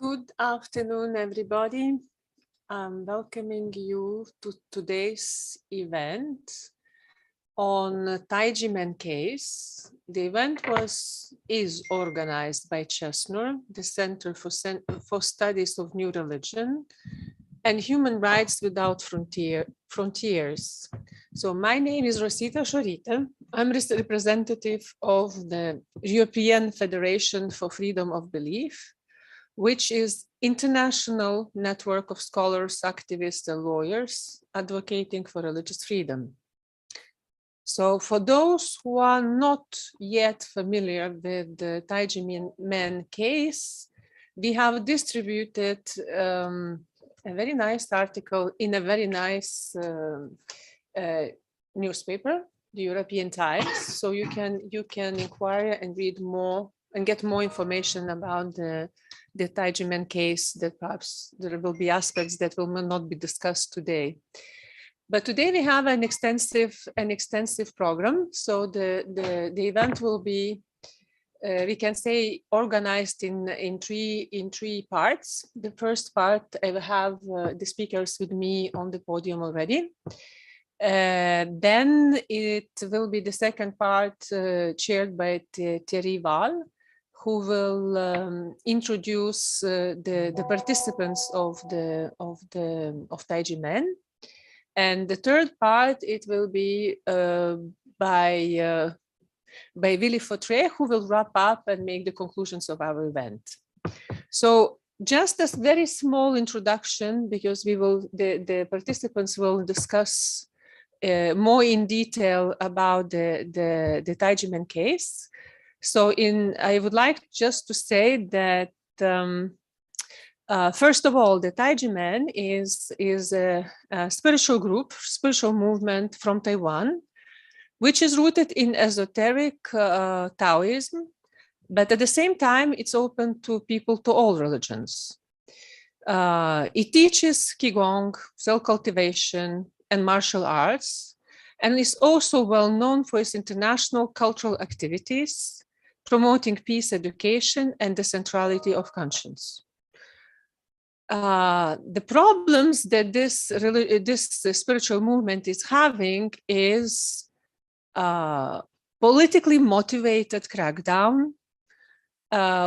Good afternoon, everybody. I'm welcoming you to today's event on Taijimen case. The event is organized by CESNUR, the Center for Studies of New Religion and Human Rights Without Frontiers. So my name is Rosita Šorytė. I'm the representative of the European Federation for Freedom of Belief, which is international network of scholars, activists, and lawyers advocating for religious freedom. So for those who are not yet familiar with the Taijimen case, we have distributed a very nice article in a very nice newspaper, the European Times. So you can inquire and read more and get more information about the Taijimen case, that perhaps there will be aspects that will not be discussed today. But today we have an extensive program. So the event will be, we can say, organized in three parts. The first part, I will have the speakers with me on the podium already. Then it will be the second part chaired by Thierry Valle, who will introduce the participants of Taijimen. And the third part, it will be by Willy Fautré, who will wrap up and make the conclusions of our event. So just a very small introduction, because the participants will discuss more in detail about the Taijimen case. So I would like just to say that first of all, the Taijimen is a spiritual group, spiritual movement from Taiwan, which is rooted in esoteric Taoism, but at the same time, it's open to people to all religions. It teaches Qigong, self-cultivation, and martial arts, and is also well known for its international cultural activities, promoting peace, education, and the centrality of conscience. The problems that this spiritual movement is having is politically motivated crackdown,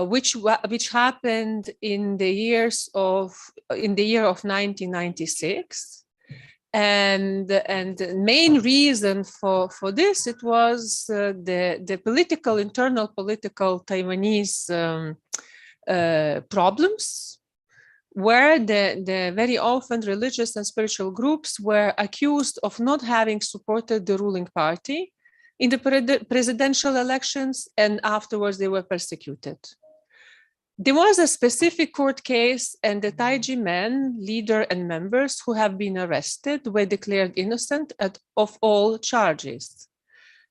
which happened in the year of 1996. And the main reason for this, it was the internal political Taiwanese problems, where the very often religious and spiritual groups were accused of not having supported the ruling party in the presidential elections, and afterwards they were persecuted. There was a specific court case, and the Taijimen leader and members who have been arrested were declared innocent of all charges.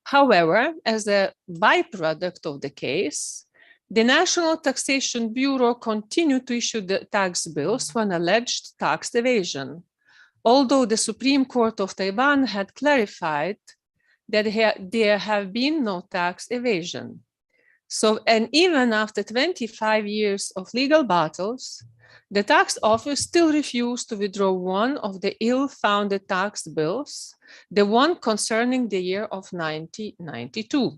However, as a byproduct of the case, the National Taxation Bureau continued to issue the tax bills for an alleged tax evasion, although the Supreme Court of Taiwan had clarified that there have been no tax evasion. So, and even after 25 years of legal battles, the tax office still refused to withdraw one of the ill-founded tax bills, the one concerning the year of 1992.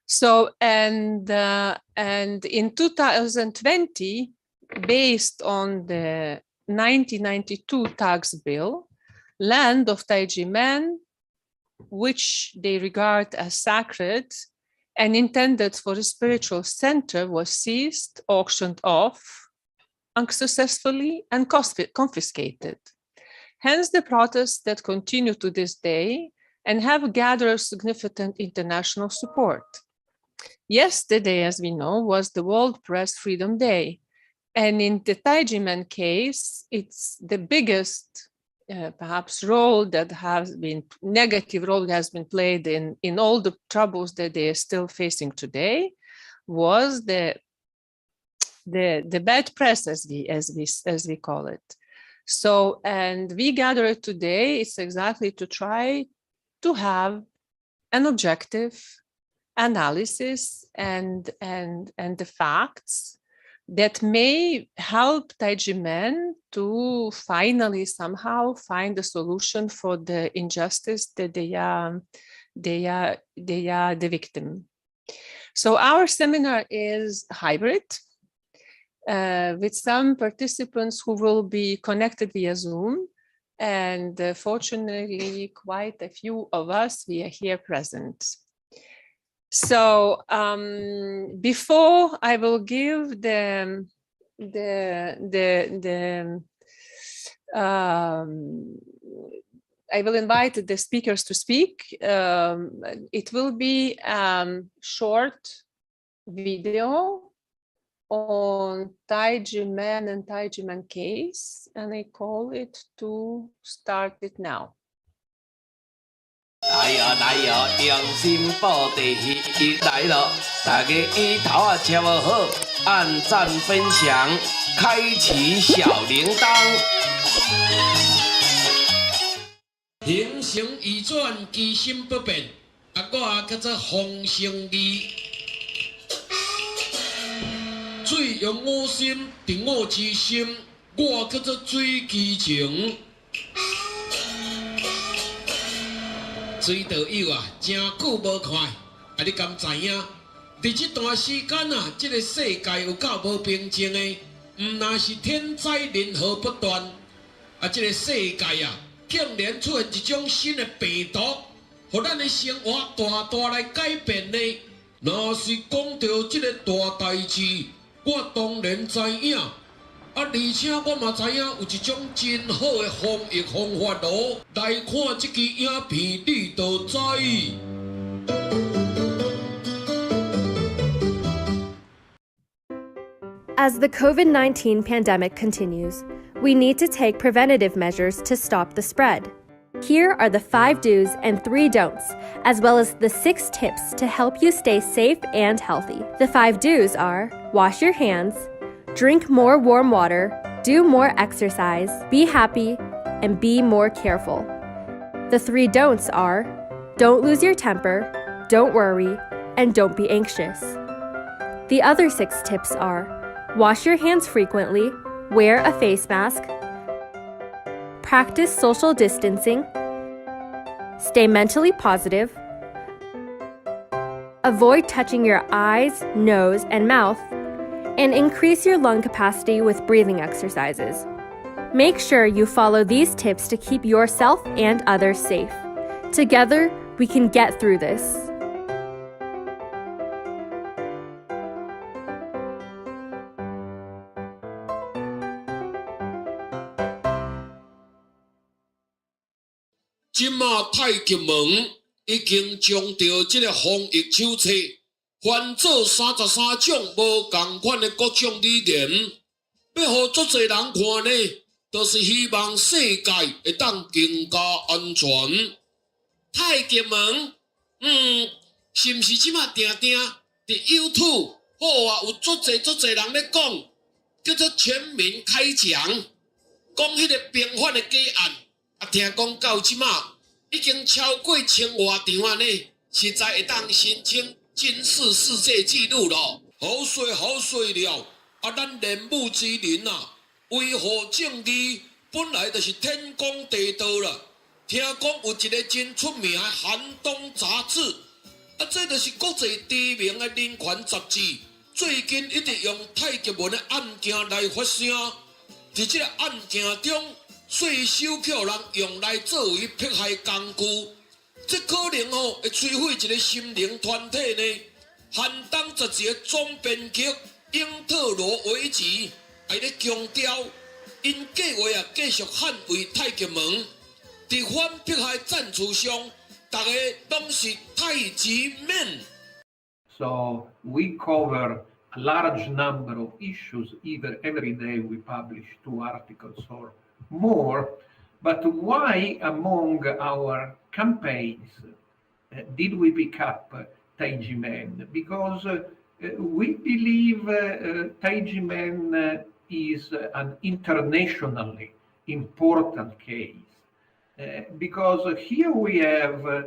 So, and in 2020, based on the 1992 tax bill, land of Taijimen, which they regard as sacred and intended for a spiritual center, was seized, auctioned off unsuccessfully, and confiscated. Hence the protests that continue to this day and have gathered significant international support. Yesterday, as we know, was the World Press Freedom Day. And in the Taijimen case, it's the biggest perhaps negative role that has been played in all the troubles that they are still facing today, was the bad press, as we call it. So, and we gathered today, it's exactly to try to have an objective analysis and the facts that may help Taiji men to finally somehow find a solution for the injustice that they are the victim. So our seminar is hybrid, with some participants who will be connected via Zoom, and fortunately quite a few of us, we are here present. So before I will give I will invite the speakers to speak. It will be short video on Taiji men and Taiji men case, and I call it to start it now. 来呀来呀，用心报地戏来了，大家椅头啊瞧好，按赞分享，开启小铃铛。形成移转，基心不变，我叫做洪胜义。水用我心，定我之心，我叫做水基情。 水道友啊，真久无看，你敢知影？伫这段时间啊，这个世界有够无平静的，唔那是天灾人祸不断，这个世界啊，竟然出现一种新的病毒，互咱的生活大来改变呢。若是讲到这个大代志，我当然知影。 而且我嘛知影有一种真好的防疫方法咯，来看这支影片你就知。As the COVID-19 pandemic continues, we need to take preventative measures to stop the spread. Here are the 5 do's and 3 don'ts, as well as the 6 tips to help you stay safe and healthy. The 5 do's are: wash your hands, drink more warm water, do more exercise, be happy, and be more careful. The 3 don'ts are: don't lose your temper, don't worry, and don't be anxious. The other 6 tips are: wash your hands frequently, wear a face mask, practice social distancing, stay mentally positive, avoid touching your eyes, nose, and mouth, and increase your lung capacity with breathing exercises. Make sure you follow these tips to keep yourself and others safe. Together, we can get through this.今嘛太极门已经将着这个防疫手册。 翻做33种无同款的各种理念，要互足侪人看呢，就是希望世界会当更加安全。太极门，是毋是即马定伫 YouTube 好啊？有足侪人咧讲，叫做全民开讲，讲迄个平反的假案，听讲到即马已经超过1000多场啊呢，实在会当申请。 金氏世界纪录了，好水了！咱人武之人啊，维护正义本来就是天公地道啦。听讲有一个真出名的寒冬杂志，这就是国际知名的人权杂志，最近一直用太极门的案件来发声。在这个案件中，税收扣人用来作为迫害工具。 这可能会摧毁一个心灵团体呢。寒冬杂志的总编辑英特罗维奇还咧强调，因计划继续捍卫太极门。在反迫害战术上，大家拢是太极 men。 So we cover a large number of issues. Either every day we publish 2 articles or more. But why among our campaigns did we pick up Taiji men? Because we believe Taiji men is an internationally important case. Because here we have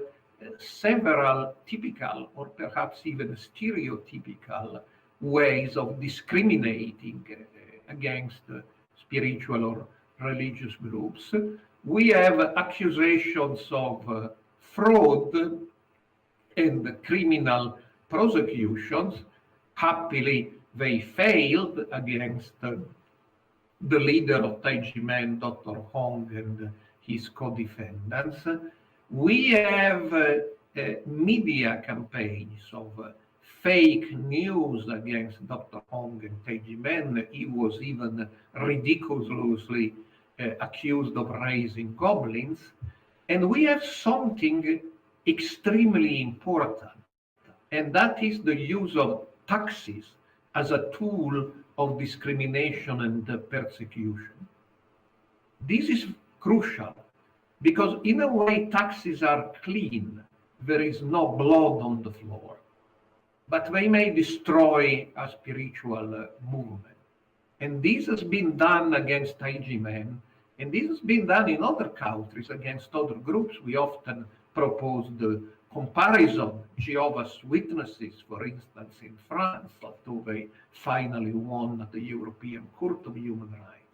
several typical or perhaps even stereotypical ways of discriminating against spiritual or religious groups. We have accusations of fraud and criminal prosecutions. Happily, they failed against the leader of Taijimen, Dr. Hong, and his co-defendants. We have media campaigns of fake news against Dr. Hong and Taijimen. He was even ridiculously accused of raising goblins. And we have something extremely important, and that is the use of taxes as a tool of discrimination and persecution. This is crucial because, in a way, taxes are clean. There is no blood on the floor, but they may destroy a spiritual movement. And this has been done against Taijimen, and this has been done in other countries against other groups. We often propose the comparison, Jehovah's Witnesses, for instance, in France, after they finally won at the European Court of Human Rights.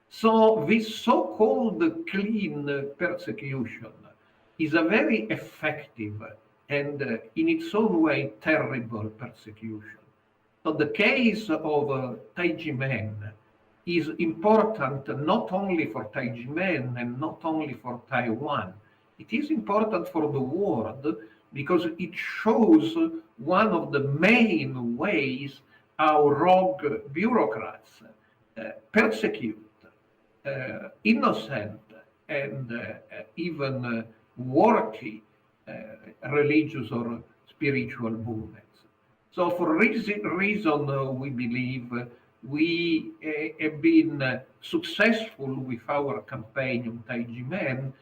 So this so-called clean persecution is a very effective and in its own way terrible persecution. So the case of Taijimen is important not only for Taijimen and not only for Taiwan. It is important for the world because it shows one of the main ways how rogue bureaucrats persecute innocent and even worthy religious or spiritual movements. So for reason we believe we have been successful with our campaign on Taijimen.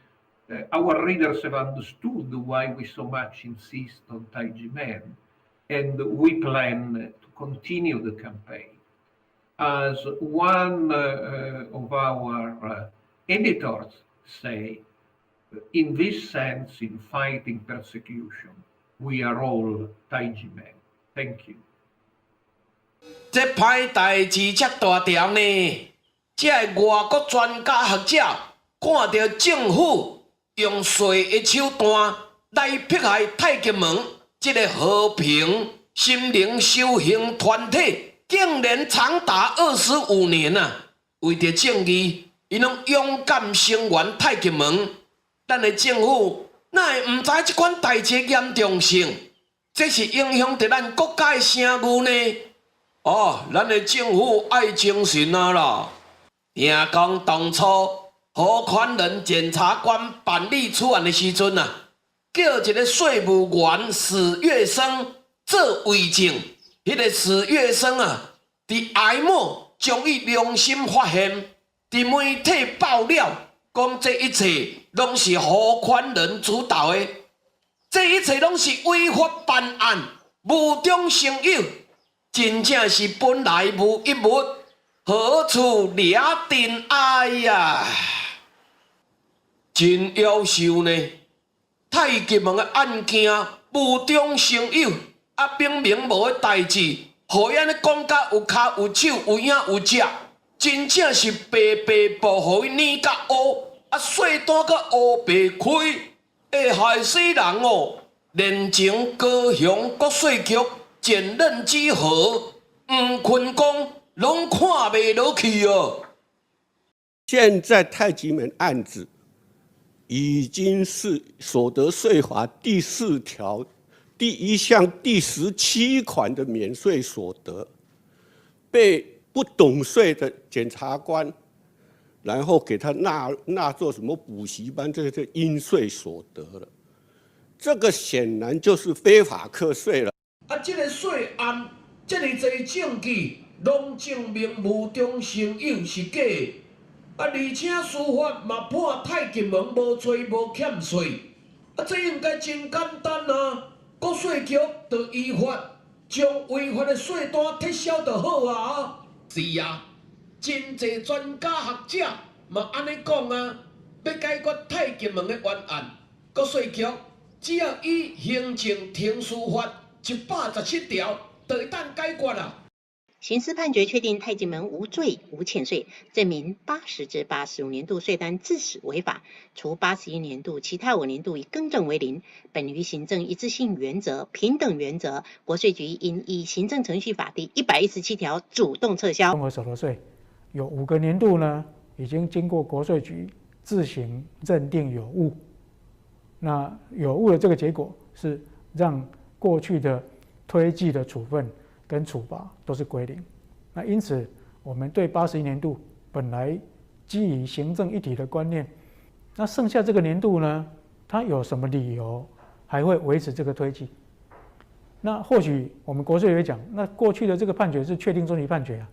Our readers have understood why we so much insist on Taijimen, and we plan to continue the campaign. As one of our editors say, in this sense, in fighting persecution, we are all Taijimen. Thank you. 这歹代志遮大条呢，这外国专家学者看到政府用水的手段来迫害太极门这个和平心灵修行团体，竟然长达25年啊！为着正义，伊拢勇敢声援太极门。咱的政府哪会唔知这款代志严重性？这是影响着咱国家的声誉呢？哦，咱的政府爱精神啊啦！听讲当初何款人检察官办理处案的时阵啊，叫一个税务员史月生做为证。迄个史月生啊，伫挨末将伊良心发现，伫媒体爆料，讲这一切拢是何款人主导的，这一切拢是违法办案，无中生有。 真正是本来无一物，何处惹尘埃呀？真夭寿呢！太极门的案件无中生有，啊，明明无的代志，互伊安尼讲甲有骹有手有影有只，真正是白白报互伊捏甲乌，啊，细单甲乌白开，会害死人哦！连前高雄国税局。 检任之后，吴坤公拢看袂落去哦。现在太极门案子已经是所得税法第4条第1项第17款的免税所得，被不懂税的检察官，然后给他纳做什么补习班，这是应税所得了。这个显然就是非法课税了。 啊，这个税案，这么侪证据，拢证明无中生有是假的。啊，而且司法嘛判太极门无罪无欠税。啊，这应该真简单啊！国税局就依法将违法的税单撤销就好啊。是啊，真侪专家学者嘛安尼讲啊，要解决太极门的冤案，国税局只要以行政停书法。 117条就会当解决啦。刑事判决确定太极门无罪无欠税，证明80至85年度税单自始违法，除81年度其他5年度以更正为零。本于行政一致性原则、平等原则，国税局应依行政程序法第117条主动撤销。综合所得税有5个年度呢，已经经过国税局自行认定有误。那有误的这个结果是让过去的推计的处分跟处罚都是归零。那因此，我们对81年度本来基于行政一体的观念，那剩下这个年度呢，它有什么理由还会维持这个推计？那或许我们国税也讲，那过去的这个判决是确定终极判决啊。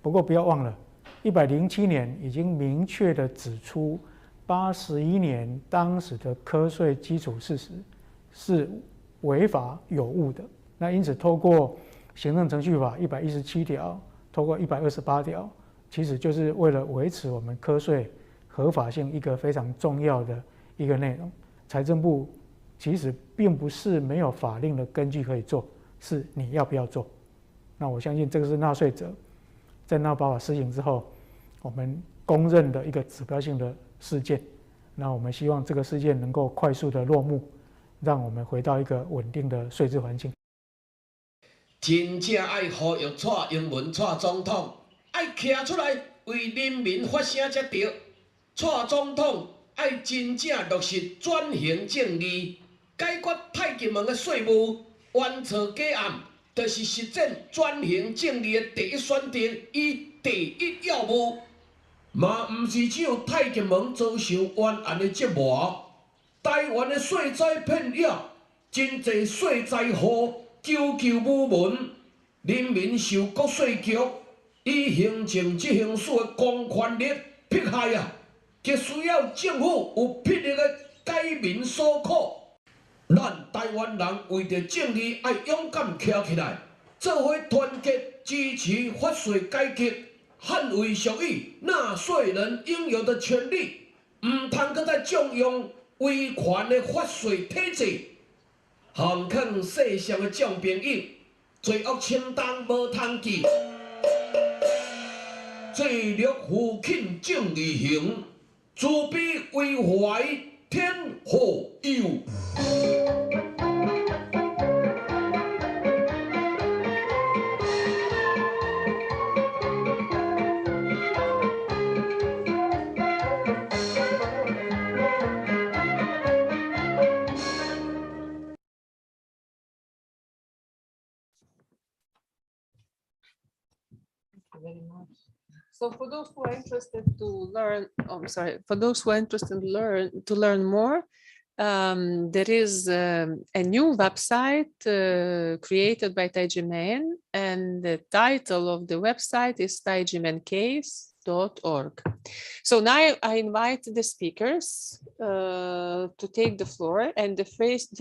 不过不要忘了，107年已经明确的指出，81年当时的科税基础事实是违法有误的。那因此，透过行政程序法117条，透过128条，其实就是为了维持我们科税合法性一个非常重要的一个内容。财政部其实并不是没有法令的根据可以做，是你要不要做。那我相信这个是纳税者在纳保法施行之后，我们公认的一个指标性的事件。那我们希望这个事件能够快速的落幕，让我们回到一个稳定的税制环境。真正爱呼吁蔡英文蔡总统，爱站出来为人民发声才对。蔡总统爱真正落实转型正义，解决太极门的税务冤错假案，就是实践转型正义的第一选择，伊第一要务。嘛，毋是只有太极门遭受冤案的折磨，台湾的税灾骗野，真侪税灾户久久无闻，人民受国税局以行政执行署的公权力迫害啊！极需要政府有魄力的解民所苦。咱台湾人为着正义，爱勇敢站起来，做伙团结支持法税改革，捍卫属于纳税人应有的权利，唔通搁再纵容威权的法税体制。航空世上的众朋友，罪恶清单无通记，罪孽负轻正义行，自悲为怀天何佑。Very much. So for those who are interested to learn, for those who are interested to learn more, there is a new website created by Taijimen, and the title of the website is taijimencase.org. So now I invite the speakers to take the floor, and the first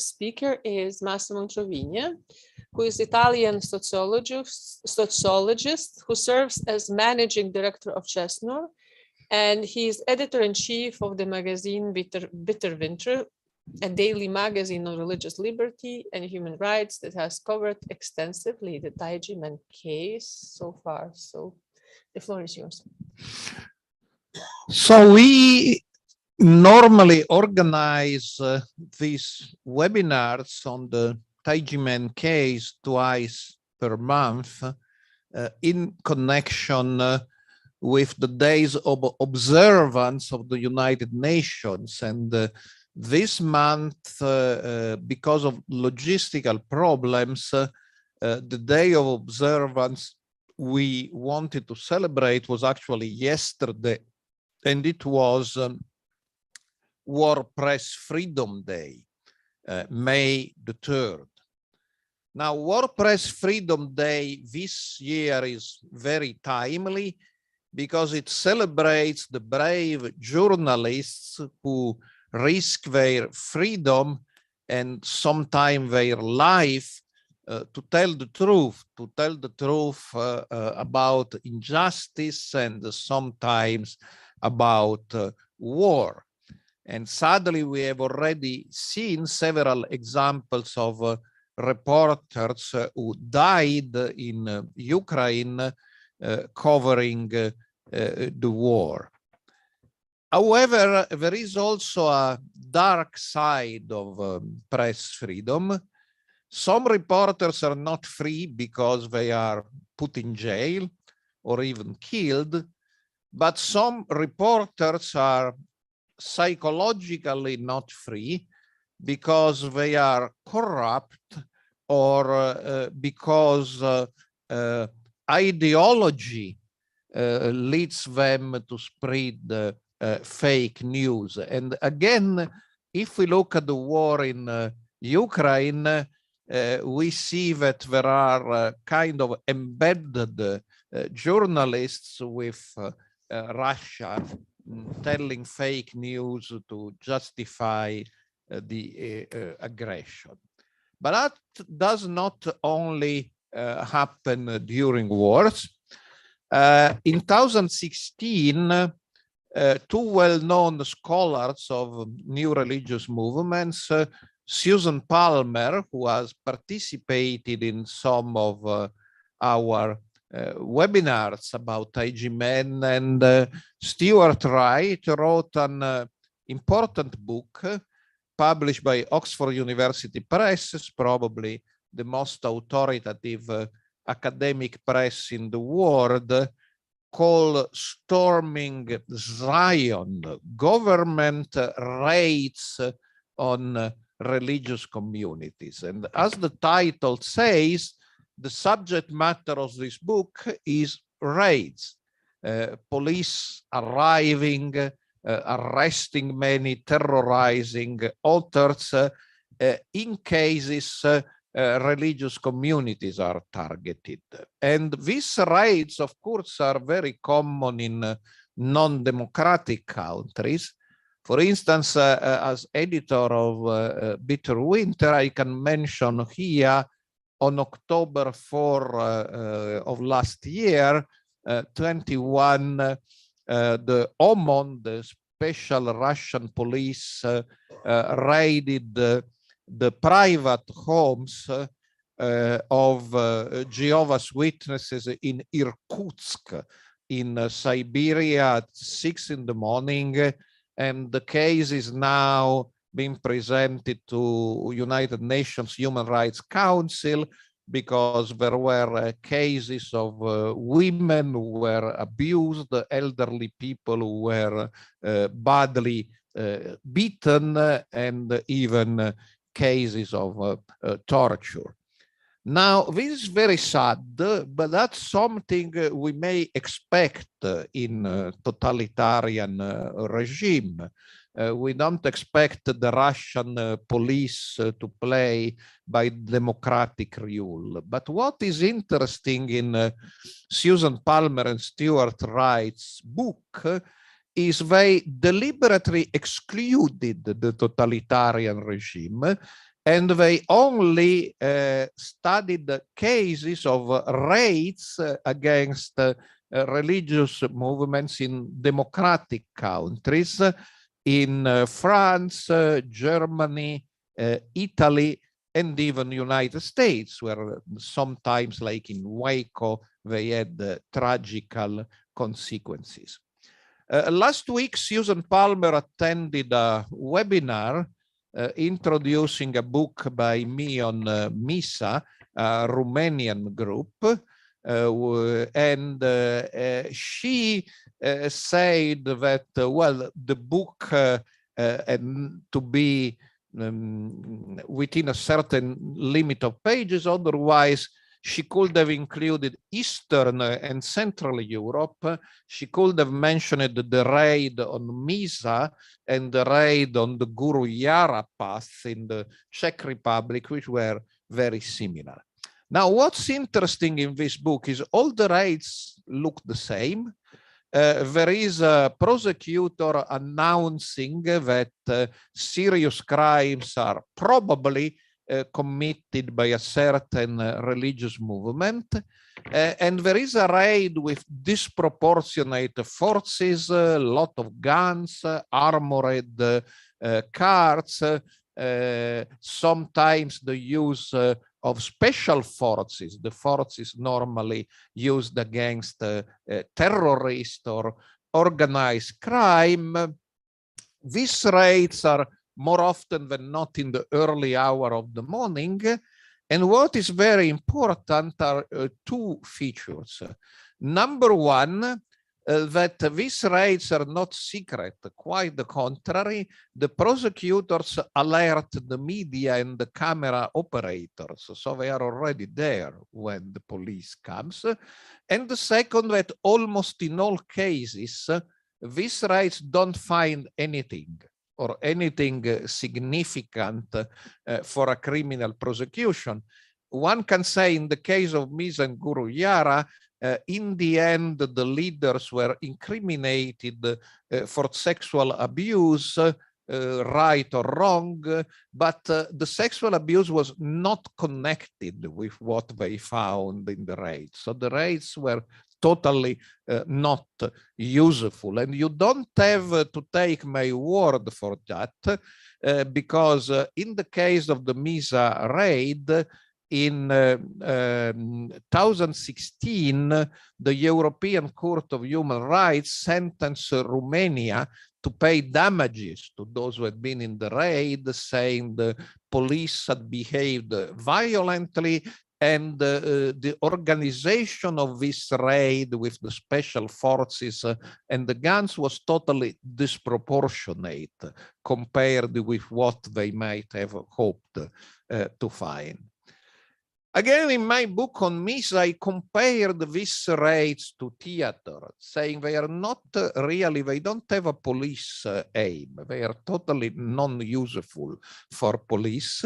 speaker is Massimo Introvigne, who is Italian sociologist who serves as managing director of CESNUR, and he is editor-in-chief of the magazine Bitter Winter, a daily magazine on religious liberty and human rights that has covered extensively the Taijimen case so far. So the floor is yours. So we normally organize these webinars on the Taijimen case twice per month in connection with the days of observance of the United Nations. And this month, because of logistical problems, the day of observance we wanted to celebrate was actually yesterday, and it was War Press Freedom Day, May the 3rd. Now, War Press Freedom Day this year is very timely because it celebrates the brave journalists who risk their freedom and sometimes their life to tell the truth about injustice and sometimes about war. And sadly, we have already seen several examples of reporters who died in Ukraine covering the war. However, there is also a dark side of press freedom. Some reporters are not free because they are put in jail or even killed, but some reporters are psychologically not free because they are corrupt or because ideology leads them to spread fake news. And again, if we look at the war in Ukraine, we see that there are kind of embedded journalists with Russia telling fake news to justify the aggression. But that does not only happen during wars. In 2016, two well-known scholars of new religious movements, Susan Palmer, who has participated in some of our webinars about IgMen, and Stuart Wright, wrote an important book published by Oxford University Press. It's probably the most authoritative academic press in the world, called Storming Zion, Government Raids on Religious Communities. And as the title says, the subject matter of this book is raids. Police arriving, arresting many, terrorizing others in cases religious communities are targeted. And these raids, of course, are very common in non-democratic countries. For instance, as editor of Bitter Winter, I can mention here on October 4 of last year, 21, the OMON, the special Russian police, raided the private homes of Jehovah's Witnesses in Irkutsk, in Siberia, at 6 in the morning. And the case is now being presented to United Nations Human Rights Council, because there were cases of women who were abused, elderly people who were badly beaten, and even cases of torture. Now, this is very sad, but that's something we may expect in a totalitarian regime. We don't expect the Russian police to play by democratic rule. But what is interesting in Susan Palmer and Stuart Wright's book is they deliberately excluded the totalitarian regime, and they only studied the cases of raids against religious movements in democratic countries, in France, Germany, Italy, and even United States, where sometimes, like in Waco, they had tragical consequences. Last week, Susan Palmer attended a webinar introducing a book by me on MISA, a Romanian group, and she said that, well, the book and to be within a certain limit of pages, otherwise she could have included Eastern and Central Europe. She could have mentioned the raid on Misa and the raid on the Guru Yara Pass in the Czech Republic, which were very similar. Now, what's interesting in this book is all the raids look the same. There is a prosecutor announcing that serious crimes are probably committed by a certain religious movement, and there is a raid with disproportionate forces, a lot of guns, armored cars, sometimes the use of special forces, the forces normally used against terrorists or organized crime. These raids are more often than not in the early hour of the morning. And what is very important are two features. Number one, that these raids are not secret. Quite the contrary, the prosecutors alert the media and the camera operators, so they are already there when the police comes. And the second, that almost in all cases, these raids don't find anything or anything significant for a criminal prosecution. One can say in the case of Misa and Guru Yara, in the end, the leaders were incriminated for sexual abuse, right or wrong, but the sexual abuse was not connected with what they found in the raids. So the raids were totally not useful. And you don't have to take my word for that, because in the case of the Misa raid, in 2016, the European Court of Human Rights sentenced Romania to pay damages to those who had been in the raid, saying the police had behaved violently and the organization of this raid with the special forces and the guns was totally disproportionate compared with what they might have hoped to find. Again, in my book on Misa, I compared these raids to theater, saying they are not really, they don't have a police aim. They are totally non-useful for police,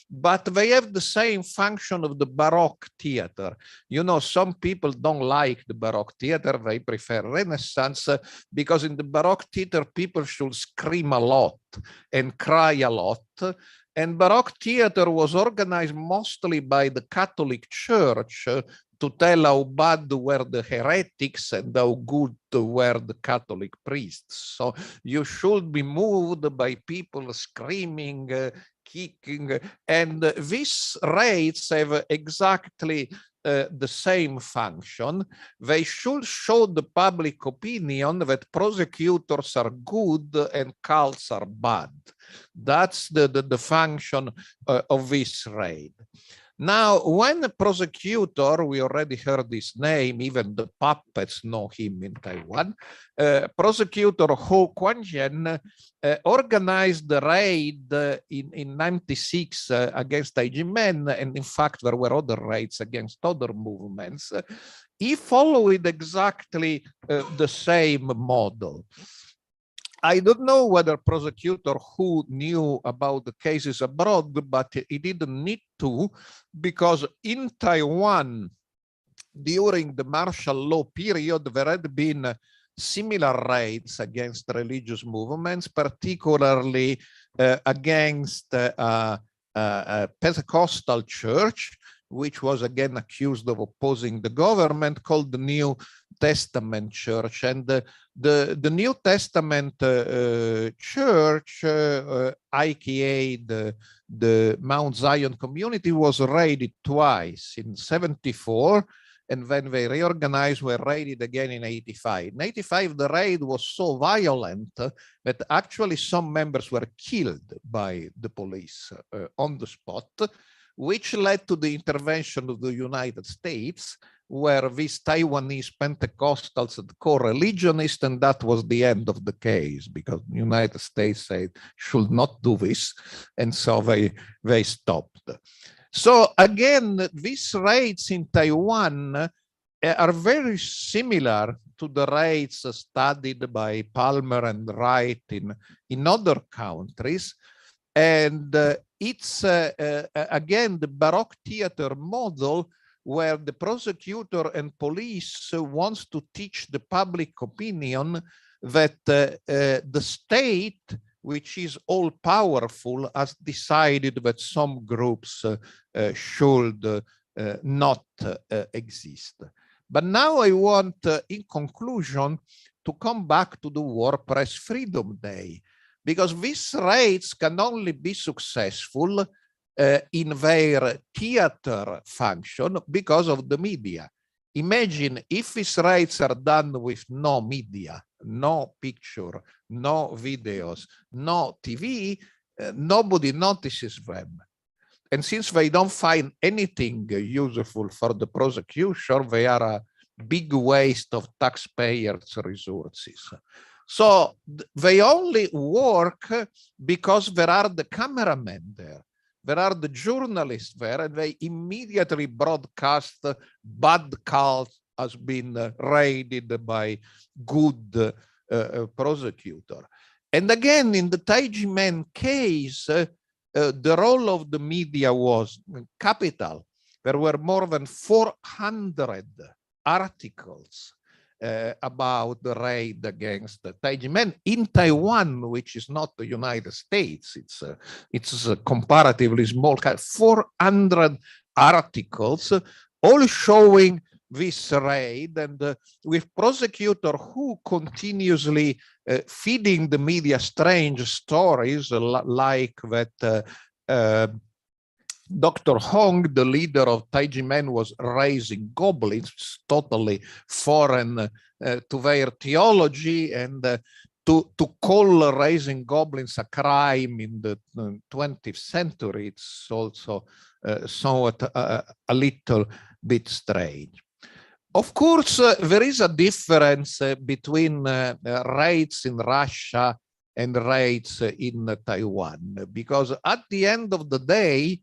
but they have the same function of the Baroque theater. You know, some people don't like the Baroque theater. They prefer Renaissance because in the Baroque theater, people should scream a lot and cry a lot. And Baroque theater was organized mostly by the Catholic Church to tell how bad were the heretics and how good were the Catholic priests. So you should be moved by people screaming, kicking, and these raids have exactly the same function. They should show the public opinion that prosecutors are good and cults are bad. That's the function of this raid. Now, when a prosecutor, we already heard his name, even the puppets know him in Taiwan, prosecutor Ho Quanzhen organized the raid in 96 against IGMN, and in fact, there were other raids against other movements. He followed exactly the same model. I don't know whether prosecutor who knew about the cases abroad, but he didn't need to, because in Taiwan, during the martial law period, there had been similar raids against religious movements, particularly against a Pentecostal church, which was again accused of opposing the government, called the New Testament Church. And the New Testament Church, aka the Mount Zion community, was raided twice, in 74, and when they reorganized, were raided again in 85. In 85, the raid was so violent that actually some members were killed by the police on the spot, which led to the intervention of the United States, where these Taiwanese Pentecostals had co-religionists, and that was the end of the case, because the United States said should not do this, and so they stopped. So again, these raids in Taiwan are very similar to the raids studied by Palmer and Wright in other countries. And it's, again, the Baroque theater model, where the prosecutor and police wants to teach the public opinion that the state, which is all-powerful, has decided that some groups should not exist. But now I want, in conclusion, to come back to the War Press Freedom Day, because these raids can only be successful in their theater function because of the media. Imagine if these raids are done with no media, no picture, no videos, no TV, nobody notices them. And since they don't find anything useful for the prosecution, they are a big waste of taxpayers' resources. So they only work because there are the cameramen there. There are the journalists there, and they immediately broadcast bad cult has been raided by good prosecutor. And again, in the Taijimen case, the role of the media was capital. There were more than 400 articles about the raid against the Taijimen in Taiwan, which is not the United States. It's a comparatively small, 400 articles, all showing this raid, and with prosecutor who continuously feeding the media strange stories like that Dr. Hong, the leader of Taijimen, was raising goblins, totally foreign to their theology, and to call raising goblins a crime in the 20th century, it's also somewhat a little bit strange. Of course, there is a difference between raids in Russia and raids in Taiwan, because at the end of the day,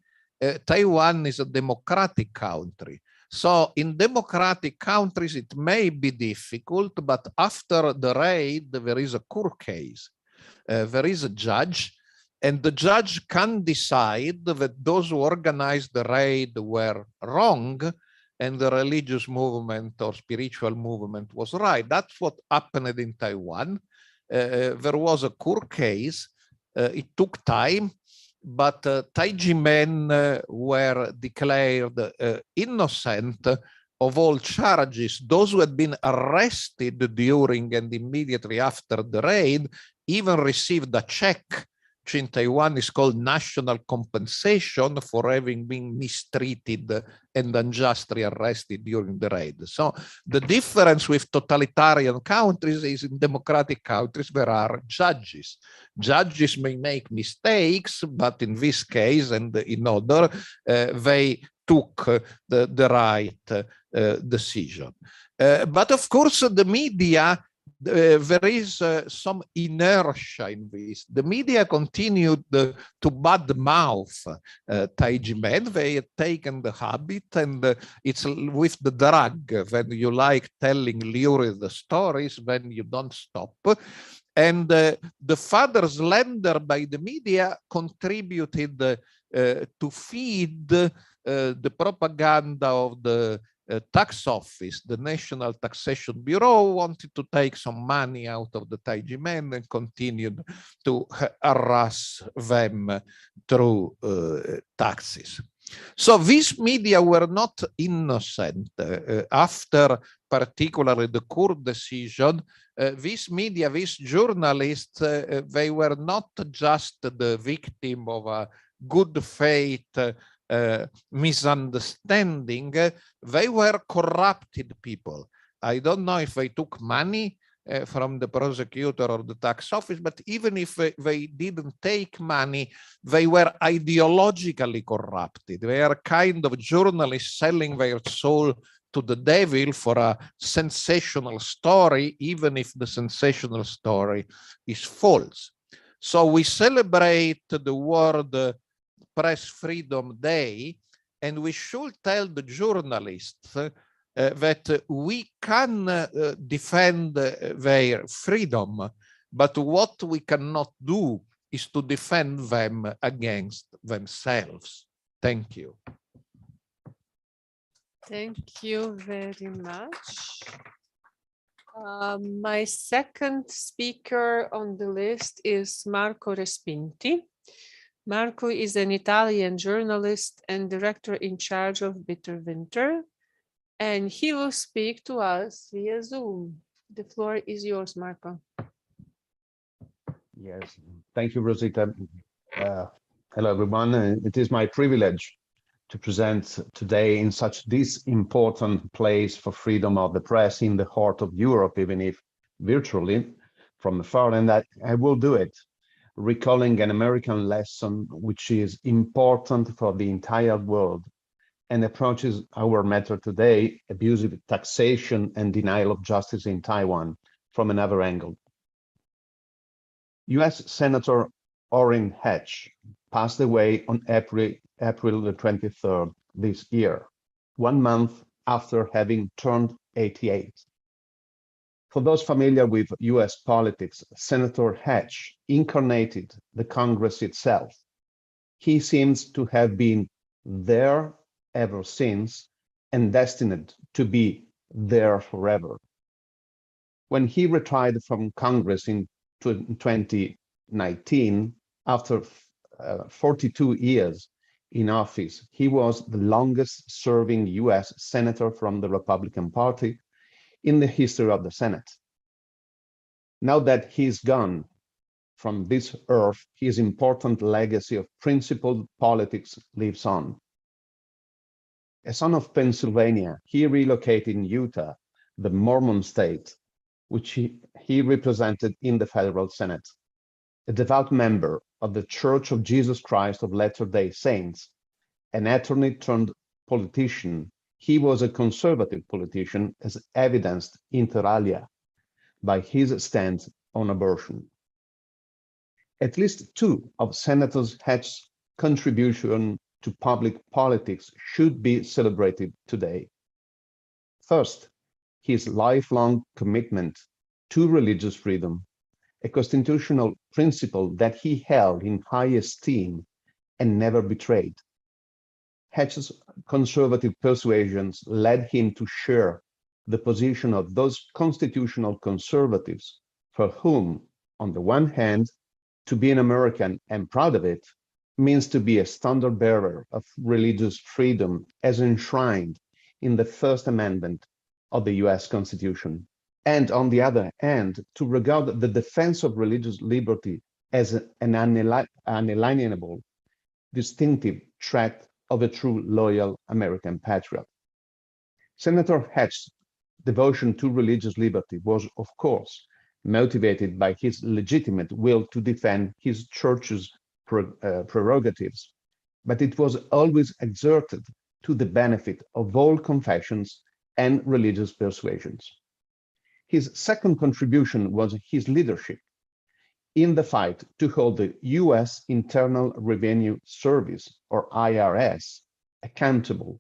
Taiwan is a democratic country. So in democratic countries, it may be difficult, but after the raid, there is a court case. There is a judge, and the judge can decide that those who organized the raid were wrong, and the religious movement or spiritual movement was right. That's what happened in Taiwan. There was a court case. It took time, but Taijimen were declared innocent of all charges. Those who had been arrested during and immediately after the raid even received a check, which in Taiwan is called national compensation for having been mistreated and unjustly arrested during the raid. So the difference with totalitarian countries is in democratic countries there are judges. Judges may make mistakes, but in this case and in other, they took the right decision. But of course, the media, there is some inertia in this. The media continued to badmouth Taijimen. They had taken the habit, and it's with the drug. When you like telling lurid stories, when you don't stop. And the further slander by the media contributed to feed the propaganda of the tax office. The National Taxation Bureau wanted to take some money out of the Taijimen and continued to harass them through taxes. So these media were not innocent. After particularly the court decision, these media, these journalists, they were not just the victim of a good faith misunderstanding, they were corrupted people. I don't know if they took money from the prosecutor or the tax office, but even if they didn't take money, they were ideologically corrupted. They are kind of journalists selling their soul to the devil for a sensational story, even if the sensational story is false. So we celebrate the World Press Freedom Day, and we should tell the journalists that we can defend their freedom, but what we cannot do is to defend them against themselves. Thank you. Thank you very much. My second speaker on the list is Marco Respinti. Marco is an Italian journalist and director in charge of Bitter Winter, and he will speak to us via Zoom. The floor is yours, Marco. Yes, Thank you, Rosita. Hello, everyone. It is my privilege to present today in such this important place for freedom of the press in the heart of Europe, even if virtually from afar, and I will do it, recalling an American lesson which is important for the entire world and approaches our matter today, abusive taxation and denial of justice in Taiwan, from another angle. US Senator Orrin Hatch passed away on April the 23rd this year, 1 month after having turned 88. For those familiar with US politics, Senator Hatch incarnated the Congress itself. He seems to have been there ever since and destined to be there forever. When he retired from Congress in 2019, after 42 years in office, he was the longest serving US senator from the Republican Party in the history of the Senate. Now that he's gone from this earth, his important legacy of principled politics lives on. A son of Pennsylvania, he relocated in Utah, the Mormon state, which he represented in the federal Senate. A devout member of the Church of Jesus Christ of Latter-day Saints, an attorney turned politician, he was a conservative politician as evidenced inter alia by his stance on abortion. At least two of Senator Hatch's contribution to public politics should be celebrated today. First, his lifelong commitment to religious freedom, a constitutional principle that he held in high esteem and never betrayed. Hatch's conservative persuasions led him to share the position of those constitutional conservatives for whom, on the one hand, to be an American and proud of it means to be a standard bearer of religious freedom as enshrined in the First Amendment of the US Constitution. And on the other hand, to regard the defense of religious liberty as an unalienable, distinctive trait of a true loyal American patriot. Senator Hatch's devotion to religious liberty was, of course, motivated by his legitimate will to defend his church's prerogatives, but it was always exerted to the benefit of all confessions and religious persuasions. His second contribution was his leadership in the fight to hold the US Internal Revenue Service, or IRS, accountable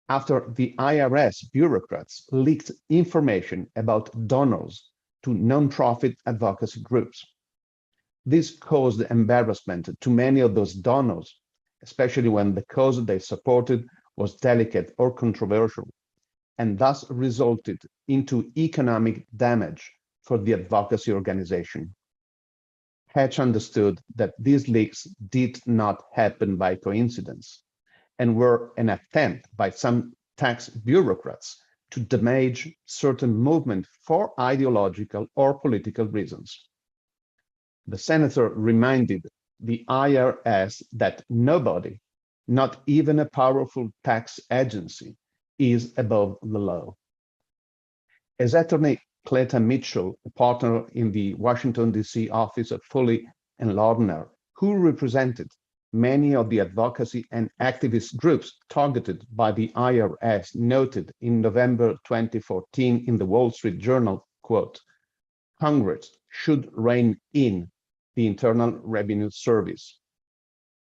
after the IRS bureaucrats leaked information about donors to nonprofit advocacy groups. This caused embarrassment to many of those donors, especially when the cause they supported was delicate or controversial, and thus resulted into economic damage for the advocacy organization. Hatch understood that these leaks did not happen by coincidence and were an attempt by some tax bureaucrats to damage certain movement for ideological or political reasons. The senator reminded the IRS that nobody, not even a powerful tax agency, is above the law. As attorney Cleta Mitchell, a partner in the Washington, D.C. office of Foley and Lardner, who represented many of the advocacy and activist groups targeted by the IRS, noted in November 2014 in the Wall Street Journal, quote, "Congress should rein in the Internal Revenue Service.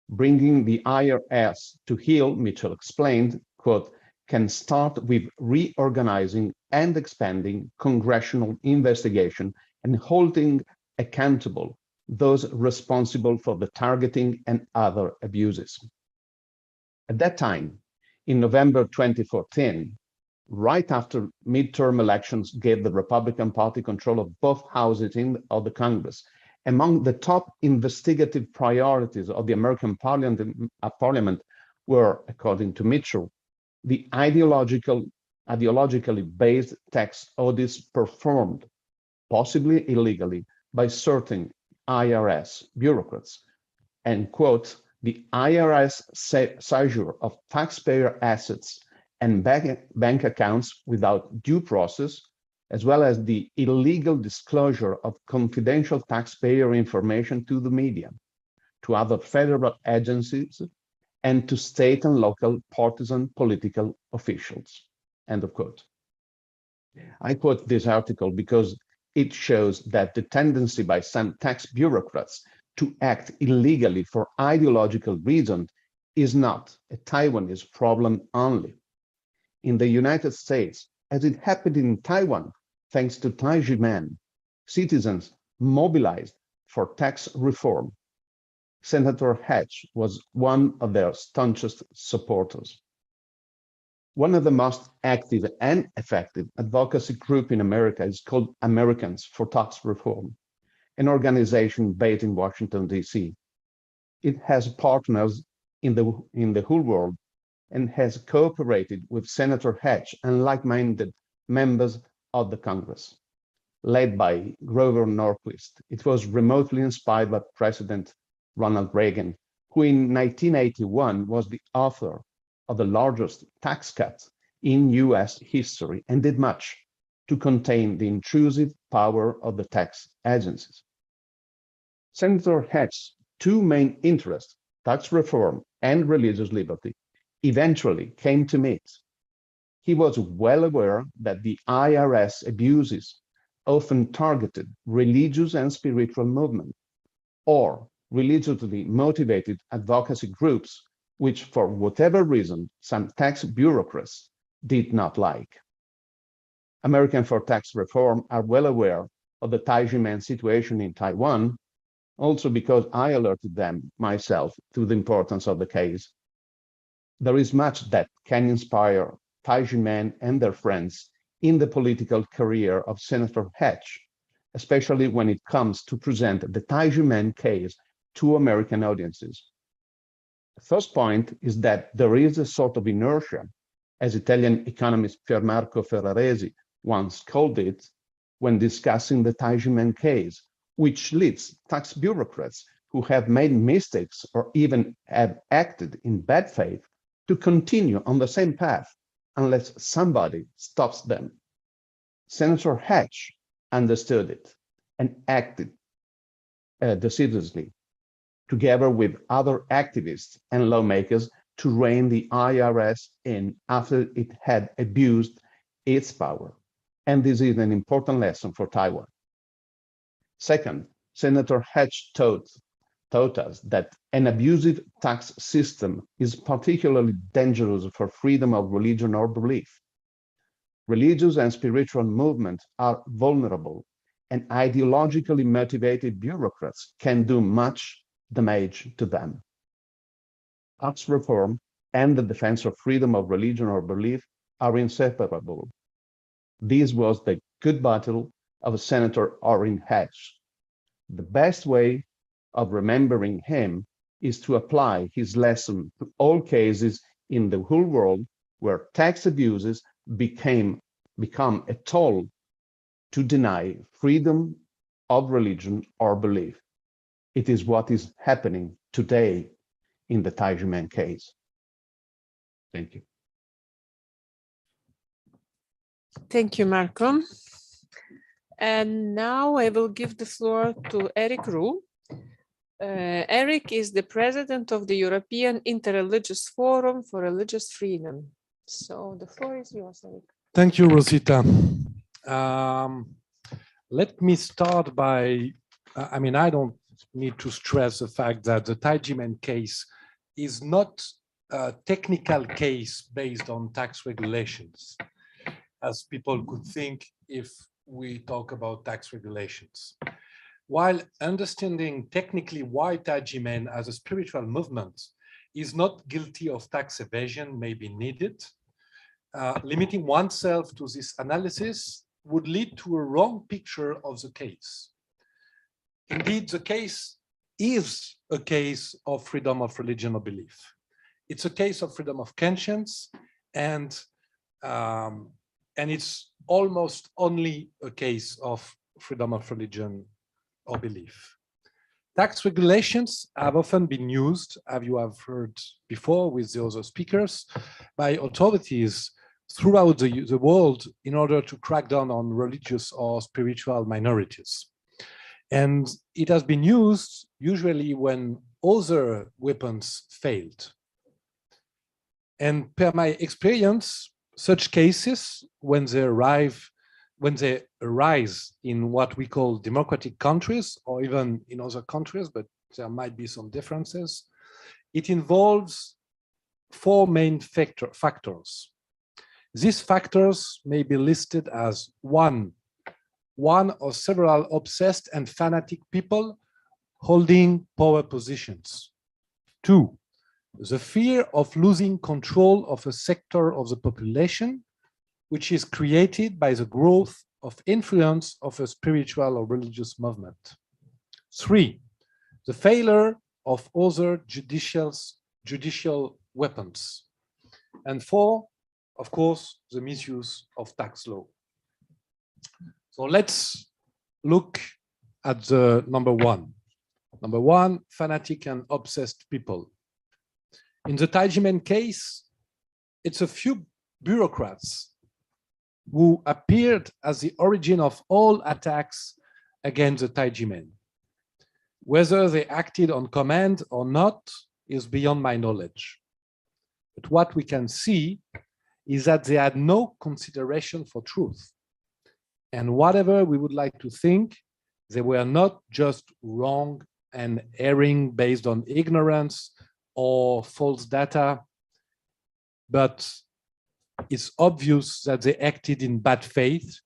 Bringing the IRS to heel," Mitchell explained, quote, "can start with reorganizing and expanding congressional investigation and holding accountable those responsible for the targeting and other abuses." At that time, in November 2014, right after midterm elections gave the Republican Party control of both houses of the Congress, among the top investigative priorities of the American Parliament were, according to Mitchell, the ideologically based tax audits performed, possibly illegally, by certain IRS bureaucrats, and quote, the IRS seizure of taxpayer assets and bank accounts without due process, as well as the illegal disclosure of confidential taxpayer information to the media, to other federal agencies, and to state and local partisan political officials, end of quote. I quote this article because it shows that the tendency by some tax bureaucrats to act illegally for ideological reasons is not a Taiwanese problem only. In the United States, as it happened in Taiwan, thanks to Taizhimen, citizens mobilized for tax reform. Senator Hatch was one of their staunchest supporters. One of the most active and effective advocacy group in America is called Americans for Tax Reform, an organization based in Washington, D.C. It has partners in the whole world and has cooperated with Senator Hatch and like-minded members of the Congress. Led by Grover Norquist, it was remotely inspired by President Ronald Reagan, who in 1981 was the author of the largest tax cut in US history and did much to contain the intrusive power of the tax agencies. Senator Hatch's two main interests, tax reform and religious liberty, eventually came to meet. He was well aware that the IRS abuses often targeted religious and spiritual movements or religiously motivated advocacy groups, which for whatever reason, some tax bureaucrats did not like. Americans for Tax Reform are well aware of the Taizhimen situation in Taiwan, also because I alerted them myself to the importance of the case. There is much that can inspire Taizhimen and their friends in the political career of Senator Hatch, especially when it comes to present the Taizhimen case to American audiences. The first point is that there is a sort of inertia, as Italian economist Piermarco Ferraresi once called it, when discussing the Taizhimen case, which leads tax bureaucrats who have made mistakes or even have acted in bad faith to continue on the same path unless somebody stops them. Senator Hatch understood it and acted decisively, together with other activists and lawmakers, to rein the IRS in after it had abused its power. And this is an important lesson for Taiwan. Second, Senator Hatch taught us that an abusive tax system is particularly dangerous for freedom of religion or belief. Religious and spiritual movements are vulnerable, and ideologically motivated bureaucrats can do much damage to them. Tax reform and the defense of freedom of religion or belief are inseparable. This was the good battle of Senator Orrin Hatch. The best way of remembering him is to apply his lesson to all cases in the whole world where tax abuses become a tool to deny freedom of religion or belief. It is what is happening today in the Taizhimen case. Thank you. Thank you, Marco. And now I will give the floor to Eric Roux. Eric is the president of the European Interreligious Forum for Religious Freedom. So the floor is yours, Eric. Thank you, Rosita. Let me start by, I don't need to stress the fact that the Taizhimen case is not a technical case based on tax regulations, as people could think if we talk about tax regulations. While understanding technically why Taizhimen as a spiritual movement is not guilty of tax evasion may be needed, limiting oneself to this analysis would lead to a wrong picture of the case. Indeed, the case is a case of freedom of religion or belief. It's a case of freedom of conscience, and it's almost only a case of freedom of religion or belief. Tax regulations have often been used, as you have heard before with the other speakers, by authorities throughout the world in order to crack down on religious or spiritual minorities. And it has been used usually when other weapons failed. And per my experience, such cases, when they arise in what we call democratic countries, or even in other countries, but there might be some differences, it involves four main factors. These factors may be listed as one or several obsessed and fanatic people holding power positions. 2, the fear of losing control of a sector of the population, which is created by the growth of influence of a spiritual or religious movement. 3, the failure of other judicial weapons. And 4, of course, the misuse of tax law. So let's look at the number one. Number one, fanatic and obsessed people. In the Taijimen case, it's a few bureaucrats who appeared as the origin of all attacks against the Taijimen. Whether they acted on command or not is beyond my knowledge. But what we can see is that they had no consideration for truth. And whatever we would like to think, they were not just wrong and erring based on ignorance or false data, but it's obvious that they acted in bad faith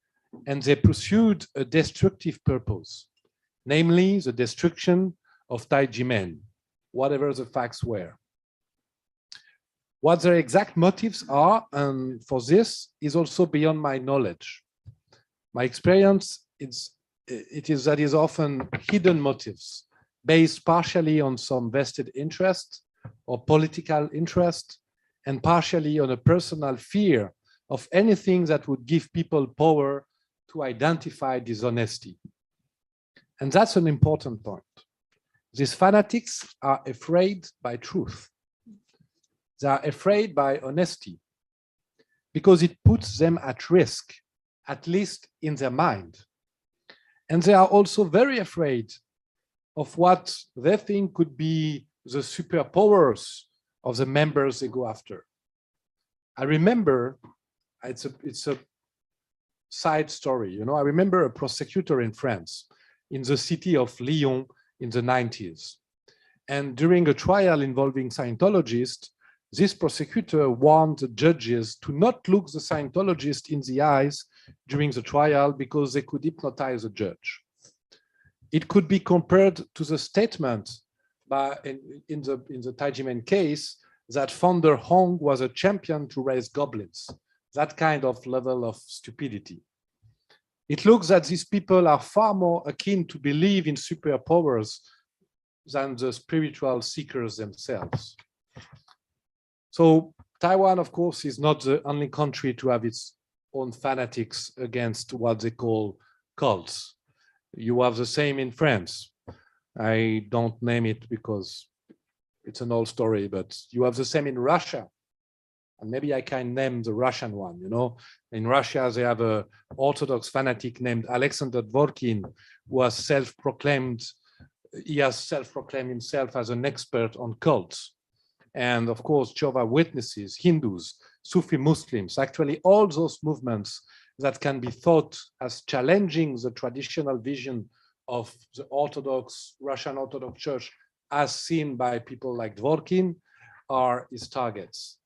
and they pursued a destructive purpose, namely the destruction of Taijimen, whatever the facts were. What their exact motives are, and for this, is also beyond my knowledge. My experience is that is often hidden motives based partially on some vested interest or political interest, and partially on a personal fear of anything that would give people power to identify dishonesty. And that's an important point. These fanatics are afraid by truth. They are afraid by honesty because it puts them at risk, at least in their mind. And they are also very afraid of what they think could be the superpowers of the members they go after. I remember, it's a side story, you know, I remember a prosecutor in France, in the city of Lyon in the 90s. And during a trial involving Scientologists, this prosecutor warned the judges to not look the Scientologist in the eyes during the trial because they could hypnotize the judge. It could be compared to the statement in the Taijimen case that founder Hong was a champion to raise goblins, that kind of level of stupidity. It looks that these people are far more akin to believe in superpowers than the spiritual seekers themselves. So Taiwan, of course, is not the only country to have its own fanatics against what they call cults. You have the same in France. I don't name it because it's an old story, but you have the same in Russia. And maybe I can name the Russian one, you know. In Russia, they have an Orthodox fanatic named Alexander Dvorkin, who has self-proclaimed himself as an expert on cults. And of course, Jehovah's Witnesses, Hindus, Sufi Muslims, actually all those movements that can be thought as challenging the traditional vision of the Orthodox, Russian Orthodox Church as seen by people like Dvorkin are his targets.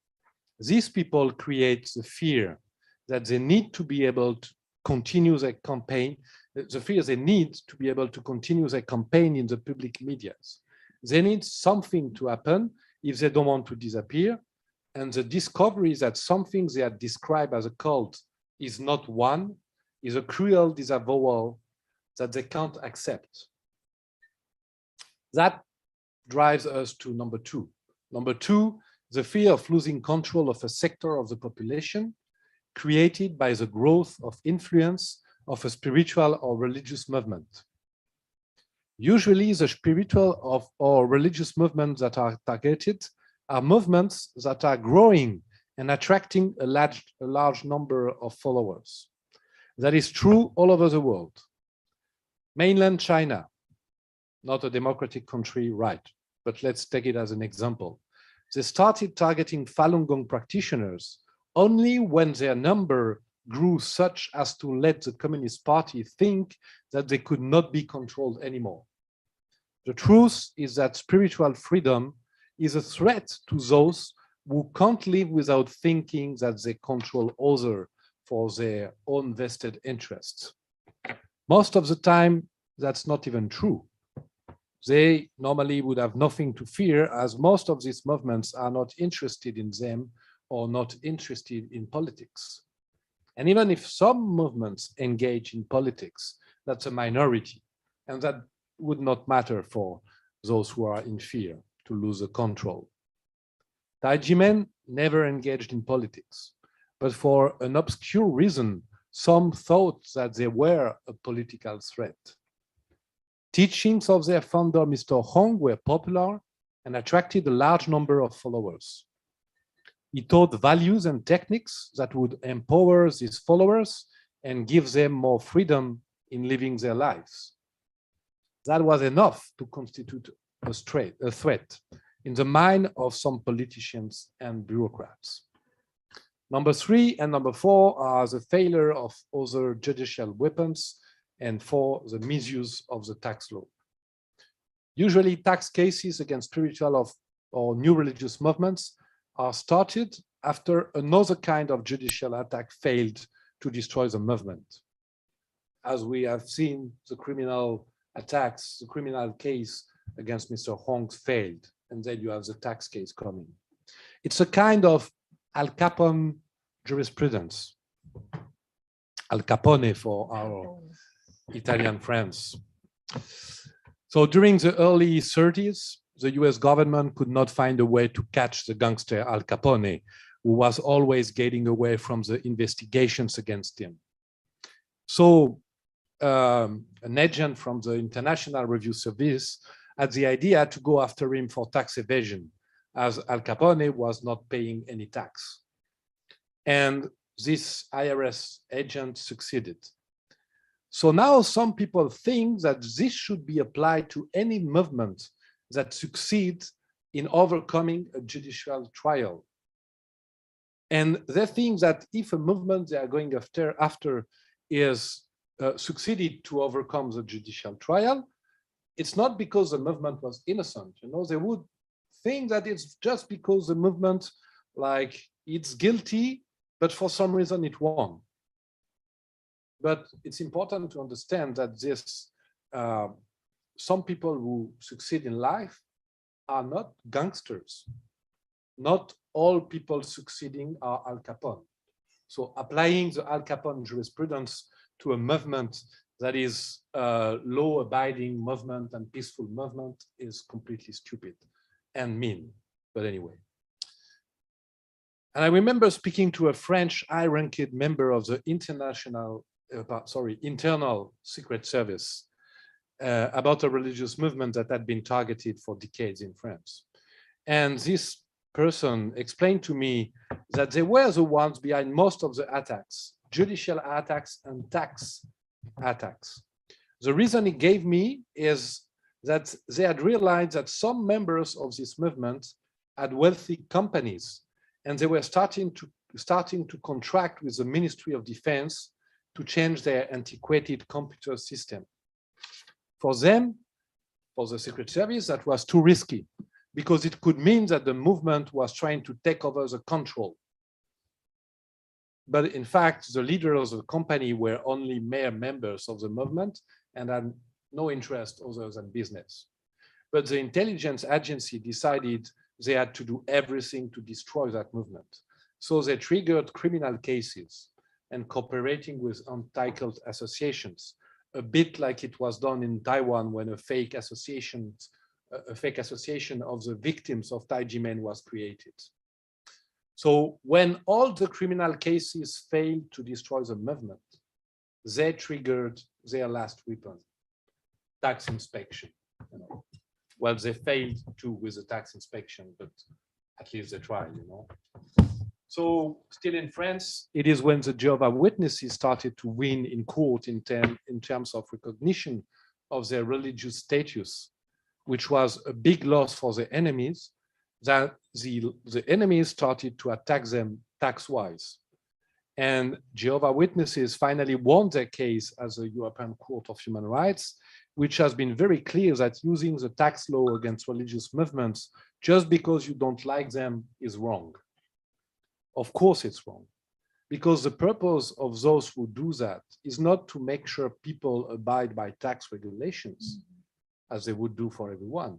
These people create the fear that they need to be able to continue their campaign, the fear they need to be able to continue their campaign in the public medias. They need something to happen if they don't want to disappear. And the discovery that something they had described as a cult is not one, is a cruel disavowal that they can't accept. That drives us to number two. Number two, the fear of losing control of a sector of the population created by the growth of influence of a spiritual or religious movement. Usually the spiritual or religious movements that are targeted are movements that are growing and attracting a large number of followers. That is true all over the world. Mainland China, not a democratic country, right? But let's take it as an example. They started targeting Falun Gong practitioners only when their number grew such as to let the Communist Party think that they could not be controlled anymore. The truth is that spiritual freedom is a threat to those who can't live without thinking that they control others for their own vested interests. Most of the time, that's not even true. They normally would have nothing to fear, as most of these movements are not interested in them or not interested in politics. And even if some movements engage in politics, that's a minority, and that would not matter for those who are in fear to lose the control. Taiji men never engaged in politics, but for an obscure reason, some thought that they were a political threat. Teachings of their founder, Mr. Hong, were popular and attracted a large number of followers. He taught values and techniques that would empower his followers and give them more freedom in living their lives. That was enough to constitute a threat in the mind of some politicians and bureaucrats. Number 3 and number 4 are the failure of other judicial weapons, and 4, the misuse of the tax law. Usually tax cases against spiritual or new religious movements are started after another kind of judicial attack failed to destroy the movement. As we have seen, the criminal attacks, the criminal case against Mr. Hong failed, and then you have the tax case coming. It's a kind of Al Capone jurisprudence. Al Capone for our Italian friends. So during the early 30s, the US government could not find a way to catch the gangster Al Capone, who was always getting away from the investigations against him. So an agent from the International Review Service had the idea to go after him for tax evasion, as Al Capone was not paying any tax. And this IRS agent succeeded. So now some people think that this should be applied to any movement that succeeds in overcoming a judicial trial. And they think that if a movement they are going after is succeeded to overcome the judicial trial, it's not because the movement was innocent. You know, they would think that it's just because the movement, like, it's guilty, but for some reason it won. But it's important to understand that this, some people who succeed in life are not gangsters. Not all people succeeding are Al Capone. So applying the Al Capone jurisprudence to a movement that is a law-abiding movement and peaceful movement is completely stupid and mean. But anyway. And I remember speaking to a French high-ranked member of the internal secret service about a religious movement that had been targeted for decades in France. And this person explained to me that they were the ones behind most of the attacks, judicial attacks and tax attacks. The reason he gave me is that they had realized that some members of this movement had wealthy companies, and they were starting to contract with the Ministry of Defense to change their antiquated computer system. For them, for the Secret Service, that was too risky, because it could mean that the movement was trying to take over the control. But in fact, the leaders of the company were only mere members of the movement and had no interest other than business. But the intelligence agency decided they had to do everything to destroy that movement. So they triggered criminal cases and cooperating with untitled associations, a bit like it was done in Taiwan when a fake association of the victims of Taiji men was created. So when all the criminal cases failed to destroy the movement, they triggered their last weapon. tax inspection. Well, they failed too with the tax inspection, but at least they tried, So still in France, it is when the Jehovah's Witnesses started to win in court in terms of recognition of their religious status, which was a big loss for the enemies, that the enemies started to attack them tax-wise. And Jehovah's Witnesses finally won their case as a European Court of Human Rights, which has been very clear that using the tax law against religious movements just because you don't like them is wrong. Of course it's wrong, because the purpose of those who do that is not to make sure people abide by tax regulations, as they would do for everyone,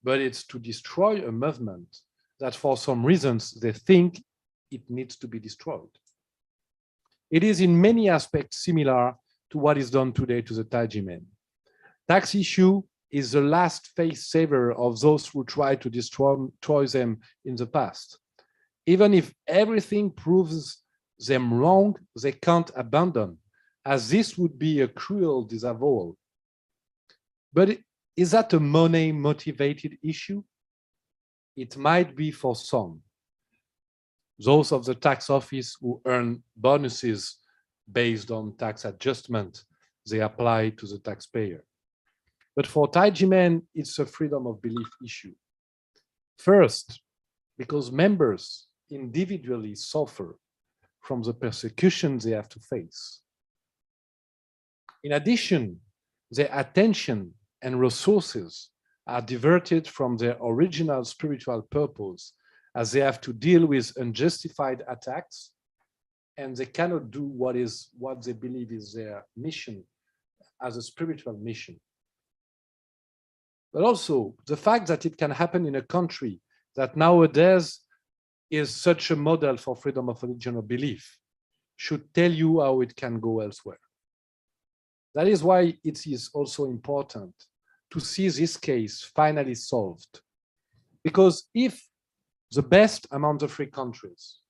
but it's to destroy a movement that for some reasons they think it needs to be destroyed. It is in many aspects similar to what is done today to the Tajimen. Tax issue is the last face saver of those who try to destroy them in the past. Even if everything proves them wrong, they can't abandon, as this would be a cruel disavowal. But is that a money-motivated issue? It might be for some. Those of the tax office who earn bonuses based on tax adjustment they apply to the taxpayer. But for Tajimen, it's a freedom of belief issue. First, because members individually suffer from the persecution they have to face. In addition, their attention and resources are diverted from their original spiritual purpose, as they have to deal with unjustified attacks, and they cannot do what they believe is their mission as a spiritual mission. But also the fact that it can happen in a country that nowadays is such a model for freedom of religion or belief should tell you how it can go elsewhere. That is why it is also important to see this case finally solved. Because if the best among the free countries,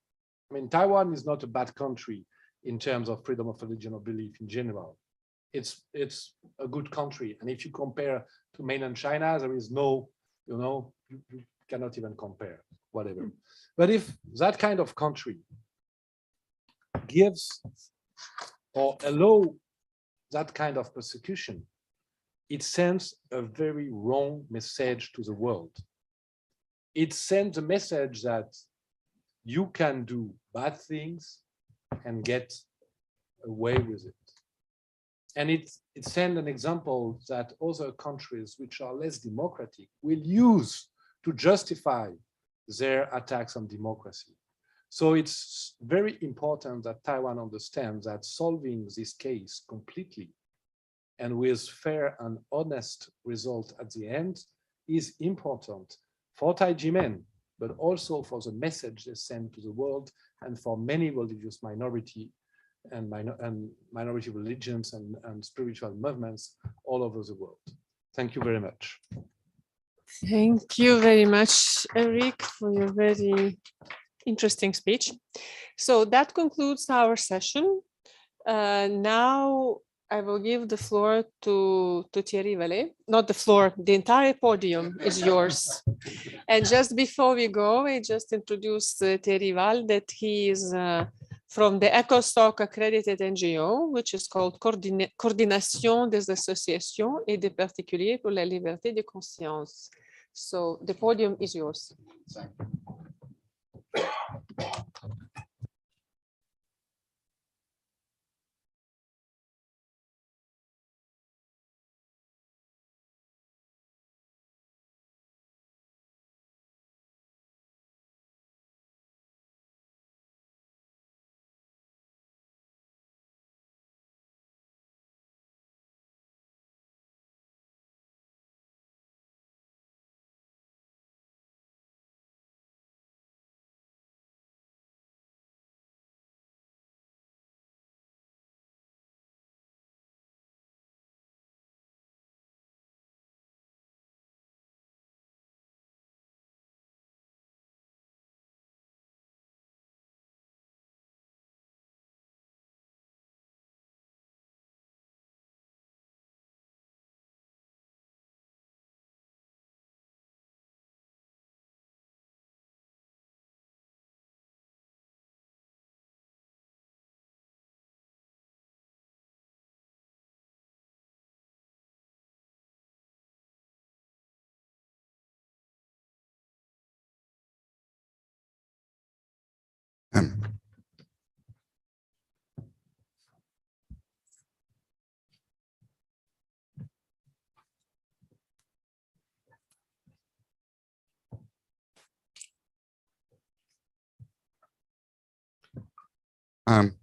I mean, Taiwan is not a bad country in terms of freedom of religion or belief in general. It's a good country. And if you compare to mainland China, there is no, you cannot even compare, whatever. But if that kind of country gives or allow that kind of persecution, it sends a very wrong message to the world. It sends a message that you can do bad things and get away with it. And it sends an example that other countries which are less democratic will use to justify their attacks on democracy. So it's very important that Taiwan understands that solving this case completely and with fair and honest result at the end is important for Tajimen, but also for the message they send to the world and for many religious minority and minority religions and spiritual movements all over the world. Thank you very much. Thank you very much, Eric, for your very interesting speech. So that concludes our session. Now I will give the floor to Thierry Valle. Not the floor, the entire podium is yours. And just before we go, I just introduced Thierry Valle, that he is from the EcoSoc accredited NGO, which is called Coordination des Associations et des Particuliers pour la Liberté de Conscience. So the podium is yours. Thank you.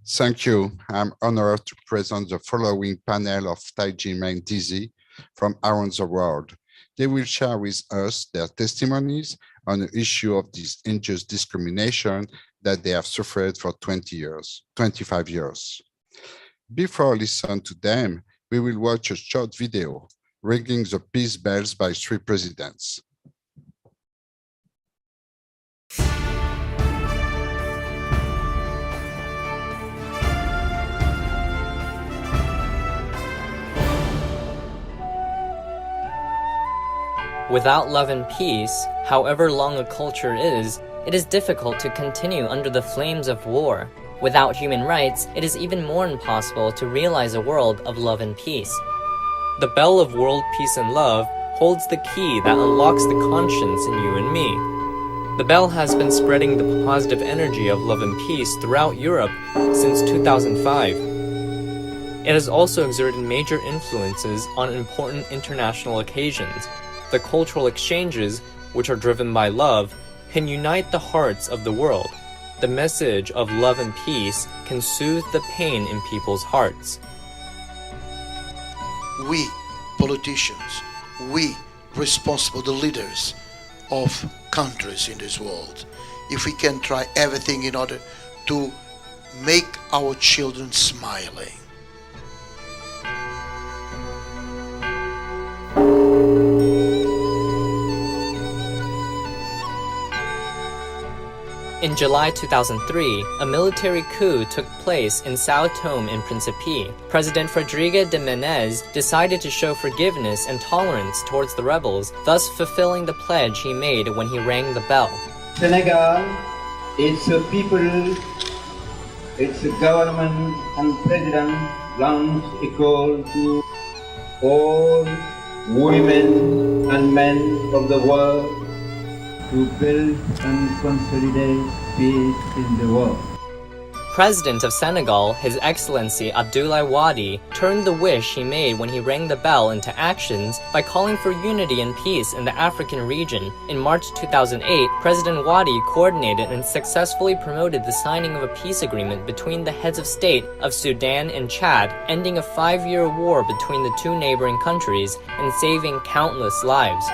Thank you. I'm honored to present the following panel of Taiji and Dizi from around the world. They will share with us their testimonies on the issue of this unjust discrimination that they have suffered for 25 years. Before listening to them, we will watch a short video, ringing the peace bells by 3 presidents. Without love and peace, however long a culture is, it is difficult to continue under the flames of war. Without human rights, it is even more impossible to realize a world of love and peace. The bell of world peace and love holds the key that unlocks the conscience in you and me. The bell has been spreading the positive energy of love and peace throughout Europe since 2005. It has also exerted major influences on important international occasions. The cultural exchanges, which are driven by love, can unite the hearts of the world. The message of love and peace can soothe the pain in people's hearts. We, politicians, we responsible the leaders of countries in this world, if we can try everything in order to make our children smiling. In July 2003, a military coup took place in São Tomé and Príncipe. President Rodrigo de Menezes decided to show forgiveness and tolerance towards the rebels, thus fulfilling the pledge he made when he rang the bell. Senegal, its people, its government and president launch a call to all women and men of the world to build and consolidate peace in the world. President of Senegal, His Excellency Abdoulaye Wade, turned the wish he made when he rang the bell into actions by calling for unity and peace in the African region. In March 2008, President Wade coordinated and successfully promoted the signing of a peace agreement between the heads of state of Sudan and Chad, ending a 5-year war between the 2 neighboring countries and saving countless lives.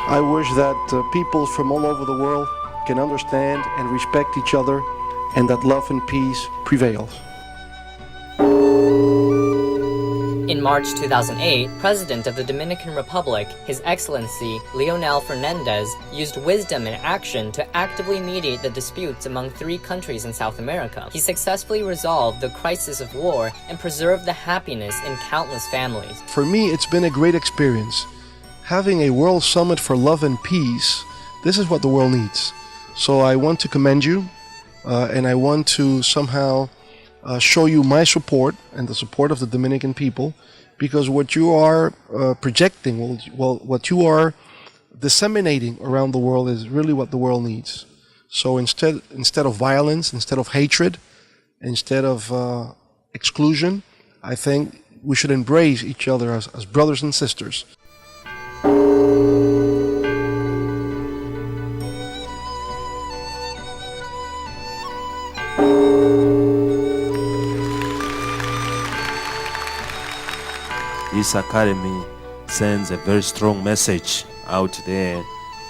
I wish that people from all over the world can understand and respect each other, and that love and peace prevails. In March 2008, President of the Dominican Republic, His Excellency Leonel Fernandez, used wisdom and action to actively mediate the disputes among 3 countries in South America. He successfully resolved the crisis of war and preserved the happiness in countless families. For me, it's been a great experience. Having a World Summit for Love and Peace, this is what the world needs. So I want to commend you, and I want to somehow show you my support and the support of the Dominican people, because what you are projecting, what you are disseminating around the world is really what the world needs. So instead of violence, instead of hatred, instead of exclusion, I think we should embrace each other as brothers and sisters. This academy sends a very strong message out there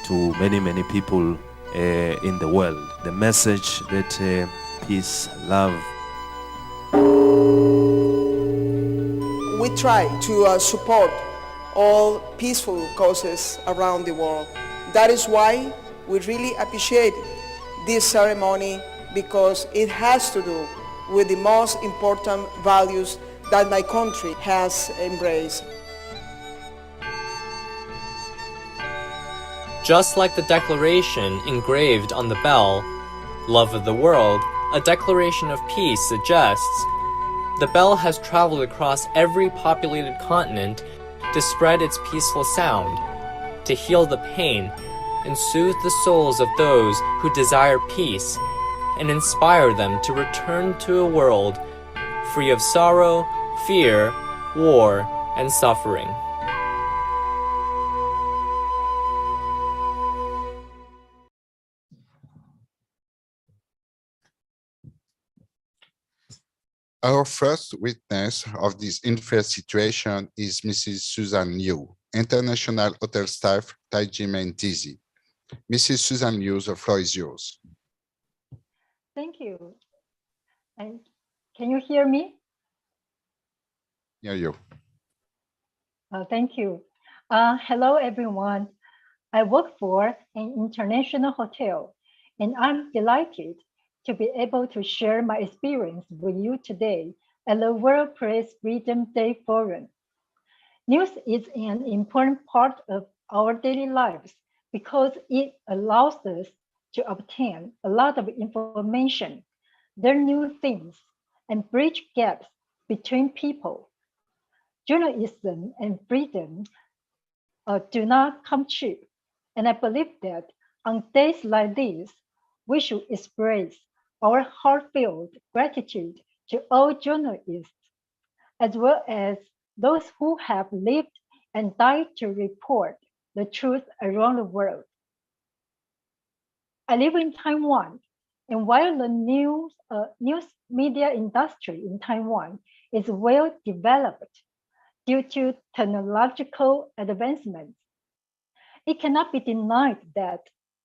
to many people in the world. The message that peace, love. We try to support all peaceful causes around the world. That is why we really appreciate this ceremony, because it has to do with the most important values that my country has embraced. Just like the declaration engraved on the bell, Love of the World, a declaration of peace suggests, the bell has traveled across every populated continent to spread its peaceful sound, to heal the pain and soothe the souls of those who desire peace, and inspire them to return to a world free of sorrow, fear, war, and suffering. Our first witness of this unfair situation is Mrs. Susan Liu, International Hotel Staff, Dizi. Mrs. Susan Liu, the floor is yours. Thank you. And can you hear me? Hear you. Thank you. Hello, everyone. I work for an international hotel, and I'm delighted to be able to share my experience with you today at the World Press Freedom Day Forum. News is an important part of our daily lives because it allows us to obtain a lot of information, learn new things, and bridge gaps between people. Journalism and freedom do not come cheap, and I believe that on days like this, we should express our heartfelt gratitude to all journalists, as well as those who have lived and died to report the truth around the world. I live in Taiwan, and while the news media industry in Taiwan is well developed due to technological advancements, it cannot be denied that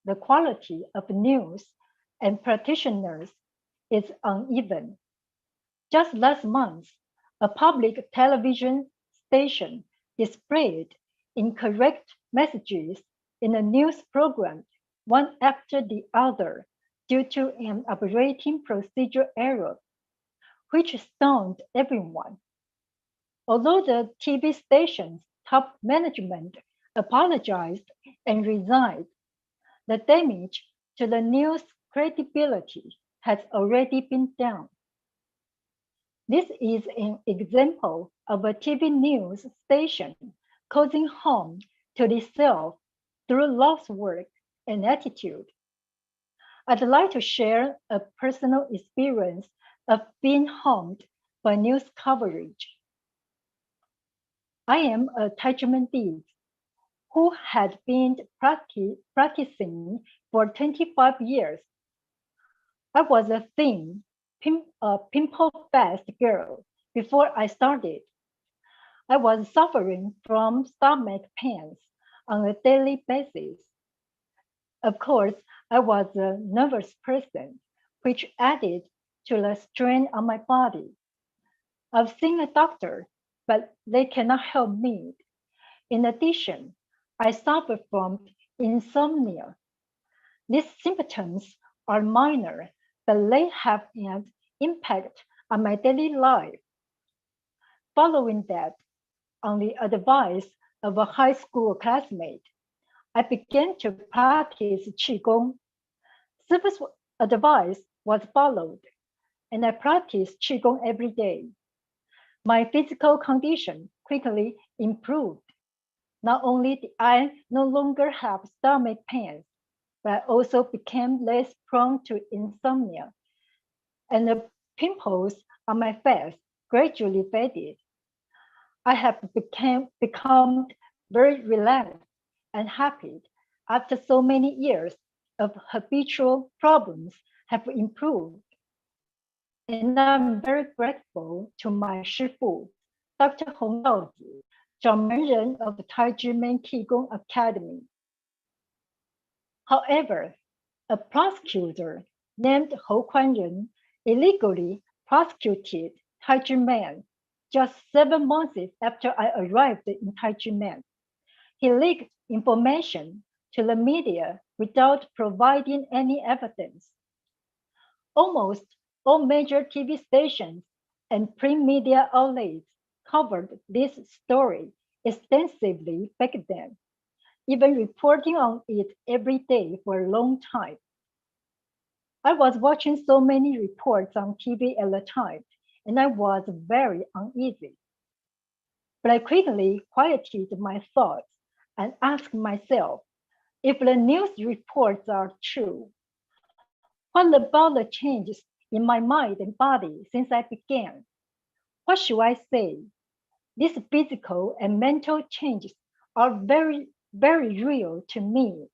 the quality of news and practitioners is uneven. Just last month, a public television station displayed incorrect messages in a news program, one after the other, due to an operating procedure error, which stunned everyone. Although the TV station's top management apologized and resigned, the damage to the news credibility has already been done. This is an example of a TV news station causing harm to itself through lost work and attitude. I'd like to share a personal experience of being harmed by news coverage. I am a Taiwanese who had been practicing for 25 years. I was a thin, pimple-faced girl before I started. I was suffering from stomach pains on a daily basis. Of course, I was a nervous person, which added to the strain on my body. I've seen a doctor, but they cannot help me. In addition, I suffer from insomnia. These symptoms are minor, but they have an impact on my daily life. Following that, on the advice of a high school classmate, I began to practice Qigong. Service advice was followed, and I practiced Qigong every day. My physical condition quickly improved. Not only did I no longer have stomach pains, but I also became less prone to insomnia, and the pimples on my face gradually faded. I have become very relaxed and happy after so many years of habitual problems have improved. And I'm very grateful to my Shifu, Dr. Hong Daozi, 掌门人 of the Taijimen Qigong Academy. However, a prosecutor named Hou Kuanren illegally prosecuted Taijimen just 7 months after I arrived in Taijimen. He leaked information to the media without providing any evidence. Almost all major TV stations and print media outlets covered this story extensively back then, even reporting on it every day for a long time. I was watching so many reports on TV at the time, and I was very uneasy. But I quickly quieted my thoughts and asked myself, if the news reports are true, what about the changes in my mind and body since I began? What should I say? These physical and mental changes are very, very real to me,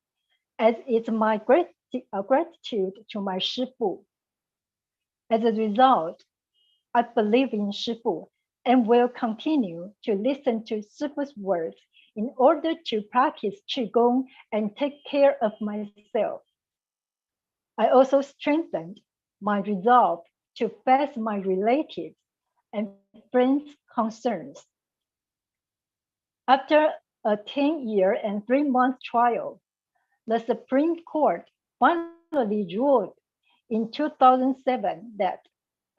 as it's my gratitude to my Shifu. As a result, I believe in Shifu and will continue to listen to Shifu's words in order to practice Qigong and take care of myself. I also strengthened my resolve to face my relatives and friends' concerns. After a 10-year and 3-month trial, the Supreme Court finally ruled in 2007 that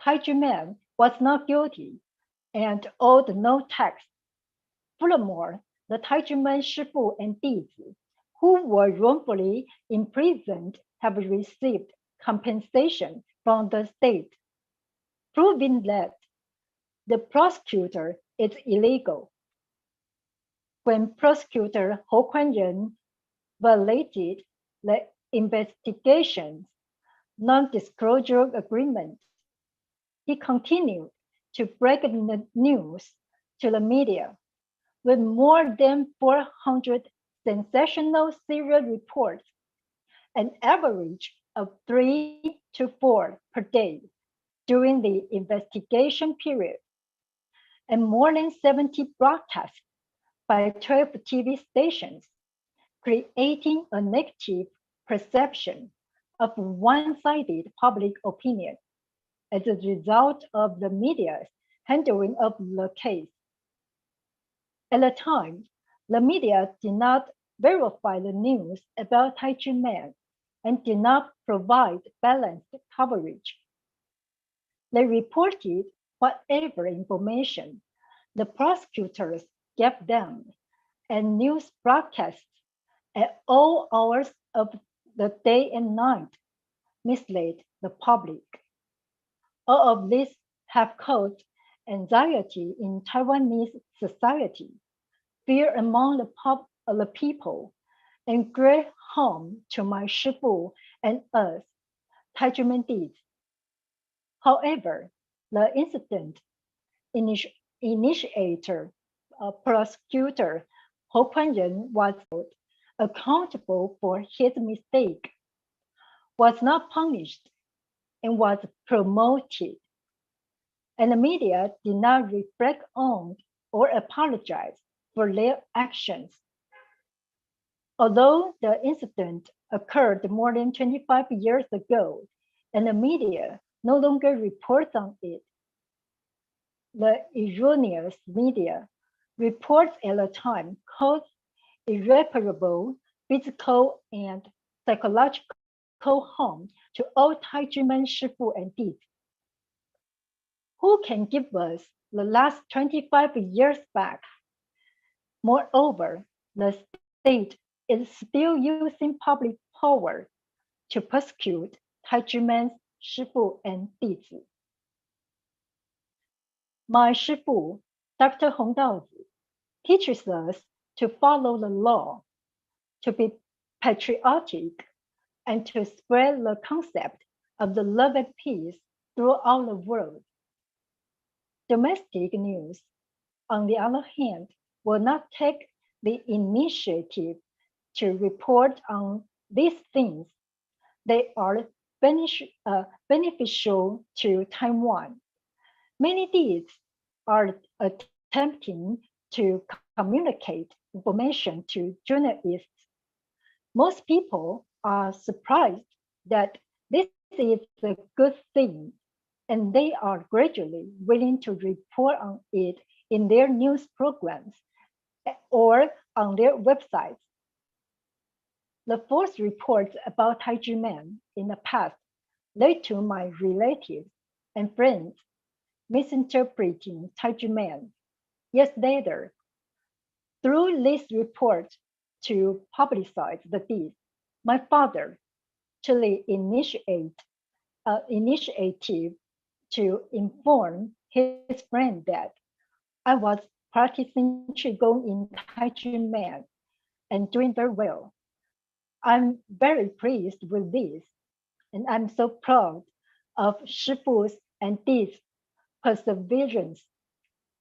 Taichi Man was not guilty and owed no tax. Furthermore, the Taichi Man Shifu and Dizi, who were wrongfully imprisoned, have received compensation from the state, proving that the prosecutor is illegal. When prosecutor Hou Kuan-ren violated the investigation's non-disclosure agreement, he continued to break the news to the media with more than 400 sensational serial reports, an average of 3 to 4 per day during the investigation period, and more than 70 broadcasts by 12 TV stations, creating a negative perception of one-sided public opinion as a result of the media's handling of the case. At the time, the media did not verify the news about Taichi Man and did not provide balanced coverage. They reported whatever information the prosecutors gave them, and news broadcasts at all hours of the day and night misled the public. All of this have caused anxiety in Taiwanese society, fear among the people, and great harm to my Shifu and us, Taichi Man Dizi. However, the incident initiator, prosecutor Hou Kuan-ren was accountable for his mistake, was not punished, and was promoted. And the media did not reflect on or apologize for their actions. Although the incident occurred more than 25 years ago, and the media no longer reports on it, the erroneous media reports at the time caused irreparable physical and psychological harm to all Taichi Man Shifu and Dizi. Who can give us the last 25 years back? Moreover, the state is still using public power to persecute Taichi Man Shifu and Dizi. My Shifu, Dr. Hong Daozi, teaches us to follow the law, to be patriotic, and to spread the concept of the love and peace throughout the world. Domestic news, on the other hand, will not take the initiative to report on these things. They are beneficial to Taiwan. Many deeds are attempting to communicate information to journalists. Most people are surprised that this is a good thing, and they are gradually willing to report on it in their news programs or on their websites. The false reports about Taichi Man in the past led to my relatives and friends misinterpreting Taichi Man. Years later, through these reports to publicize the deed, my father took the initiative to inform his friend that I was practicing Qigong in Taichi Man and doing very well. I'm very pleased with this, and I'm so proud of Shifu's and Dizi's perseverance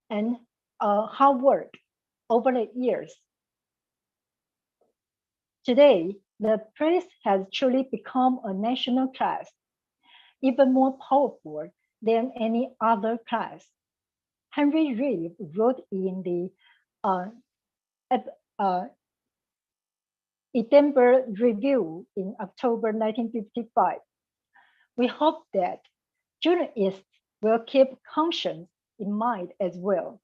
and hard work over the years. Today, the press has truly become a national class, even more powerful than any other class. Henry Reeve wrote in the Edinburgh Review in October 1955. We hope that journalists will keep conscience in mind as well.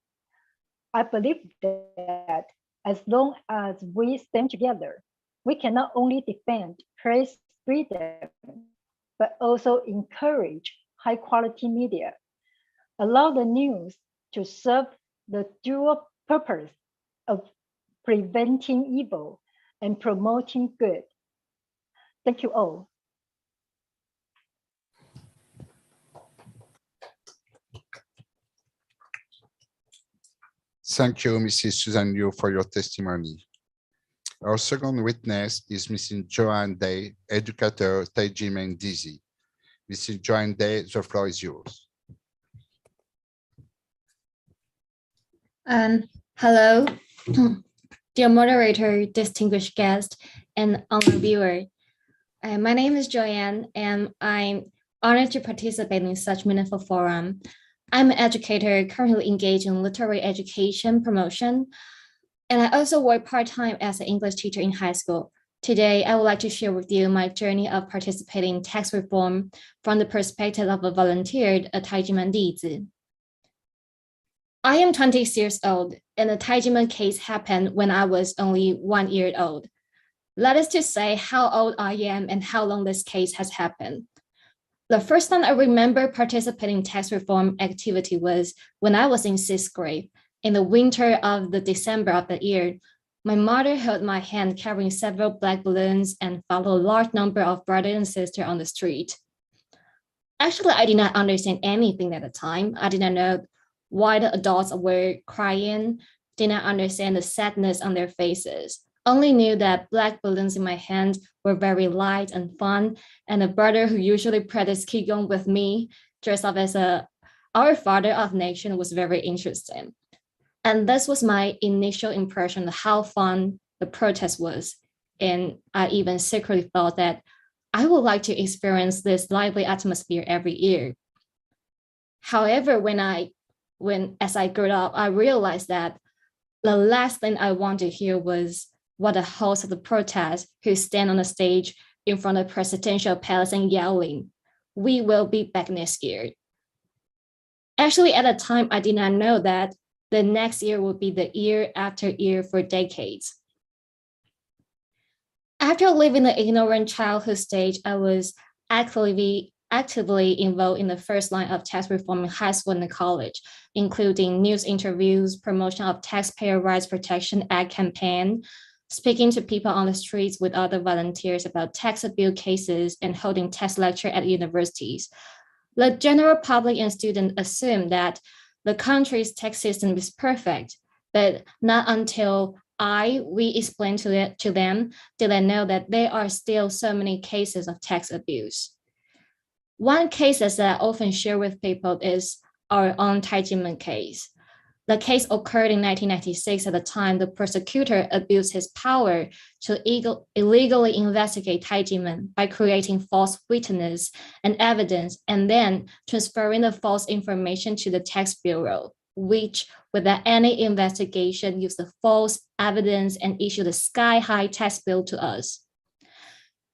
I believe that as long as we stand together, we can not only defend press freedom, but also encourage high quality media, allow the news to serve the dual purpose of preventing evil and promoting good. Thank you all. Thank you, Mrs. Susan Liu, for your testimony. Our second witness is Mrs. Joanne Day, Educator, Taijimeng Dizi. Mrs. Joanne Day, the floor is yours. Hello, dear moderator, distinguished guest, and online viewer. My name is Joanne, and I'm honored to participate in such meaningful forum. I'm an educator currently engaged in literary education promotion, and I also work part-time as an English teacher in high school. Today, I would like to share with you my journey of participating in tax reform from the perspective of a volunteer at Taijimeng Dizi. I am 26 years old, and the Taijimeng case happened when I was only 1 year old. Let us just say how old I am and how long this case has happened. The first time I remember participating in tax reform activity was when I was in 6th grade. In the winter of the December of the year, my mother held my hand carrying several black balloons and followed a large number of brothers and sisters on the street. Actually, I did not understand anything at the time. I did not know why the adults were crying, did not understand the sadness on their faces. Only knew that black balloons in my hand were very light and fun, and a brother who usually practiced Qigong with me, dressed up as our father of nation, was very interesting. And this was my initial impression of how fun the protest was. And I even secretly thought that I would like to experience this lively atmosphere every year. However, as I grew up, I realized that the last thing I wanted to hear was what the host of the protest who stand on the stage in front of the presidential palace and yelling, "We will be back next year." Actually, at the time, I did not know that the next year would be the year after year for decades. After living the ignorant childhood stage, I was actively involved in the first line of tax reform in high school and college, including news interviews, promotion of Taxpayer Rights Protection Act campaign, speaking to people on the streets with other volunteers about tax abuse cases, and holding tax lecture at universities. The general public and students assume that the country's tax system is perfect, but not until we explain to them did they know that there are still so many cases of tax abuse. One case that I often share with people is our own Taijimeng case. The case occurred in 1996. At the time, the prosecutor abused his power to illegally investigate Taijimeng by creating false witness and evidence, and then transferring the false information to the tax bureau, which, without any investigation, used the false evidence and issued a sky-high tax bill to us.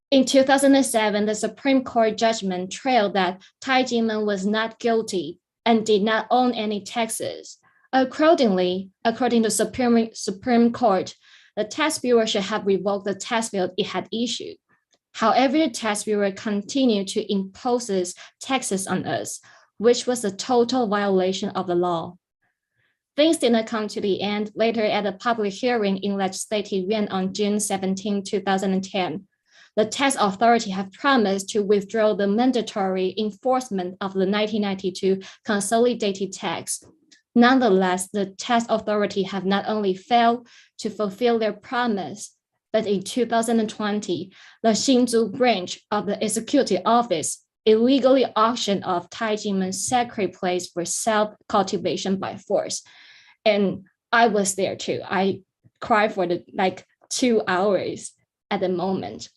In 2007, the Supreme Court judgment trailed that Taijimeng was not guilty and did not own any taxes. Accordingly, according to Supreme Court, the tax bureau should have revoked the tax bill it had issued. However, the tax bureau continued to impose taxes on us, which was a total violation of the law. Things did not come to the end. Later, at a public hearing in Legislative Yuan on June 17, 2010, the tax authority have promised to withdraw the mandatory enforcement of the 1992 consolidated tax. Nonetheless, the tax authority have not only failed to fulfill their promise, but in 2020, the Hsinchu branch of the executive office illegally auctioned off Taijimeng's sacred place for self-cultivation by force. And I was there too. I cried for like 2 hours at the moment.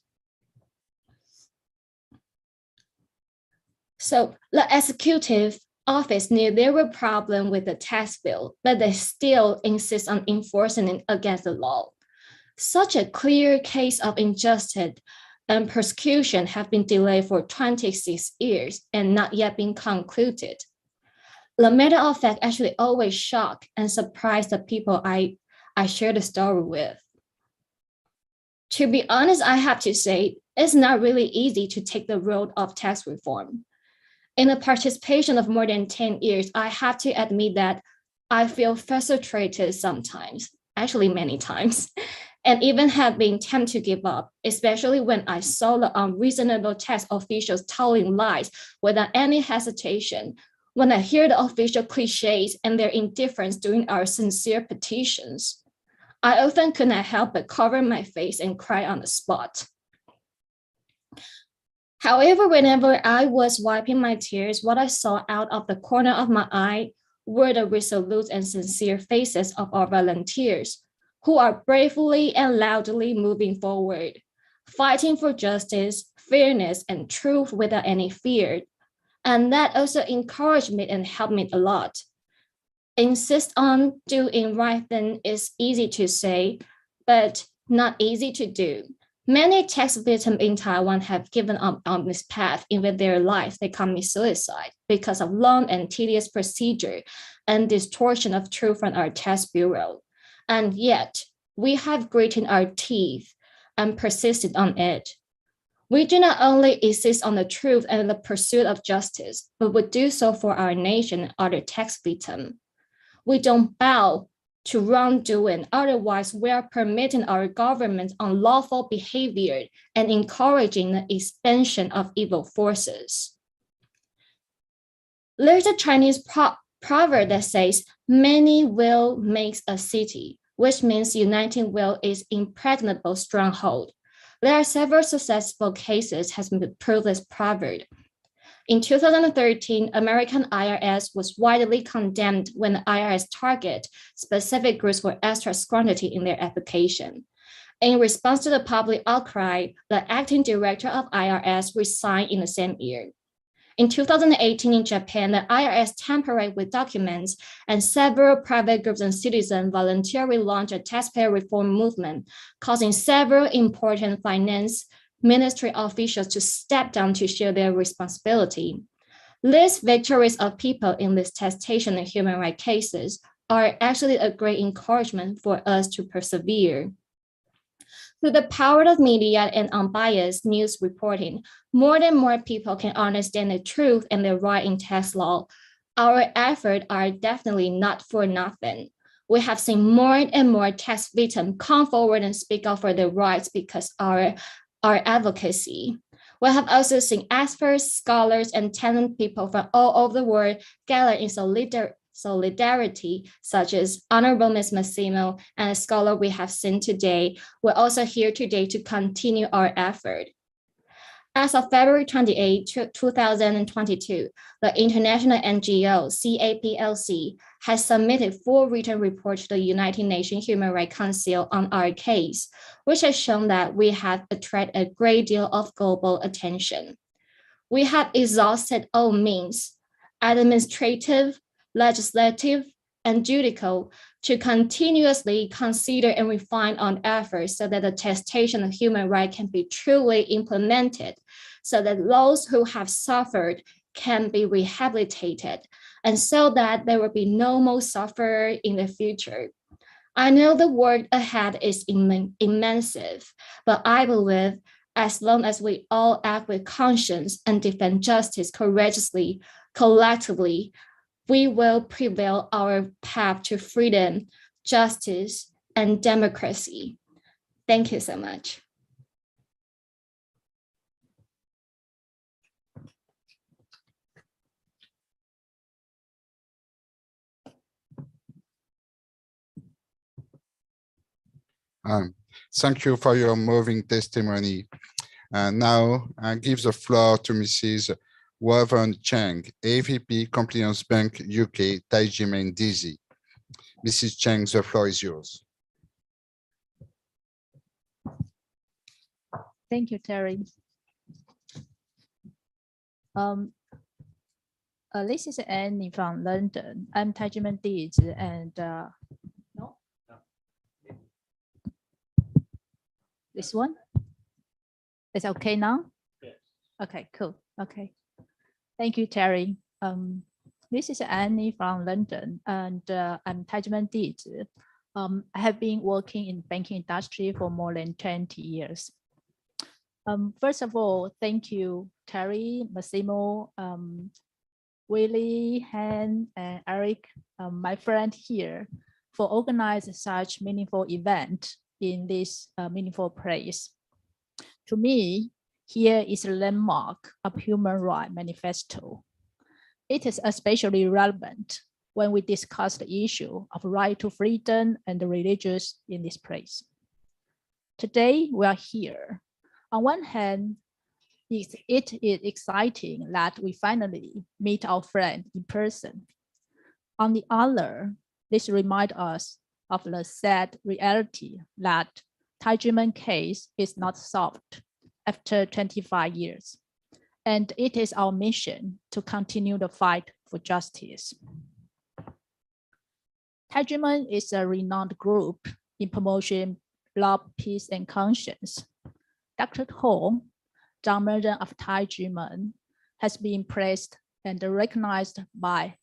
So the executive office knew there were problems with the tax bill, but they still insist on enforcing it against the law. Such a clear case of injustice and persecution have been delayed for 26 years and not yet been concluded. The matter of fact actually always shocked and surprised the people I share the story with. To be honest, I have to say, it's not really easy to take the road of tax reform. In the participation of more than 10 years, I have to admit that I feel frustrated sometimes, actually many times, and even have been tempted to give up, especially when I saw the unreasonable tax officials telling lies without any hesitation, when I hear the official cliches and their indifference during our sincere petitions. I often could not help but cover my face and cry on the spot. However, whenever I was wiping my tears, what I saw out of the corner of my eye were the resolute and sincere faces of our volunteers, who are bravely and loudly moving forward, fighting for justice, fairness, and truth without any fear. And that also encouraged me and helped me a lot. Insist on doing right thing is easy to say, but not easy to do. Many tax victims in Taiwan have given up on this path. Even their life, they commit suicide because of long and tedious procedure and distortion of truth from our tax bureau. And yet, we have gritted our teeth and persisted on it. We do not only insist on the truth and the pursuit of justice, but would do so for our nation and other tax victims. We don't bow to wrongdoing, otherwise we are permitting our government unlawful behavior and encouraging the expansion of evil forces. There's a Chinese proverb that says, many will makes a city, which means uniting will is impregnable stronghold. There are several successful cases has been proved this proverb. In 2013, American IRS was widely condemned when the IRS targeted specific groups for extra scrutiny in their application. In response to the public outcry, the acting director of IRS resigned in the same year. In 2018 in Japan, the IRS tampered with documents, and several private groups and citizens voluntarily launched a taxpayer reform movement, causing several important finance ministry officials to step down to share their responsibility. These victories of people in this taxation and human rights cases are actually a great encouragement for us to persevere. Through the power of media and unbiased news reporting, more and more people can understand the truth and the right in tax law. Our efforts are definitely not for nothing. We have seen more and more tax victims come forward and speak up for their rights because our advocacy. We have also seen experts, scholars, and talented people from all over the world gather in solidarity, such as Honorable Ms. Massimo and a scholar we have seen today. We're also here today to continue our effort. As of February 28, 2022, the international NGO CAPLC has submitted 4 written reports to the United Nations Human Rights Council on our case, which has shown that we have attracted a great deal of global attention. We have exhausted all means, administrative, legislative, and judicial, to continuously consider and refine on efforts so that the taxation of human rights can be truly implemented, so that those who have suffered can be rehabilitated, and so that there will be no more sufferer in the future. I know the work ahead is immense, but I believe as long as we all act with conscience and defend justice courageously, collectively, we will prevail our path to freedom, justice, and democracy. Thank you so much. Thank you for your moving testimony. Now I give the floor to Mrs. Cheng, AVP Compliance Bank UK, Dizi. Mrs. Cheng, the floor is yours. Thank you, Terry. This is Annie from London. I'm Tajiman Dizi, and no? This one? Is okay now? Yes. Okay, cool. Okay. Thank you, Terry. This is Annie from London, and I'm Tajiman Dizi. I have been working in the banking industry for more than 20 years. First of all, thank you, Terry, Massimo, Willy, Han, and Eric, my friend here, for organizing such meaningful event in this meaningful place. To me, here is a landmark of Human Rights Manifesto. It is especially relevant when we discuss the issue of right to freedom and the religious in this place. Today, we are here. On one hand, it is exciting that we finally meet our friend in person. On the other, this reminds us of the sad reality that Tajiman case is not solved after 25 years. And it is our mission to continue the fight for justice. Tajiman is a renowned group in promotion love, peace, and conscience. Dr. Hong, Chairperson of Tajiman, has been praised and recognized by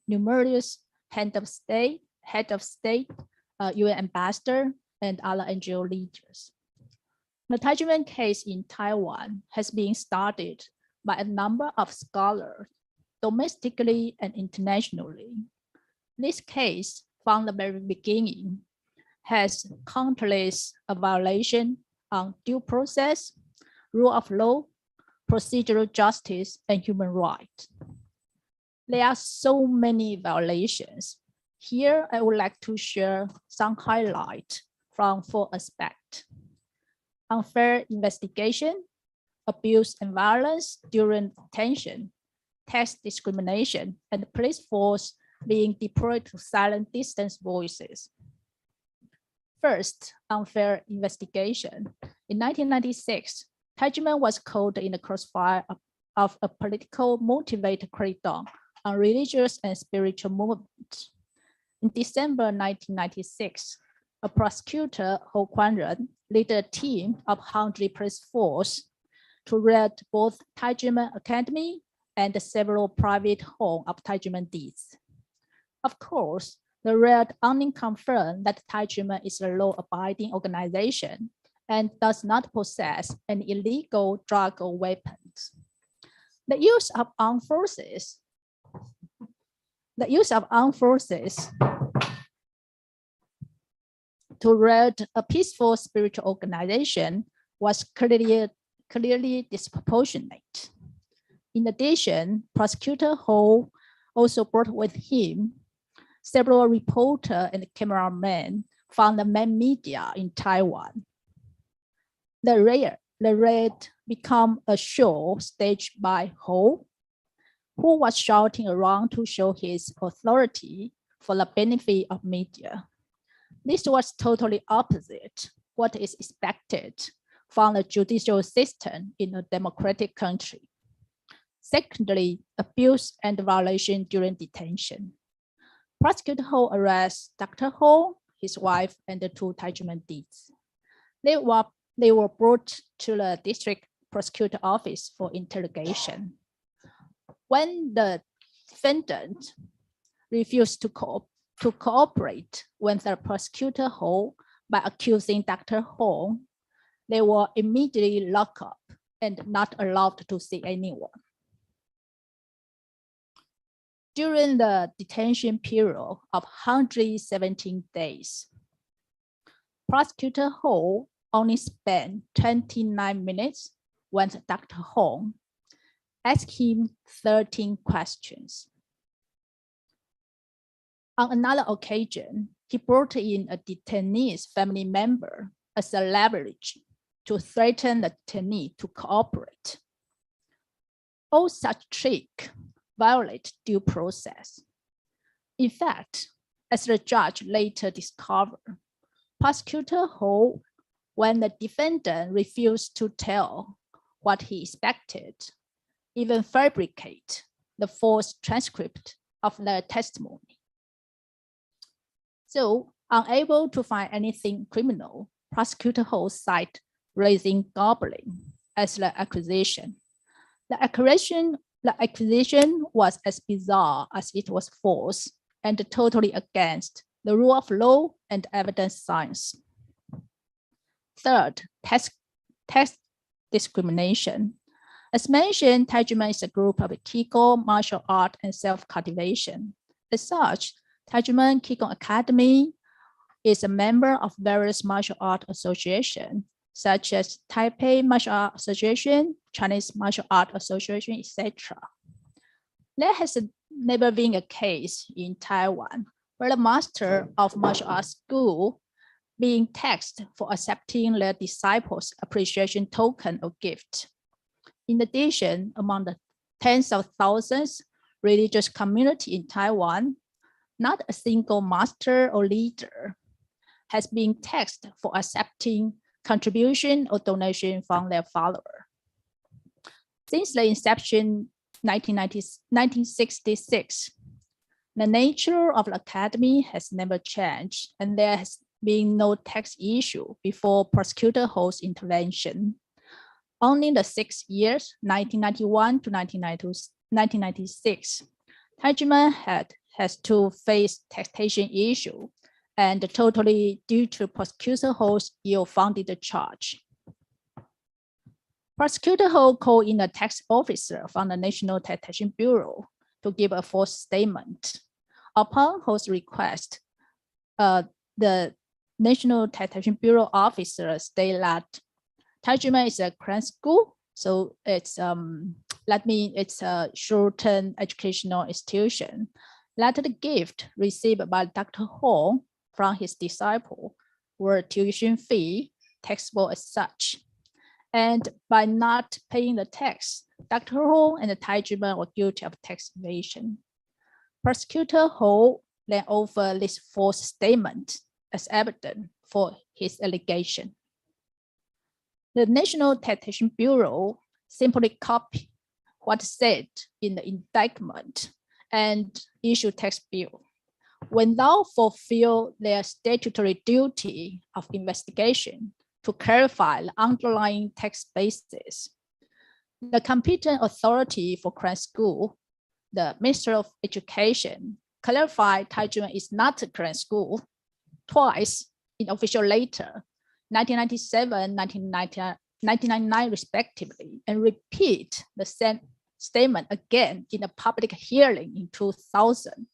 numerous head of state, UN ambassador, and other NGO leaders. The Tajiman case in Taiwan has been studied by a number of scholars, domestically and internationally. This case, from the very beginning, has countless violations on due process, rule of law, procedural justice, and human rights. There are so many violations. Here, I would like to share some highlights from 4 aspects. Unfair investigation, abuse and violence during detention, tax discrimination, and police force being deployed to silence dissident voices. First, unfair investigation. In 1996, Tajiman was caught in the crossfire of a political motivated crackdown on religious and spiritual movements. In December 1996, a prosecutor, Ho Kwan-ren, led a team of 100 police force to raid both Tajiman Academy and several private homes of Tajiman Dizi. Of course, the raid only confirmed that Tajiman is a law-abiding organization and does not possess any illegal drug or weapons. The use of armed forces to raid a peaceful spiritual organization was clearly disproportionate. In addition, Prosecutor Ho also brought with him several reporters and cameramen from the main media in Taiwan. The raid became a show staged by Ho, who was shouting around to show his authority for the benefit of media. This was totally opposite what is expected from the judicial system in a democratic country. Secondly, abuse and violation during detention. Prosecutor Ho arrests Dr. Ho, his wife, and the 2 Tajiman Dizi. They were brought to the district prosecutor office for interrogation. When the defendant refused to cooperate with the prosecutor Ho by accusing Dr. Ho, they were immediately locked up and not allowed to see anyone. During the detention period of 117 days, Prosecutor Ho only spent 29 minutes with Dr. Ho, asked him 13 questions. On another occasion, he brought in a detainee's family member as a leverage to threaten the detainee to cooperate. All such tricks violate due process. In fact, As the judge later discovered, prosecutor Ho, when the defendant refused to tell what he expected, even fabricate the false transcript of their testimony. So, unable to find anything criminal, prosecutor Ho cited raising gambling as the accusation. The accusation was as bizarre as it was false and totally against the rule of law and evidence science. Third, tax discrimination. As mentioned, Taijimen is a group of Qigong, martial art, and self-cultivation. As such, Taijimen Qigong Academy is a member of various martial art associations, such as Taipei Martial Art Association, Chinese Martial Art Association, etc. There has never been a case in Taiwan where the master of martial arts school being taxed for accepting their disciples' appreciation token or gift. In addition, among the tens of thousands religious community in Taiwan, not a single master or leader has been taxed for accepting contribution or donation from their follower. Since the inception 1966, the nature of the academy has never changed, and there has been no tax issue before prosecutor Ho's intervention. Only the 6 years, 1991 to 1996, Taijimen has to face taxation issue, and totally due to prosecutor Ho's ill-founded charge. Prosecutor Ho called in a tax officer from the National Taxation Bureau to give a false statement. Upon Ho's request, the National Taxation Bureau officer stated that Taijimen is a Korean school, so it's it's a short-term educational institution. That the gift received by Dr. Ho from his disciple were tuition fee, taxable as such. And by not paying the tax, Dr. Ho and the Taijimen were guilty of tax evasion. Prosecutor Ho then offered this false statement as evidence for his allegation. The National Taxation Bureau simply copied what said in the indictment and issued tax bill. When thou fulfill their statutory duty of investigation to clarify the underlying tax basis, the competent authority for Korean school, the Minister of Education, clarified Taijimen is not a Korean school twice in official letter, 1997, 1999 respectively, and repeat the same statement again in a public hearing in 2000,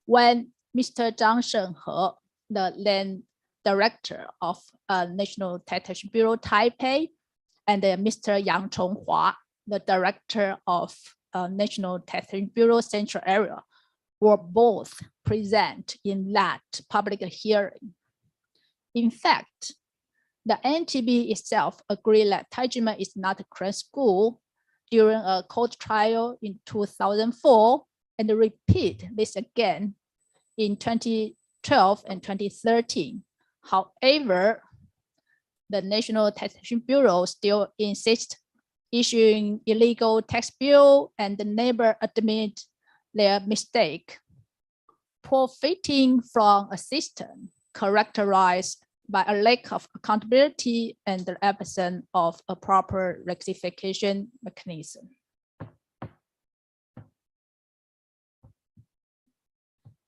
when Mr. Zhang Shenghe, the then director of National Taxation Bureau Taipei, and Mr. Yang Chonghua, the director of National Taxation Bureau Central Area, were both present in that public hearing. In fact, the NTB itself agreed that Taijimen is not a Korean school during a court trial in 2004, and repeat this again in 2012 and 2013. However, the National Taxation Bureau still insists issuing illegal tax bill and never admit their mistake, profiting from a system characterized by a lack of accountability and the absence of a proper rectification mechanism.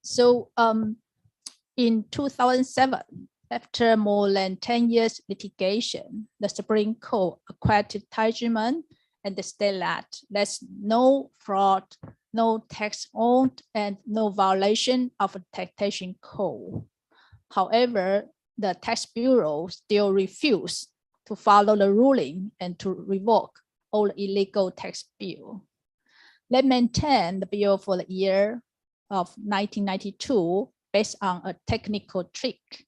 So in 2007, after more than 10 years litigation, the Supreme Court acquitted Taijimen and stated that there's no fraud, no tax owed, and no violation of the taxation code. However, the Tax Bureau still refused to follow the ruling and to revoke all illegal tax bill. They maintained the bill for the year of 1992 based on a technical trick.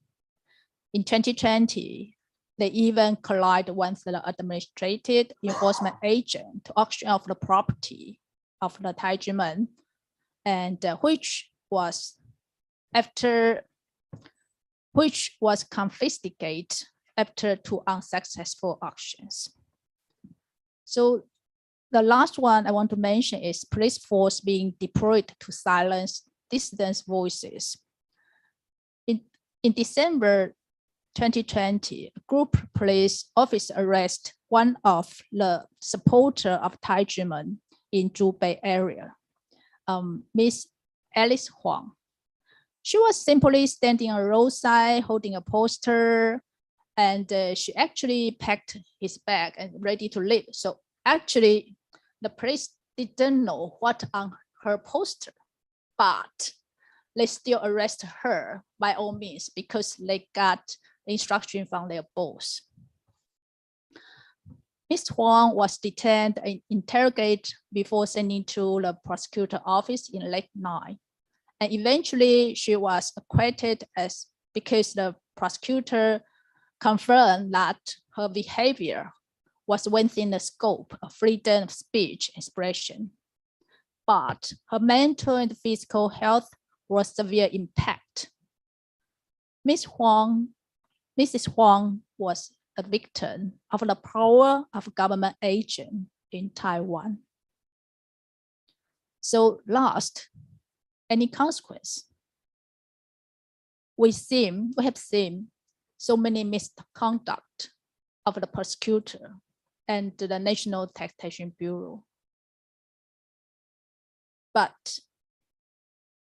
In 2020, they even collided with the administrative enforcement agent to auction off the property of the Taijimen, and which was which was confiscated after 2 unsuccessful auctions. So the last one I want to mention is police force being deployed to silence dissident voices. In December 2020, a group police officer arrested one of the supporters of Taiwan in Zhubei area, Miss Alice Huang. She was simply standing on the roadside holding a poster, and she actually packed his bag and ready to leave. So actually, the police didn't know what on her poster, but they still arrested her by all means because they got the instruction from their boss. Ms. Huang was detained and interrogated before sending to the prosecutor office in late night. And eventually she was acquitted because the prosecutor confirmed that her behavior was within the scope of freedom of speech expression. But her mental and physical health was severe impact. Mrs. Huang was a victim of the power of government agent in Taiwan. So last, any consequence? We have seen so many misconduct of the prosecutor and the National Taxation Bureau. But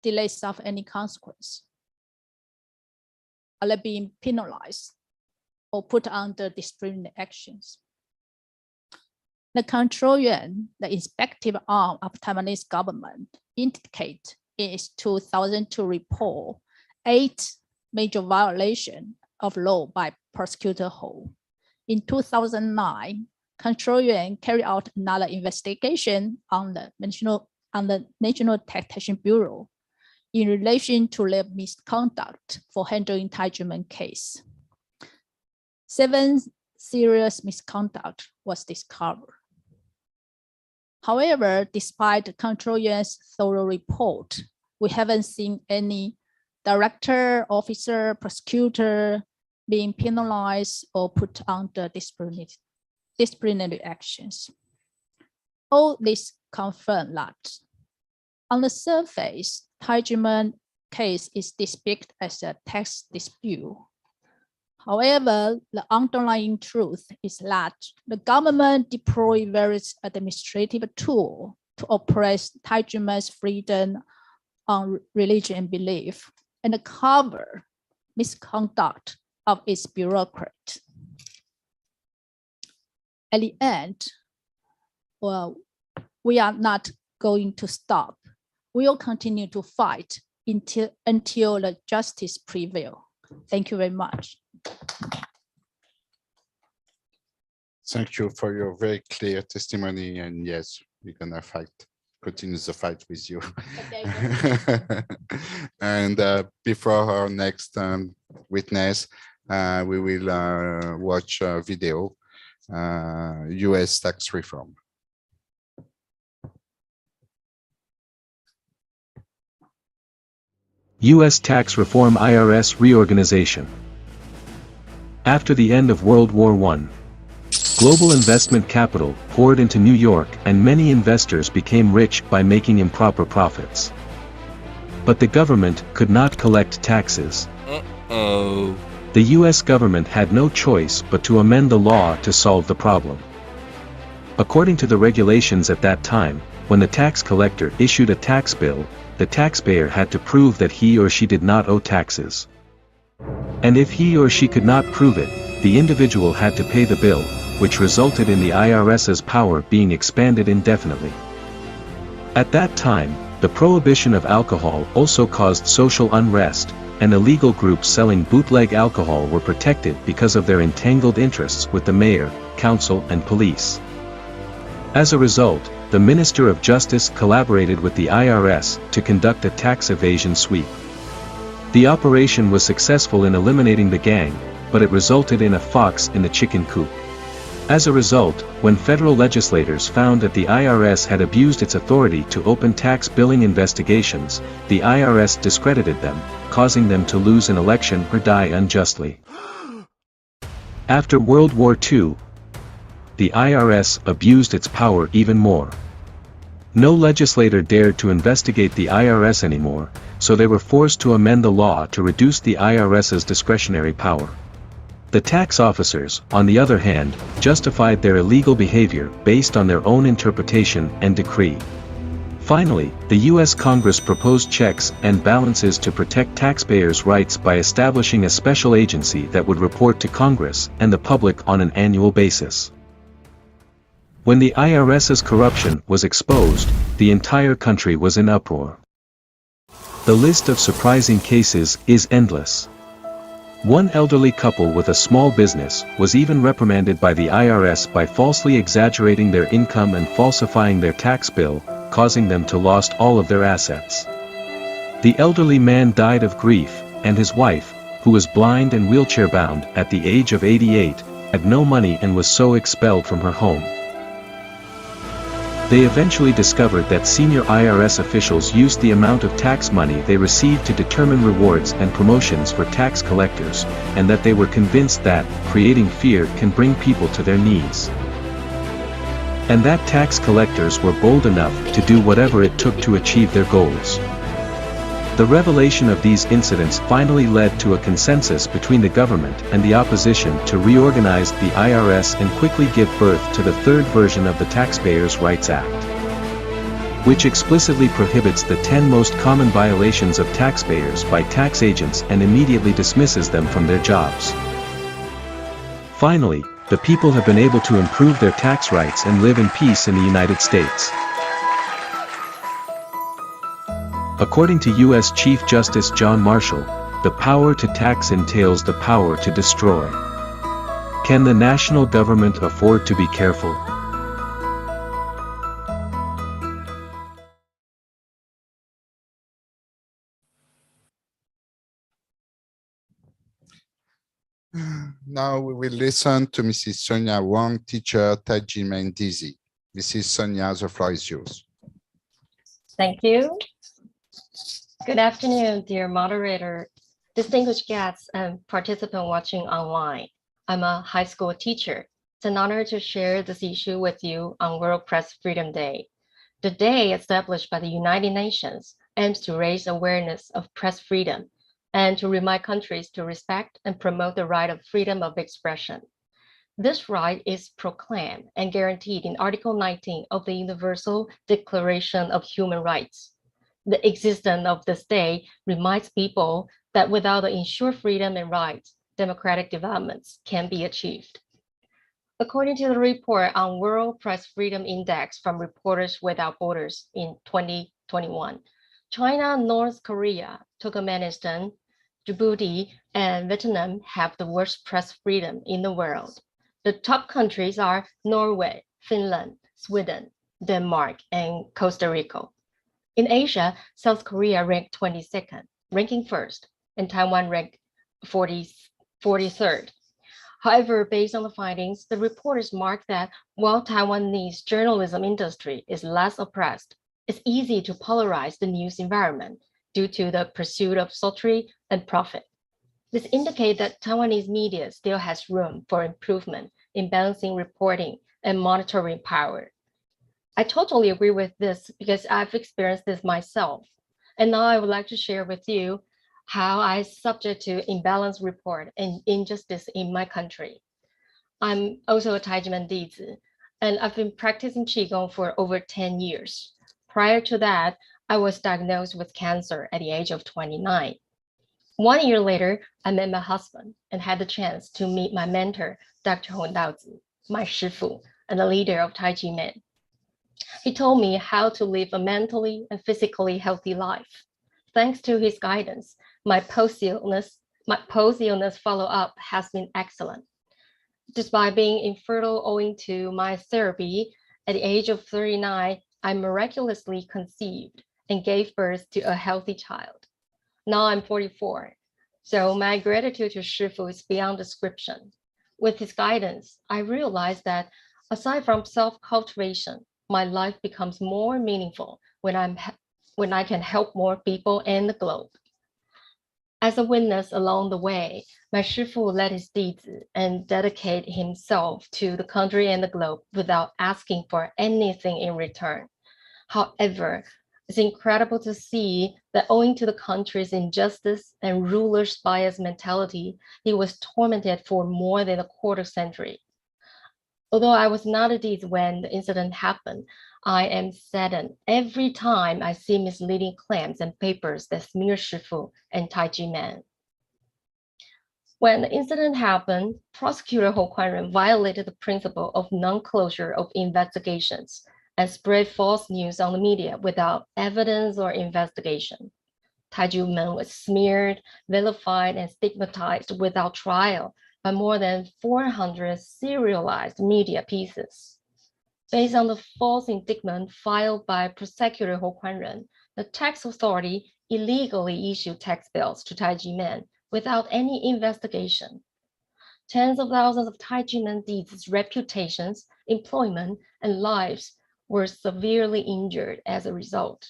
did they suffer any consequence? Are they being penalized or put under disciplinary actions? The Control Yuan, the inspective arm of Taiwanese government, indicate in its 2002 report 8 major violations of law by Prosecutor Ho. In 2009, Control Yuan carried out another investigation on the National Taxation Bureau in relation to their misconduct for handling Taiwan case. 7 serious misconduct was discovered. However, despite the Control Yuan's thorough report, we haven't seen any director, officer, prosecutor being penalized or put under disciplinary actions. All this confirmed that on the surface, Taiwan case is depicted as a tax dispute. However, the underlying truth is that the government deployed various administrative tools to oppress Taiwan's freedom on religion and belief and cover misconduct of its bureaucrats. At the end, well, we are not going to stop. We will continue to fight until the justice prevails. Thank you very much. Thank you for your very clear testimony. And yes, we're gonna fight, continue the fight with you. Okay. And before our next witness, we will watch a video, US tax reform. U.S. tax reform IRS reorganization. After the end of World War I, global investment capital poured into New York and many investors became rich by making improper profits. But the government could not collect taxes. The U.S. government had no choice but to amend the law to solve the problem. According to the regulations at that time, when the tax collector issued a tax bill, the taxpayer had to prove that he or she did not owe taxes. And if he or she could not prove it, the individual had to pay the bill, which resulted in the IRS's power being expanded indefinitely. At that time, the prohibition of alcohol also caused social unrest, and illegal groups selling bootleg alcohol were protected because of their entangled interests with the mayor, council, and police. As a result, the Minister of Justice collaborated with the IRS to conduct a tax evasion sweep. The operation was successful in eliminating the gang, but it resulted in a fox in the chicken coop. As a result, when federal legislators found that the IRS had abused its authority to open tax billing investigations, the IRS discredited them, causing them to lose an election or die unjustly. After World War II, the IRS abused its power even more. No legislator dared to investigate the IRS anymore, so they were forced to amend the law to reduce the IRS's discretionary power. The tax officers, on the other hand, justified their illegal behavior based on their own interpretation and decree. Finally, the U.S. Congress proposed checks and balances to protect taxpayers' rights by establishing a special agency that would report to Congress and the public on an annual basis. When the IRS's corruption was exposed, the entire country was in uproar. The list of surprising cases is endless. One elderly couple with a small business was even reprimanded by the IRS by falsely exaggerating their income and falsifying their tax bill, causing them to lose all of their assets. The elderly man died of grief, and his wife, who was blind and wheelchair-bound at the age of 88, had no money and was so expelled from her home. They eventually discovered that senior IRS officials used the amount of tax money they received to determine rewards and promotions for tax collectors, and that they were convinced that creating fear can bring people to their knees. And that tax collectors were bold enough to do whatever it took to achieve their goals. The revelation of these incidents finally led to a consensus between the government and the opposition to reorganize the IRS and quickly give birth to the third version of the Taxpayers' Rights Act, which explicitly prohibits the 10 most common violations of taxpayers by tax agents and immediately dismisses them from their jobs. Finally, the people have been able to improve their tax rights and live in peace in the United States. According to U.S. Chief Justice John Marshall, the power to tax entails the power to destroy. Can the national government afford to be careful? Now we will listen to Mrs. Sonia Wang, teacher, Taijimen Dizi. Mrs. Sonia, the floor is yours. Thank you. Good afternoon, dear moderator, distinguished guests, and participants watching online. I'm a high school teacher. It's an honor to share this issue with you on World Press Freedom Day. The day established by the United Nations aims to raise awareness of press freedom and to remind countries to respect and promote the right of freedom of expression. This right is proclaimed and guaranteed in Article 19 of the Universal Declaration of Human Rights. The existence of this day reminds people that without the ensured freedom and rights, democratic developments can be achieved. According to the report on World Press Freedom Index from Reporters Without Borders in 2021, China, North Korea, Turkmenistan, Djibouti, and Vietnam have the worst press freedom in the world. The top countries are Norway, Finland, Sweden, Denmark, and Costa Rica. In Asia, South Korea ranked 22nd, ranking first, and Taiwan ranked 43rd. However, based on the findings, the reporters marked that while Taiwanese journalism industry is less oppressed, it's easy to polarize the news environment due to the pursuit of sultry and profit. This indicates that Taiwanese media still has room for improvement in balancing reporting and monitoring power. I totally agree with this because I've experienced this myself. And now I would like to share with you how I subject to imbalanced report and injustice in my country. I'm also a Taijimen Dizi, and I've been practicing Qigong for over 10 years. Prior to that, I was diagnosed with cancer at the age of 29. 1 year later, I met my husband and had the chance to meet my mentor, Dr. Hong Daozi, my shifu, and the leader of Taijimen. He told me how to live a mentally and physically healthy life. Thanks to his guidance, my post-illness follow-up has been excellent. Despite being infertile owing to my therapy, at the age of 39, I miraculously conceived and gave birth to a healthy child. Now I'm 44, so my gratitude to Shifu is beyond description. With his guidance, I realized that aside from self-cultivation, my life becomes more meaningful when I can help more people in the globe. As a witness along the way, my Shifu led his Dizi and dedicated himself to the country and the globe without asking for anything in return. However, it's incredible to see that owing to the country's injustice and rulers' bias mentality, he was tormented for more than a quarter century. Although I was not at ease when the incident happened, I am saddened every time I see misleading claims and papers that smear Shifu and Taiji men. When the incident happened, Prosecutor Ho Kuan-ren violated the principle of non-closure of investigations and spread false news on the media without evidence or investigation. Taiji men was smeared, vilified, and stigmatized without trial by more than 400 serialized media pieces. Based on the false indictment filed by Prosecutor Ho Kuan-ren, the tax authority illegally issued tax bills to Taiji men without any investigation. Tens of thousands of Taiji men Dizi's reputations, employment, and lives were severely injured as a result.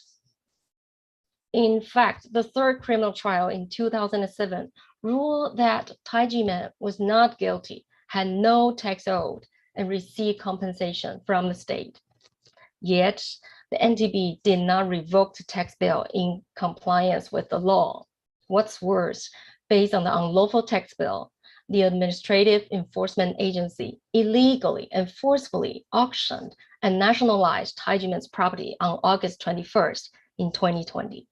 In fact, the third criminal trial in 2007 ruled that Taiji men was not guilty, had no tax owed, and received compensation from the state. Yet, the NTB did not revoke the tax bill in compliance with the law. What's worse, based on the unlawful tax bill, the Administrative Enforcement Agency illegally and forcefully auctioned and nationalized Taiji men's property on August 21st in 2020.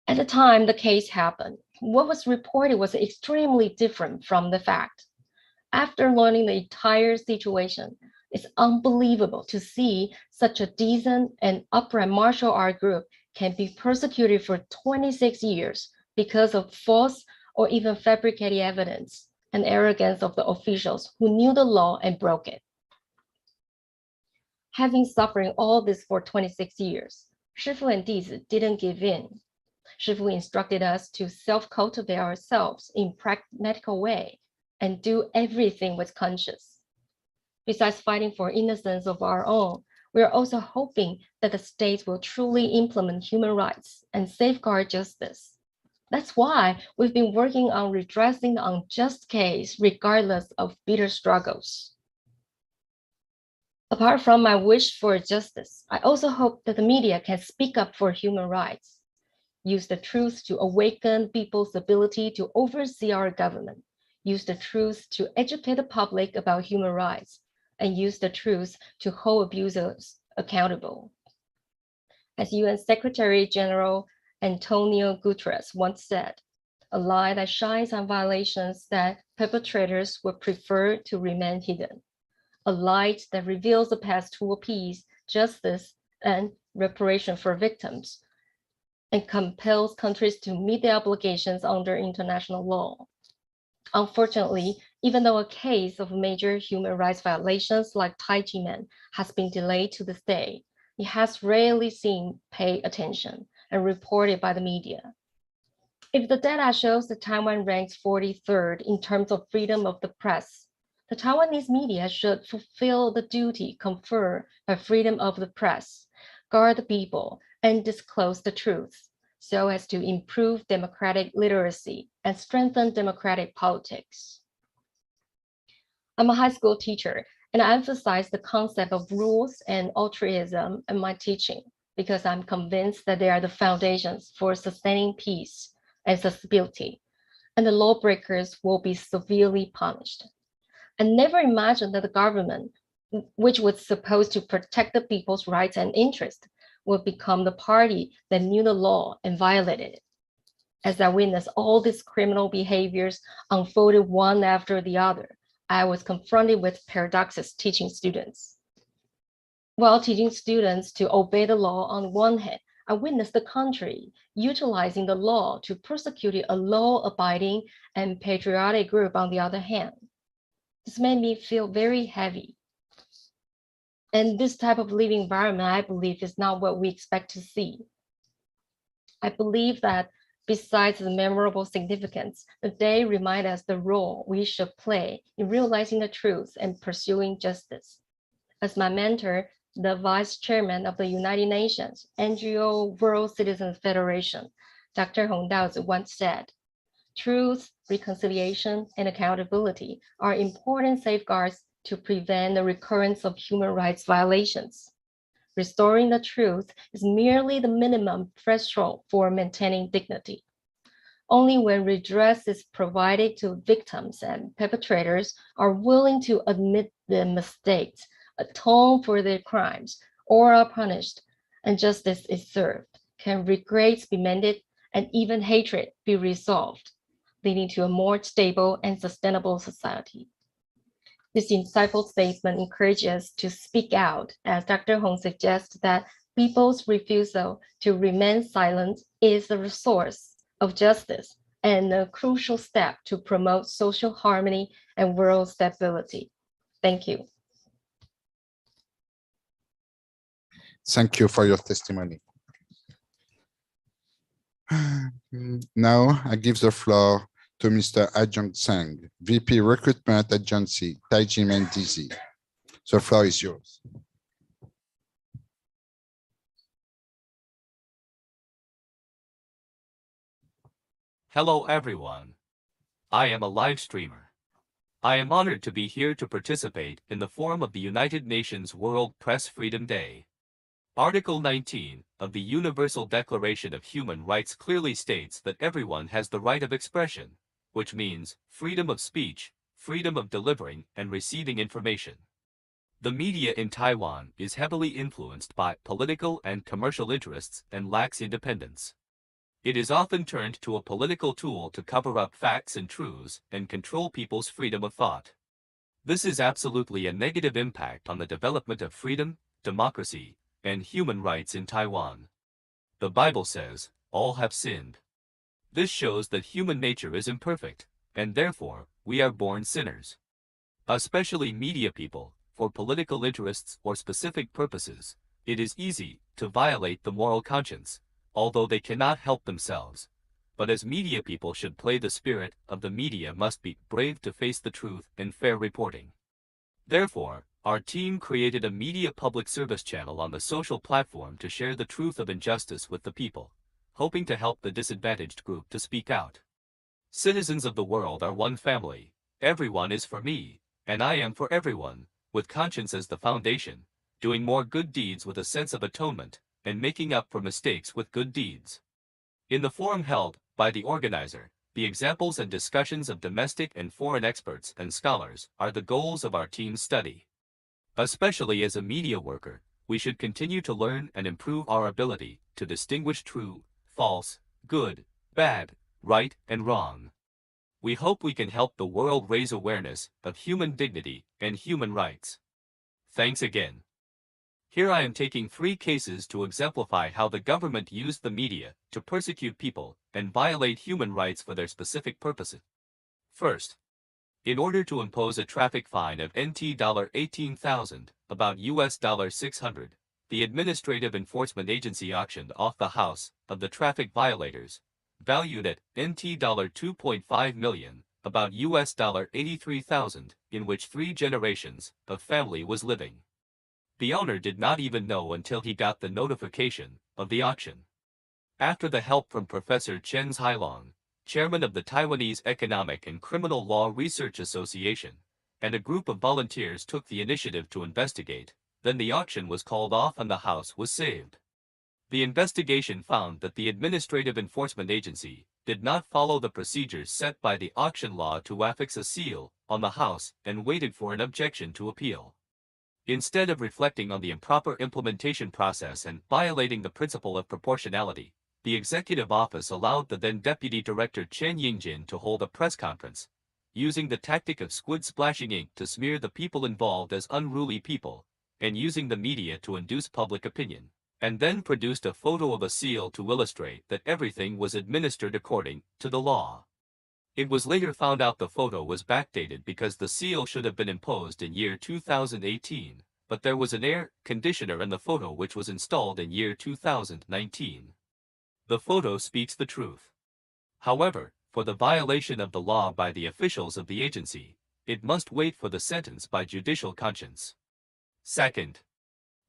At the time the case happened, what was reported was extremely different from the fact. After learning the entire situation, it's unbelievable to see such a decent and upright martial art group can be persecuted for 26 years because of false or even fabricated evidence and arrogance of the officials who knew the law and broke it. Having suffered all this for 26 years, Shifu and Dizi didn't give in. Shifu instructed us to self-cultivate ourselves in practical way and do everything with conscience. Besides fighting for innocence of our own, we are also hoping that the state will truly implement human rights and safeguard justice. That's why we've been working on redressing the unjust case regardless of bitter struggles. Apart from my wish for justice, I also hope that the media can speak up for human rights, use the truth to awaken people's ability to oversee our government, use the truth to educate the public about human rights, and use the truth to hold abusers accountable. As UN Secretary General Antonio Guterres once said, a light that shines on violations that perpetrators would prefer to remain hidden. A light that reveals the path toward peace, justice, and reparation for victims, and compels countries to meet their obligations under international law. Unfortunately, even though a case of major human rights violations like Taiji men has been delayed to this day, it has rarely seen paid attention and reported by the media. If the data shows that Taiwan ranks 43rd in terms of freedom of the press, the Taiwanese media should fulfill the duty conferred by freedom of the press, guard the people, and disclose the truth, so as to improve democratic literacy and strengthen democratic politics. I'm a high school teacher, and I emphasize the concept of rules and altruism in my teaching because I'm convinced that they are the foundations for sustaining peace and stability, and the lawbreakers will be severely punished. I never imagined that the government, which was supposed to protect the people's rights and interests, would become the party that knew the law and violated it. As I witnessed all these criminal behaviors unfolded one after the other, I was confronted with paradoxes teaching students. While teaching students to obey the law on one hand, I witnessed the country utilizing the law to persecute a law-abiding and patriotic group on the other hand. This made me feel very heavy. And this type of living environment, I believe, is not what we expect to see. I believe that Besides the memorable significance, the day reminds us the role we should play in realizing the truth and pursuing justice. As my mentor, the Vice Chairman of the United Nations NGO World Citizens Federation, Dr. Hong Daozi once said, "Truth, reconciliation, and accountability are important safeguards to prevent the recurrence of human rights violations. Restoring the truth is merely the minimum threshold for maintaining dignity. Only when redress is provided to victims and perpetrators are willing to admit their mistakes, atone for their crimes, or are punished, and justice is served, can regrets be mended, and even hatred be resolved, leading to a more stable and sustainable society." This insightful statement encourages us to speak out, as Dr. Hong suggests that people's refusal to remain silent is the source of justice and a crucial step to promote social harmony and world stability. Thank you. Thank you for your testimony. Now I give the floor to Mr. Ajong Tseng, VP Recruitment Agency, Taiwan Dizi. The floor is yours. Hello everyone. I am a live streamer. I am honored to be here to participate in the forum of the United Nations World Press Freedom Day. Article 19 of the Universal Declaration of Human Rights clearly states that everyone has the right of expression, which means freedom of speech, freedom of delivering and receiving information. The media in Taiwan is heavily influenced by political and commercial interests and lacks independence. It is often turned to a political tool to cover up facts and truths and control people's freedom of thought. This is absolutely a negative impact on the development of freedom, democracy, and human rights in Taiwan. The Bible says, "All have sinned." This shows that human nature is imperfect, and therefore, we are born sinners. Especially media people, for political interests or specific purposes, it is easy to violate the moral conscience, although they cannot help themselves. But as media people should play the spirit of the media must be brave to face the truth and fair reporting. Therefore, our team created a media public service channel on the social platform to share the truth of injustice with the people, hoping to help the disadvantaged group to speak out. Citizens of the world are one family. Everyone is for me, and I am for everyone, with conscience as the foundation, doing more good deeds with a sense of atonement, and making up for mistakes with good deeds. In the forum held by the organizer, the examples and discussions of domestic and foreign experts and scholars are the goals of our team's study. Especially as a media worker, we should continue to learn and improve our ability to distinguish true, false, good, bad, right, and wrong. We hope we can help the world raise awareness of human dignity and human rights. Thanks again. Here I am taking 3 cases to exemplify how the government used the media to persecute people and violate human rights for their specific purposes. First, in order to impose a traffic fine of NT $18,000, about $600, the Administrative Enforcement Agency auctioned off the house of the traffic violators, valued at NT $2.5 million, about $83,000, in which 3 generations of family was living. The owner did not even know until he got the notification of the auction. After the help from Professor Cheng's Hailong, chairman of the Taiwanese Economic and Criminal Law Research Association, and a group of volunteers took the initiative to investigate, then the auction was called off and the house was saved. The investigation found that the Administrative Enforcement Agency did not follow the procedures set by the auction law to affix a seal on the house and waited for an objection to appeal. Instead of reflecting on the improper implementation process and violating the principle of proportionality, the Executive Office allowed the then Deputy Director Chen Yingjin to hold a press conference, using the tactic of squid splashing ink to smear the people involved as unruly people, and using the media to induce public opinion, and then produced a photo of a seal to illustrate that everything was administered according to the law. It was later found out the photo was backdated because the seal should have been imposed in year 2018, but there was an air conditioner in the photo which was installed in year 2019. The photo speaks the truth. However, for the violation of the law by the officials of the agency, it must wait for the sentence by judicial conscience. Second,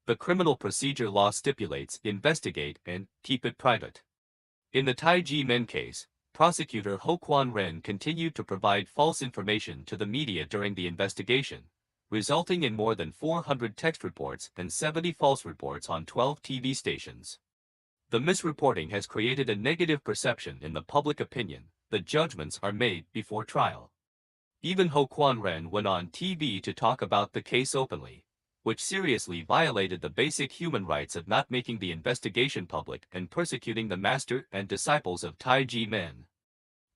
the criminal procedure law stipulates investigate and keep it private. In the Taiji Men case, prosecutor Ho Kwan Ren continued to provide false information to the media during the investigation, resulting in more than 400 text reports and 70 false reports on 12 TV stations. The misreporting has created a negative perception in the public opinion that judgments are made before trial. Even Ho Kwan Ren went on TV to talk about the case openly, which seriously violated the basic human rights of not making the investigation public and persecuting the master and disciples of Taiji Men.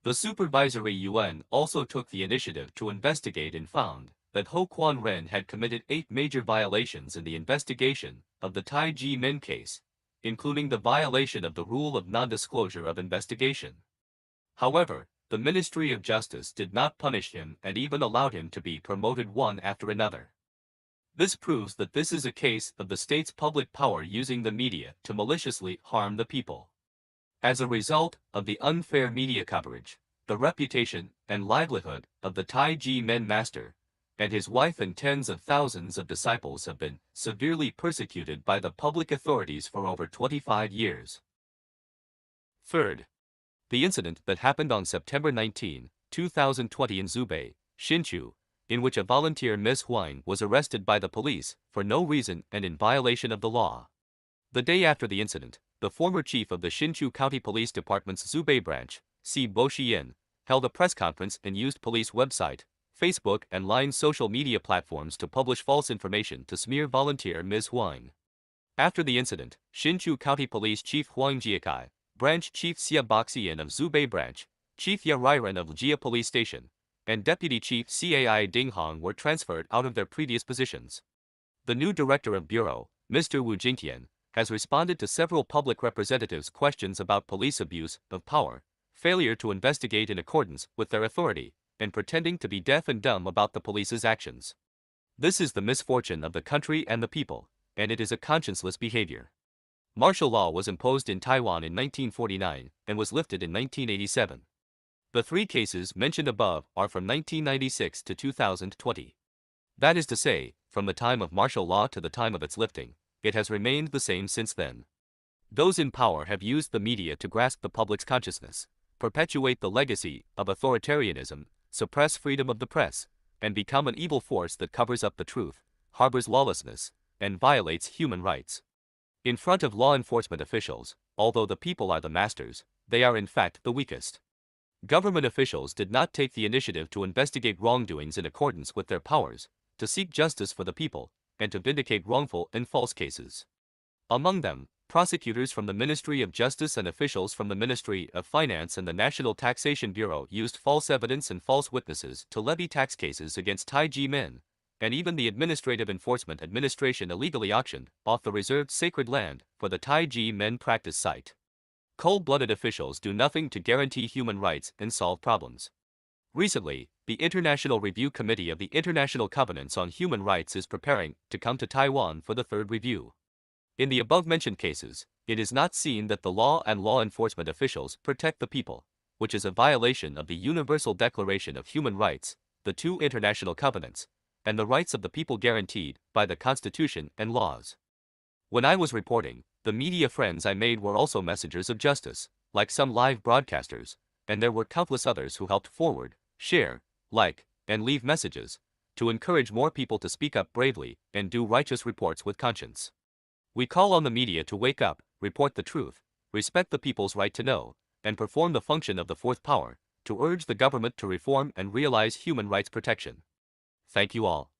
The supervisory Yuan also took the initiative to investigate and found that Ho Kwan Ren had committed 8 major violations in the investigation of the Taiji Men case, including the violation of the rule of non-disclosure of investigation. However, the Ministry of Justice did not punish him and even allowed him to be promoted one after another. This proves that this is a case of the state's public power using the media to maliciously harm the people. As a result of the unfair media coverage, the reputation and livelihood of the Taiji Men master and his wife and tens of thousands of disciples have been severely persecuted by the public authorities for over 25 years. Third, the incident that happened on September 19, 2020 in Zhubei, Hsinchu, in which a volunteer Ms. Wang was arrested by the police for no reason and in violation of the law. The day after the incident, the former chief of the Hsinchu County Police Department's Zhubei branch, Si Boxian, held a press conference and used police website, Facebook and Line social media platforms to publish false information to smear volunteer Ms. Wang. After the incident, Hsinchu County Police Chief Huang Jiakai, Branch Chief Xia Boxian of Zhubei Branch, Chief Ya Rairan of Jia Police Station, and Deputy Chief Cai Ding Hong were transferred out of their previous positions. The new Director of Bureau, Mr. Wu Jingtian, has responded to several public representatives' questions about police abuse of power, failure to investigate in accordance with their authority, and pretending to be deaf and dumb about the police's actions. This is the misfortune of the country and the people, and it is a conscienceless behavior. Martial law was imposed in Taiwan in 1949 and was lifted in 1987. The 3 cases mentioned above are from 1996 to 2020. That is to say, from the time of martial law to the time of its lifting, it has remained the same since then. Those in power have used the media to grasp the public's consciousness, perpetuate the legacy of authoritarianism, suppress freedom of the press, and become an evil force that covers up the truth, harbors lawlessness, and violates human rights. In front of law enforcement officials, although the people are the masters, they are in fact the weakest. Government officials did not take the initiative to investigate wrongdoings in accordance with their powers, to seek justice for the people, and to vindicate wrongful and false cases. Among them, prosecutors from the Ministry of Justice and officials from the Ministry of Finance and the National Taxation Bureau used false evidence and false witnesses to levy tax cases against Taiji Men, and even the Administrative Enforcement Administration illegally auctioned off the reserved sacred land for the Taiji Men practice site. Cold-blooded officials do nothing to guarantee human rights and solve problems. Recently, the International Review Committee of the International Covenants on Human Rights is preparing to come to Taiwan for the 3rd review. In the above-mentioned cases, it is not seen that the law and law enforcement officials protect the people, which is a violation of the Universal Declaration of Human Rights, the 2 international covenants, and the rights of the people guaranteed by the Constitution and laws. When I was reporting, the media friends I made were also messengers of justice, like some live broadcasters, and there were countless others who helped forward, share, like, and leave messages, to encourage more people to speak up bravely and do righteous reports with conscience. We call on the media to wake up, report the truth, respect the people's right to know, and perform the function of the 4th power, to urge the government to reform and realize human rights protection. Thank you all.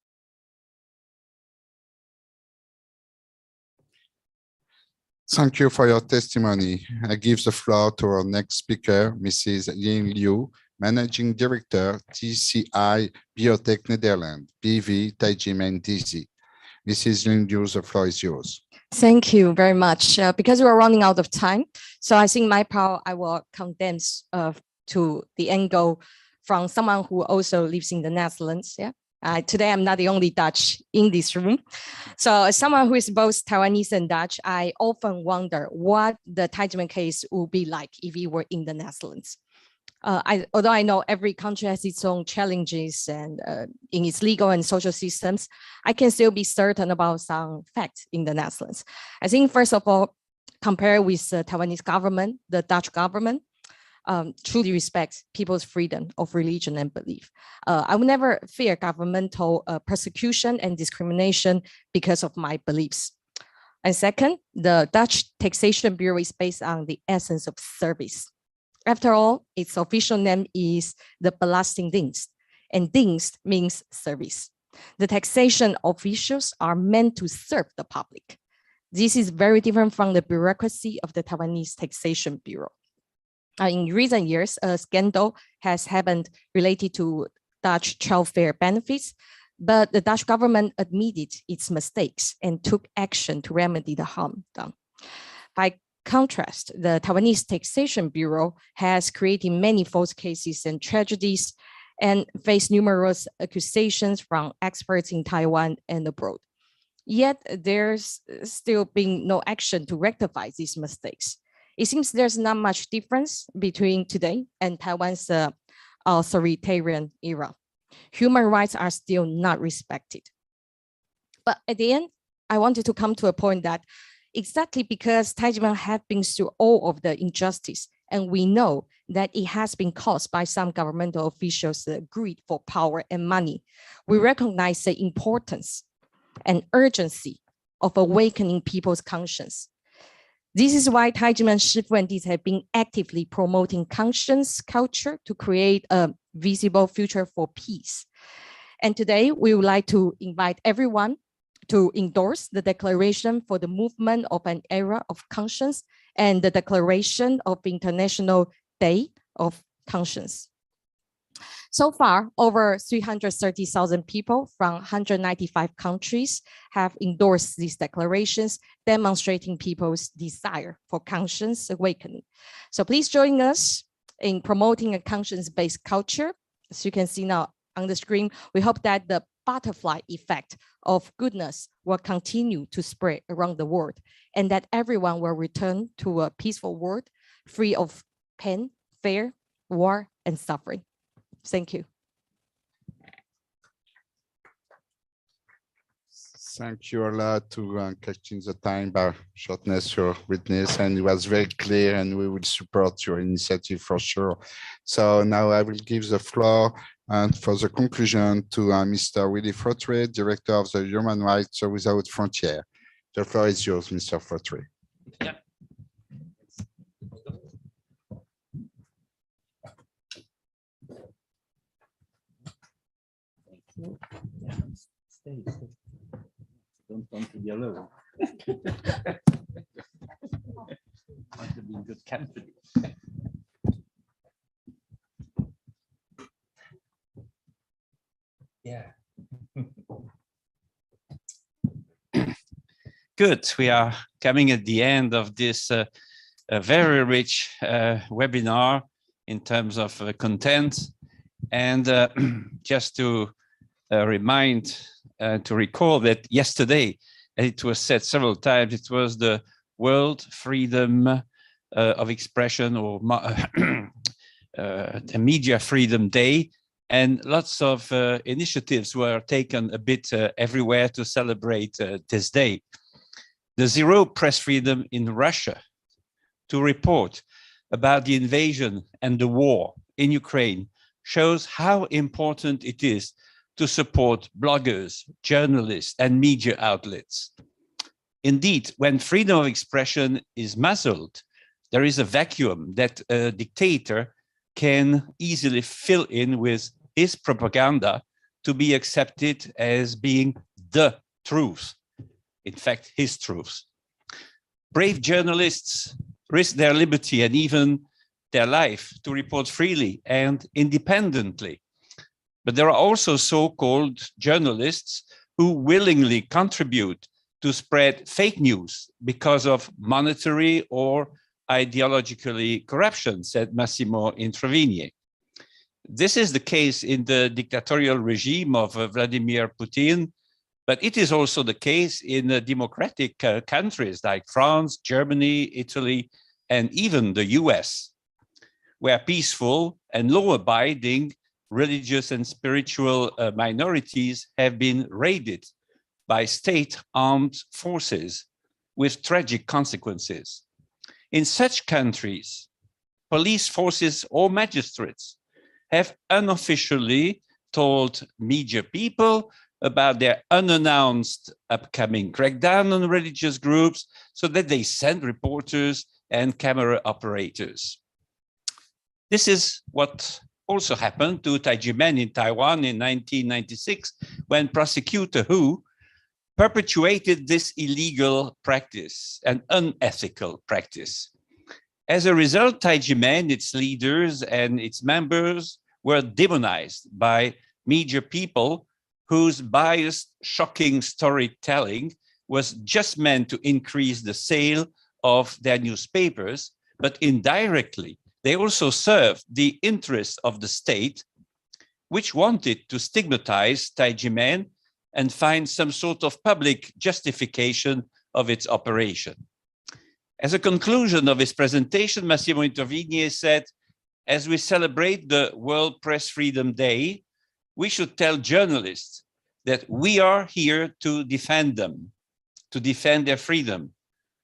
Thank you for your testimony. I give the floor to our next speaker, Mrs. Ying Liu, Managing Director, TCI Biotech Netherlands, BV Taiji Dizi. Mrs. Ying Liu, the floor is yours. Thank you very much. Because we're running out of time, so I think my part I will condense to the angle from someone who also lives in the Netherlands. Yeah. Today, I'm not the only Dutch in this room. So as someone who is both Taiwanese and Dutch, I often wonder what the Taiji case would be like if we were in the Netherlands. Although I know every country has its own challenges and in its legal and social systems, I can still be certain about some facts in the Netherlands. I think, first of all, compared with the Taiwanese government, the Dutch government truly respects people's freedom of religion and belief. I will never fear governmental persecution and discrimination because of my beliefs. And second, the Dutch Taxation Bureau is based on the essence of service. After all, its official name is the Belastingdienst, and dienst means service. The taxation officials are meant to serve the public. This is very different from the bureaucracy of the Taiwanese Taxation Bureau. In recent years, a scandal has happened related to Dutch childcare benefits, but the Dutch government admitted its mistakes and took action to remedy the harm done. By contrast, the Taiwanese Taxation Bureau has created many false cases and tragedies and faced numerous accusations from experts in Taiwan and abroad. Yet there's still been no action to rectify these mistakes. It seems there's not much difference between today and Taiwan's authoritarian era. Human rights are still not respected. But at the end, I wanted to come to a point that exactly because Taiwan have been through all of the injustice, and we know that it has been caused by some governmental officials' greed for power and money, we recognize the importance and urgency of awakening people's conscience. This is why Taijiman Shifu and Dizi have been actively promoting conscience culture to create a visible future for peace. And today we would like to invite everyone to endorse the declaration for the movement of an era of conscience and the declaration of International Day of Conscience. So far, over 330,000 people from 195 countries have endorsed these declarations, demonstrating people's desire for conscience awakening. So please join us in promoting a conscience-based culture. As you can see now on the screen, we hope that the butterfly effect of goodness will continue to spread around the world, and that everyone will return to a peaceful world free of pain, fear, war, and suffering. Thank you. Thank you a lot to catching the time by shortness your witness, and it was very clear, and we will support your initiative for sure. So now I will give the floor for the conclusion to Mr. Willy Fautré, Director of the Human Rights Without Frontières. The floor is yours, Mr. Fautré. Yeah. Stay. Don't want to be alone. Want to be in good company. Yeah. Good. We are coming at the end of this very rich webinar in terms of content. And just to remind, to recall that yesterday, and it was said several times, it was the World Freedom of Expression or the Media Freedom Day, and lots of initiatives were taken a bit everywhere to celebrate this day. The zero press freedom in Russia to report about the invasion and the war in Ukraine shows how important it is to support bloggers, journalists, and media outlets. Indeed, when freedom of expression is muzzled, there is a vacuum that a dictator can easily fill in with his propaganda to be accepted as being the truth. In fact, his truth. Brave journalists risk their liberty and even their life to report freely and independently. But there are also so-called journalists who willingly contribute to spread fake news because of monetary or ideologically corruption, said Massimo Introvigne. This is the case in the dictatorial regime of Vladimir Putin, but it is also the case in democratic countries like France, Germany, Italy, and even the US. where peaceful and law-abiding religious and spiritual minorities have been raided by state armed forces with tragic consequences. In such countries, police forces or magistrates have unofficially told media people about their unannounced upcoming crackdown on religious groups so that they send reporters and camera operators. This is what also happened to Taiji men in Taiwan in 1996 when prosecutor Hu perpetuated this illegal practice, an unethical practice. As a result, Taiji men, its leaders and its members were demonized by media people whose biased, shocking storytelling was just meant to increase the sale of their newspapers, but indirectly, they also served the interests of the state, which wanted to stigmatize Taiji men and find some sort of public justification of its operation. As a conclusion of his presentation, Massimo Introvigne said, as we celebrate the World Press Freedom Day, we should tell journalists that we are here to defend them, to defend their freedom,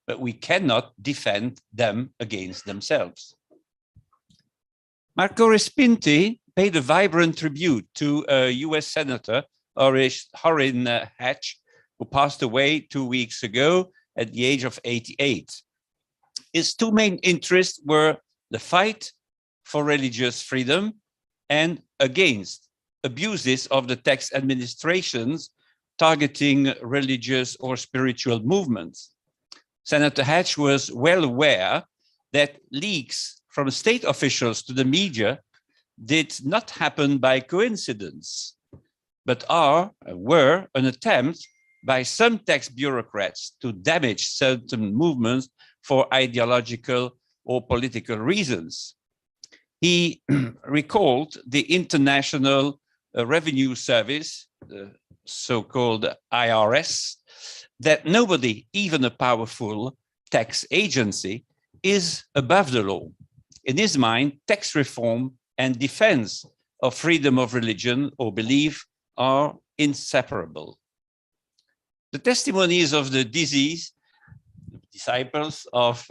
but we cannot defend them against themselves. Marco Respinti paid a vibrant tribute to US Senator Orrin Hatch, who passed away 2 weeks ago at the age of 88. His two main interests were the fight for religious freedom and against abuses of the tax administrations targeting religious or spiritual movements. Senator Hatch was well aware that leaks from state officials to the media did not happen by coincidence, but were an attempt by some tax bureaucrats to damage certain movements for ideological or political reasons. He recalled the International Revenue Service, the so-called IRS, that nobody, even a powerful tax agency, is above the law. In his mind, tax reform and defense of freedom of religion or belief are inseparable. The testimonies of the Dizi, disciples of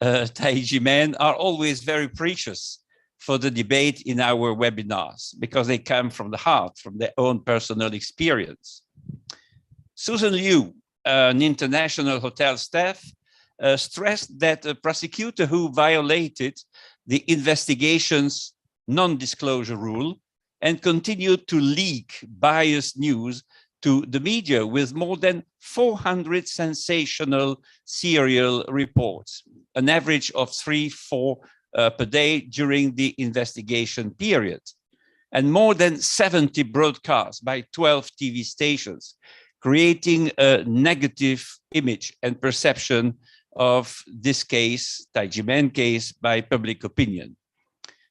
Taiji men, are always very precious for the debate in our webinars because they come from the heart, from their own personal experience. Susan Liu, an international hotel staff, stressed that a prosecutor who violated the investigation's non-disclosure rule and continued to leak biased news to the media with more than 400 sensational serial reports, an average of 3-4 per day during the investigation period, and more than 70 broadcasts by 12 TV stations, creating a negative image and perception of this case, Taiji men case, by public opinion.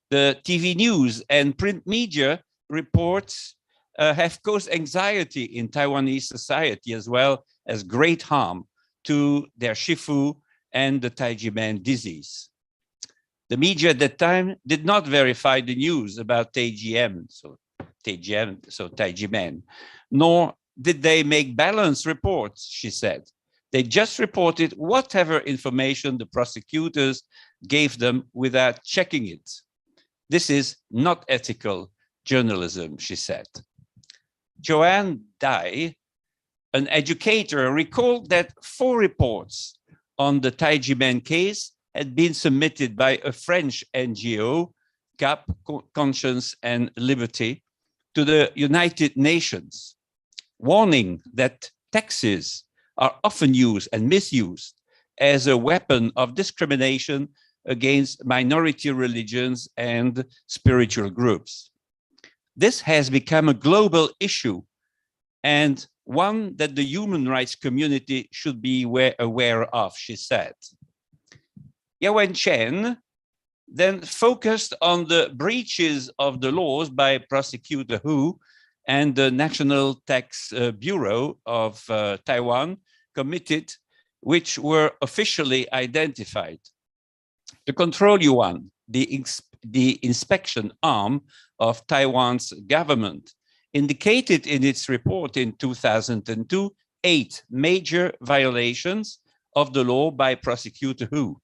The TV news and print media reports have caused anxiety in Taiwanese society as well as great harm to their Shifu and the Taiji men disease. The media at that time did not verify the news about Taiji men, nor did they make balanced reports, she said. They just reported whatever information the prosecutors gave them without checking it. This is not ethical journalism, she said. Joanne Dai, an educator, recalled that 4 reports on the Taiji men case had been submitted by a French NGO, Cap, Conscience and Liberty, to the United Nations, warning that taxes are often used and misused as a weapon of discrimination against minority religions and spiritual groups. This has become a global issue and one that the human rights community should be aware of, she said. Yawen Cheng then focused on the breaches of the laws by prosecutor Hu and the National Tax Bureau of Taiwan committed, which were officially identified. To control Yuan, the the inspection arm of Taiwan's government, indicated in its report in 2002 8 major violations of the law by prosecutor Roux.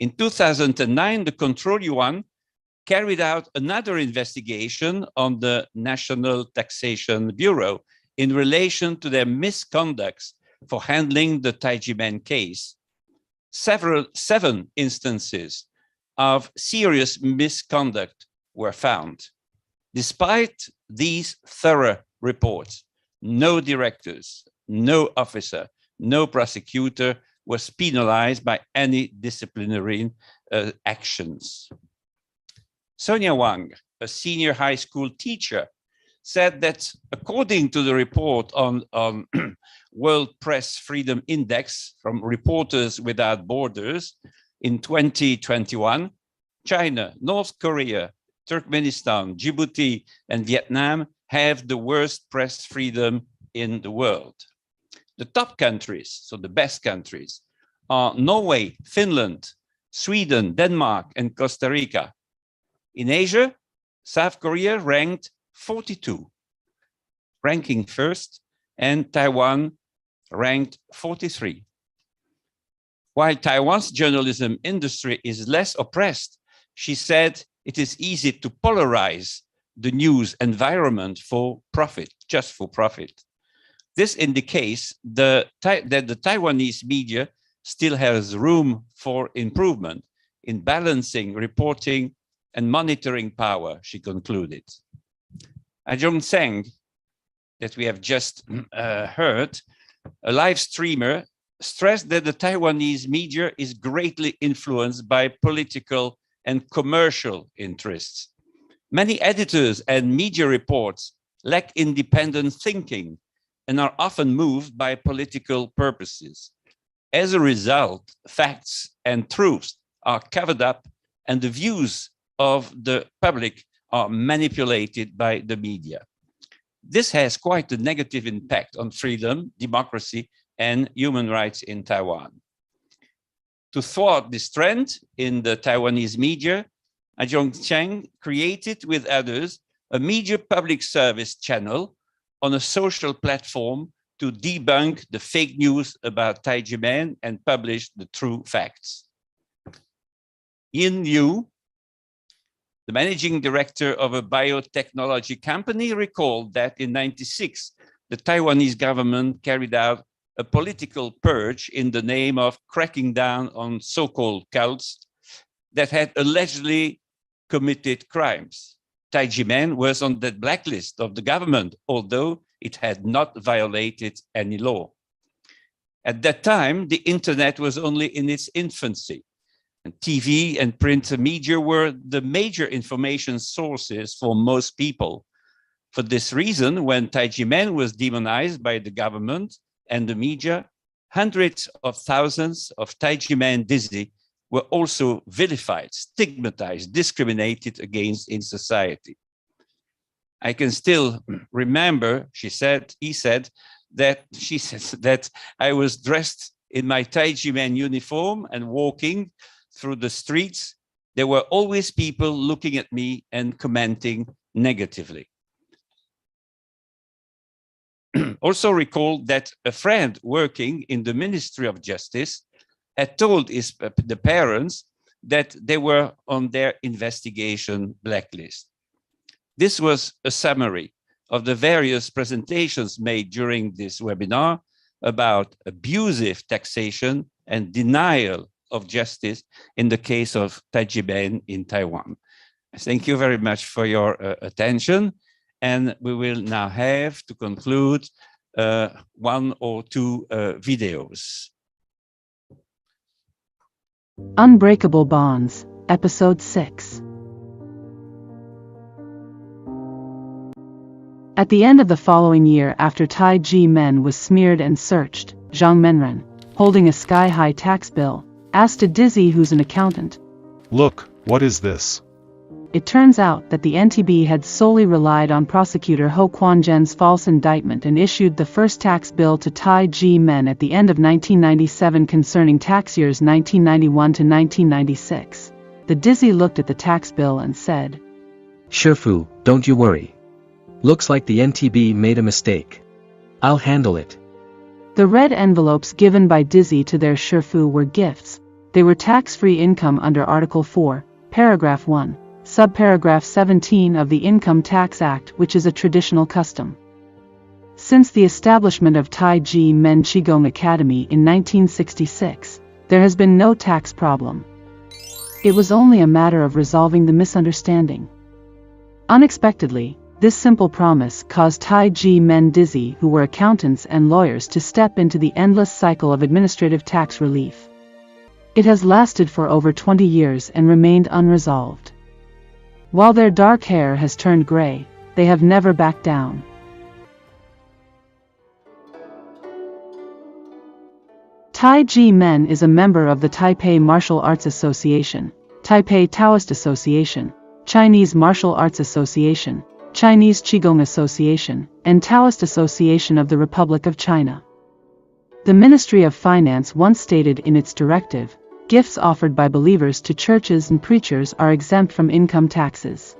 In 2009, the Control Yuan carried out another investigation on the National Taxation Bureau in relation to their misconducts for handling the Taijimen case. 7 instances of serious misconduct were found. Despite these thorough reports, no directors, no officer, no prosecutor was penalized by any disciplinary actions. Sonia Wang, a senior high school teacher, said that according to the report on World Press Freedom Index from Reporters Without Borders in 2021, China, North Korea, Turkmenistan, Djibouti, and Vietnam have the worst press freedom in the world. The top countries, so the best countries, are Norway, Finland, Sweden, Denmark, and Costa Rica. In Asia, South Korea ranked 42, ranking first, and Taiwan ranked 43. While Taiwan's journalism industry is less oppressed, she said it is easy to polarize the news environment for profit, just for profit. This indicates that the Taiwanese media still has room for improvement in balancing reporting and monitoring power, she concluded. Ajong Tseng, that we have just heard, a live streamer, stressed that the Taiwanese media is greatly influenced by political and commercial interests. Many editors and media reports lack independent thinking and are often moved by political purposes. As a result, facts and truths are covered up and the views of the public are manipulated by the media. This has quite a negative impact on freedom, democracy, and human rights in Taiwan. To thwart this trend in the Taiwanese media, Ajong Cheng created with others a media public service channel on a social platform to debunk the fake news about Taijimen and publish the true facts. Yin Yu, the managing director of a biotechnology company, recalled that in '96, the Taiwanese government carried out a political purge in the name of cracking down on so-called cults that had allegedly committed crimes. Taijimen was on the blacklist of the government, although it had not violated any law. At that time, the internet was only in its infancy, and TV and print media were the major information sources for most people. For this reason, when Taijimen was demonized by the government and the media, hundreds of thousands of Taijimen Dizi were also vilified, stigmatized, discriminated against in society. I can still remember, he said that I was dressed in my Taijimen uniform and walking through the streets. There were always people looking at me and commenting negatively. Also recall that a friend working in the Ministry of Justice had told the parents that they were on their investigation blacklist. This was a summary of the various presentations made during this webinar about abusive taxation and denial of justice in the case of Taijimen in Taiwan. Thank you very much for your attention. And we will now have to conclude 1 or 2 videos. Unbreakable Bonds, Episode 6. At the end of the following year, after Taijimen was smeared and searched, Zhang Menren, holding a sky-high tax bill, asked a Dizi who's an accountant, "Look, what is this?" It turns out that the NTB had solely relied on prosecutor Ho Quanzhen's false indictment and issued the first tax bill to Taijimen at the end of 1997 concerning tax years 1991 to 1996. the Dizi looked at the tax bill and said, Shifu, don't you worry. Looks like the NTB made a mistake. I'll handle it. The red envelopes given by Dizi to their Shifu were gifts. They were tax-free income under Article 4, Paragraph 1, Subparagraph 17 of the Income Tax Act, which is a traditional custom. Since the establishment of Taiji Men Qigong Academy in 1966, there has been no tax problem. It was only a matter of resolving the misunderstanding. Unexpectedly, this simple promise caused Taiji Men Dizi, who were accountants and lawyers, to step into the endless cycle of administrative tax relief. It has lasted for over 20 years and remained unresolved. While their dark hair has turned gray, they have never backed down. Taiji Men is a member of the Taipei Martial Arts Association, Taipei Taoist Association, Chinese Martial Arts Association, Chinese Qigong Association, and Taoist Association of the Republic of China. The Ministry of Finance once stated in its directive, gifts offered by believers to churches and preachers are exempt from income taxes.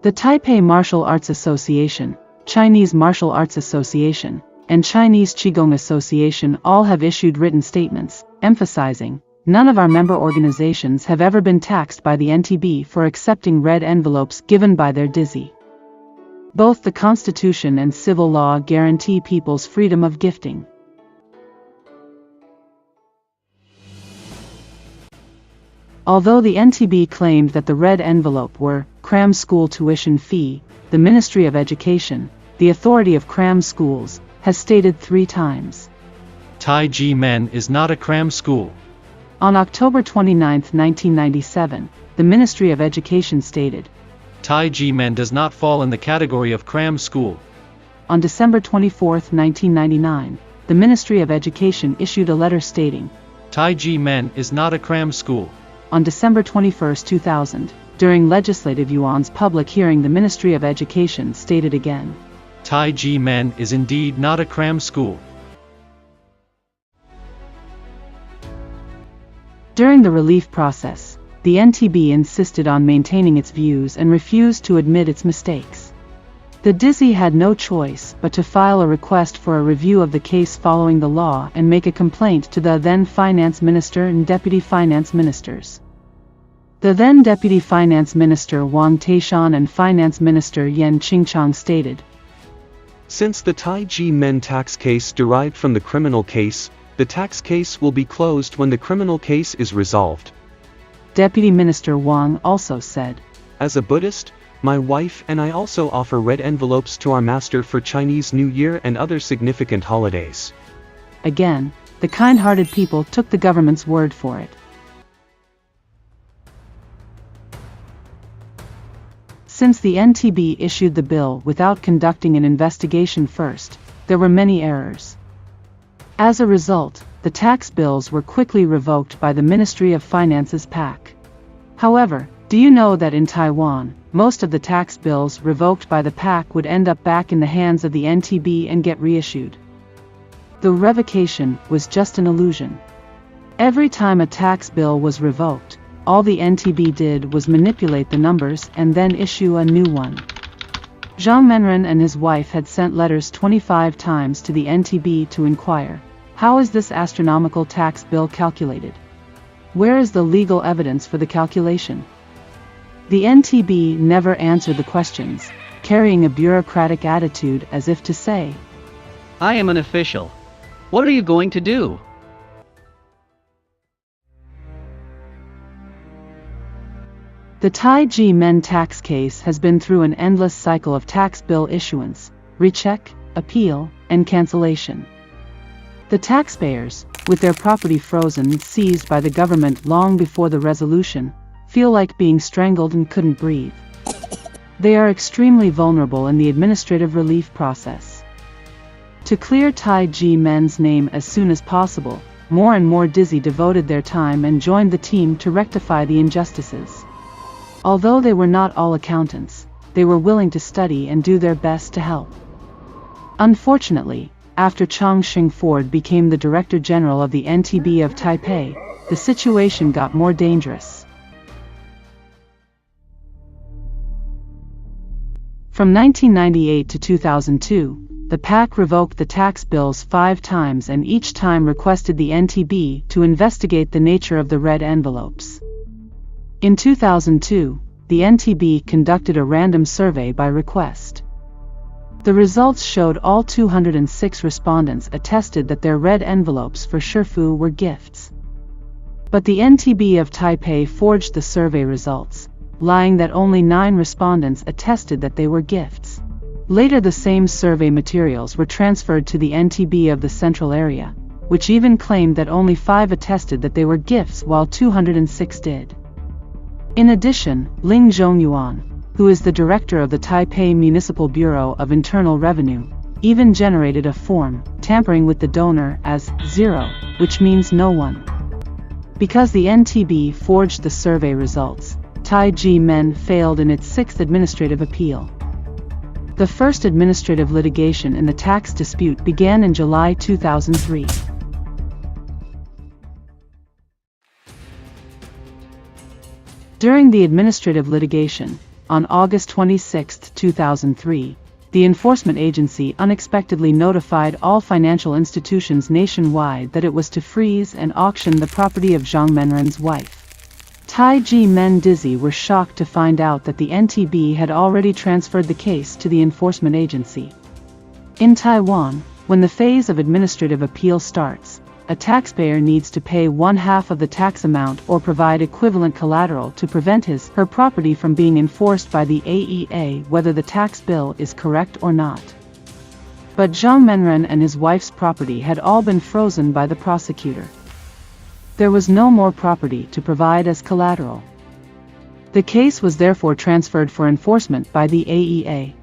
The Taipei Martial Arts Association, Chinese Martial Arts Association, and Chinese Qigong Association all have issued written statements, emphasizing, none of our member organizations have ever been taxed by the NTB for accepting red envelopes given by their Dizi. Both the Constitution and civil law guarantee people's freedom of gifting. Although the NTB claimed that the red envelope were cram school tuition fee, the Ministry of Education, the authority of cram schools, has stated 3 times. Taiji Men is not a cram school. On October 29, 1997, the Ministry of Education stated, Taiji Men does not fall in the category of cram school. On December 24, 1999, the Ministry of Education issued a letter stating, Taiji Men is not a cram school. On December 21, 2000, during Legislative Yuan's public hearing, the Ministry of Education stated again, Taiji Men is indeed not a cram school. During the relief process, the NTB insisted on maintaining its views and refused to admit its mistakes. The Dizi had no choice but to file a request for a review of the case following the law and make a complaint to the then Finance Minister and Deputy Finance Ministers. The then Deputy Finance Minister Wang Taishan and Finance Minister Yan Qingchang stated, Since the Taiji Men tax case derived from the criminal case, the tax case will be closed when the criminal case is resolved. Deputy Minister Wang also said, As a Buddhist, my wife and I also offer red envelopes to our master for Chinese New Year and other significant holidays. Again, the kind-hearted people took the government's word for it. Since the NTB issued the bill without conducting an investigation first, there were many errors. As a result, the tax bills were quickly revoked by the Ministry of Finance's PAC. However, do you know that in Taiwan, most of the tax bills revoked by the PAC would end up back in the hands of the NTB and get reissued? The revocation was just an illusion. Every time a tax bill was revoked, all the NTB did was manipulate the numbers and then issue a new one. Zhang Menren and his wife had sent letters 25 times to the NTB to inquire, how is this astronomical tax bill calculated? Where is the legal evidence for the calculation? The NTB never answered the questions, carrying a bureaucratic attitude as if to say, I am an official. What are you going to do? The Taiji Men tax case has been through an endless cycle of tax bill issuance, recheck, appeal, and cancellation. The taxpayers, with their property frozen and seized by the government long before the resolution, feel like being strangled and couldn't breathe. They are extremely vulnerable in the administrative relief process. To clear Taiji Men's name as soon as possible, more and more Dizi devoted their time and joined the team to rectify the injustices. Although they were not all accountants, they were willing to study and do their best to help. Unfortunately, after Chang Xingford became the Director General of the NTB of Taipei, the situation got more dangerous. From 1998 to 2002, the PAC revoked the tax bills 5 times and each time requested the NTB to investigate the nature of the red envelopes. In 2002, the NTB conducted a random survey by request. The results showed all 206 respondents attested that their red envelopes for Shurfu were gifts. But the NTB of Taipei forged the survey results, lying that only 9 respondents attested that they were gifts. Later the same survey materials were transferred to the NTB of the central area, which even claimed that only 5 attested that they were gifts while 206 did. In addition, Ling Zhongyuan, who is the director of the Taipei Municipal Bureau of Internal Revenue, even generated a form, tampering with the donor as 0, which means no one. Because the NTB forged the survey results, Taiji Men failed in its 6th administrative appeal. The first administrative litigation in the tax dispute began in July 2003. During the administrative litigation, on August 26, 2003, the enforcement agency unexpectedly notified all financial institutions nationwide that it was to freeze and auction the property of Zhang Menren's wife. Taiji Men Dizi were shocked to find out that the NTB had already transferred the case to the enforcement agency. In Taiwan, when the phase of administrative appeal starts, a taxpayer needs to pay 1/2 of the tax amount or provide equivalent collateral to prevent her property from being enforced by the AEA whether the tax bill is correct or not. But Zhang Menren and his wife's property had all been frozen by the prosecutor. There was no more property to provide as collateral. The case was therefore transferred for enforcement by the AEA.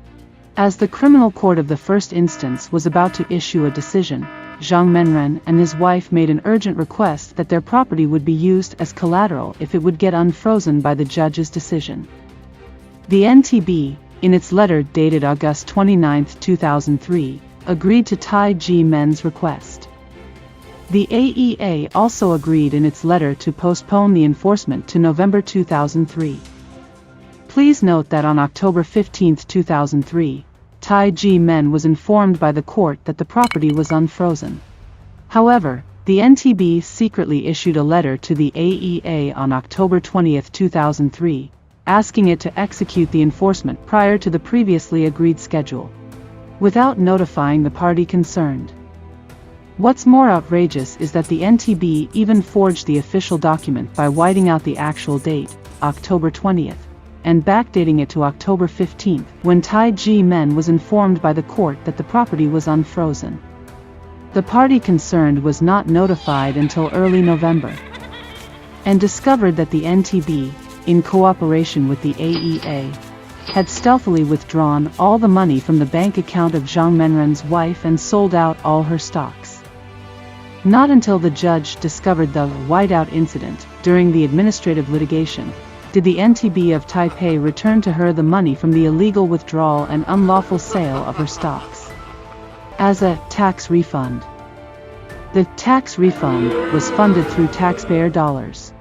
As the criminal court of the first instance was about to issue a decision, Zhang Menren and his wife made an urgent request that their property would be used as collateral if it would get unfrozen by the judge's decision. The NTB, in its letter dated August 29, 2003, agreed to Taiji Men's request. The AEA also agreed in its letter to postpone the enforcement to November 2003. Please note that on October 15, 2003, Taiji Men was informed by the court that the property was unfrozen. However, the NTB secretly issued a letter to the AEA on October 20, 2003, asking it to execute the enforcement prior to the previously agreed schedule, without notifying the party concerned. What's more outrageous is that the NTB even forged the official document by whiting out the actual date, October 20th, and backdating it to October 15th, when Taiji Men was informed by the court that the property was unfrozen. The party concerned was not notified until early November, and discovered that the NTB, in cooperation with the AEA, had stealthily withdrawn all the money from the bank account of Zhang Menren's wife and sold out all her stocks. Not until the judge discovered the whiteout incident during the administrative litigation did the NTB of Taipei return to her the money from the illegal withdrawal and unlawful sale of her stocks as a tax refund. The tax refund was funded through taxpayer dollars.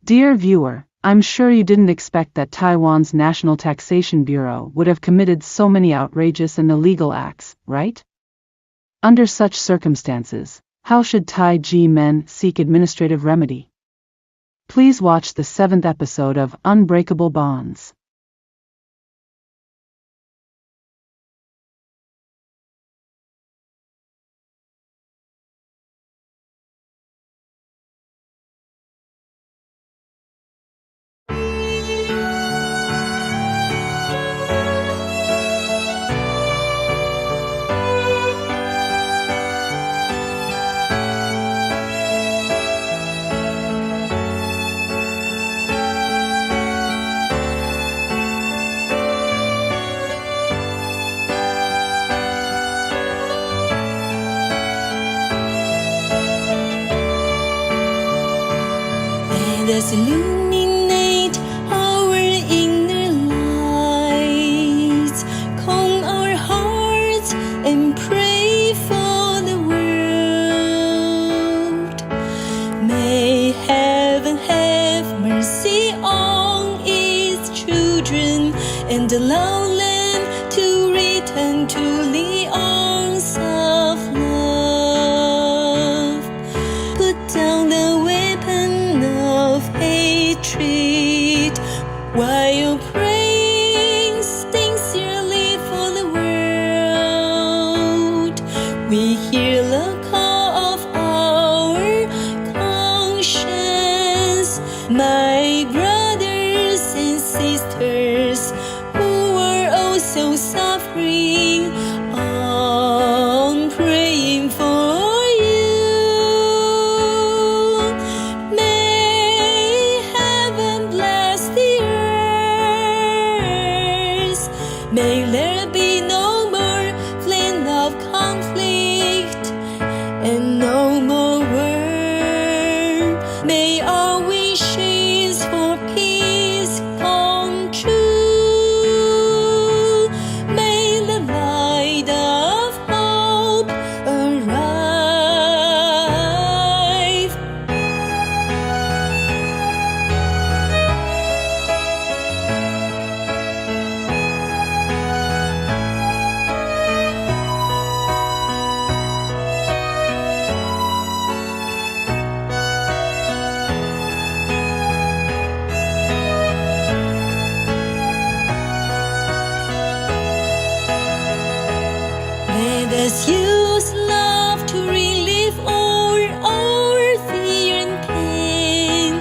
Dear viewer, I'm sure you didn't expect that Taiwan's National Taxation Bureau would have committed so many outrageous and illegal acts, right? Under such circumstances, how should Taiji Men seek administrative remedy? Please watch the 7th episode of Unbreakable Bonds. Let us illuminate our inner lights, calm our hearts and pray for the world. May heaven have mercy on its children. children and allow them to return to the arms of love. Put down the weapon of hatred while praying sincerely for the world. We hear the call of our conscience, my brothers and sisters who are also suffering. I'm praying for you. May heaven bless the earth. May there be no more flame of conflict and no more war. May our wishes for peace come true. May the light of hope arrive. Let us use love to relieve all our fear and pain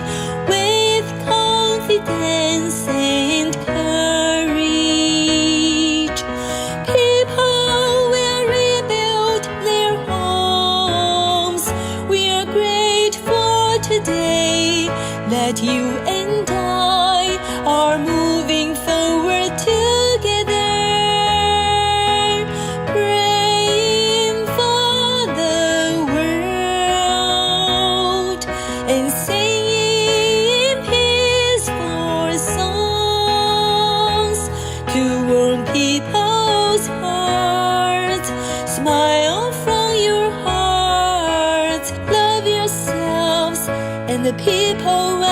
with confidence and courage. People will rebuild their homes. We are grateful today that you and I are moving forward together. Praying for the world and singing peaceful songs to warm people's hearts. Smile from your heart, love yourselves and the people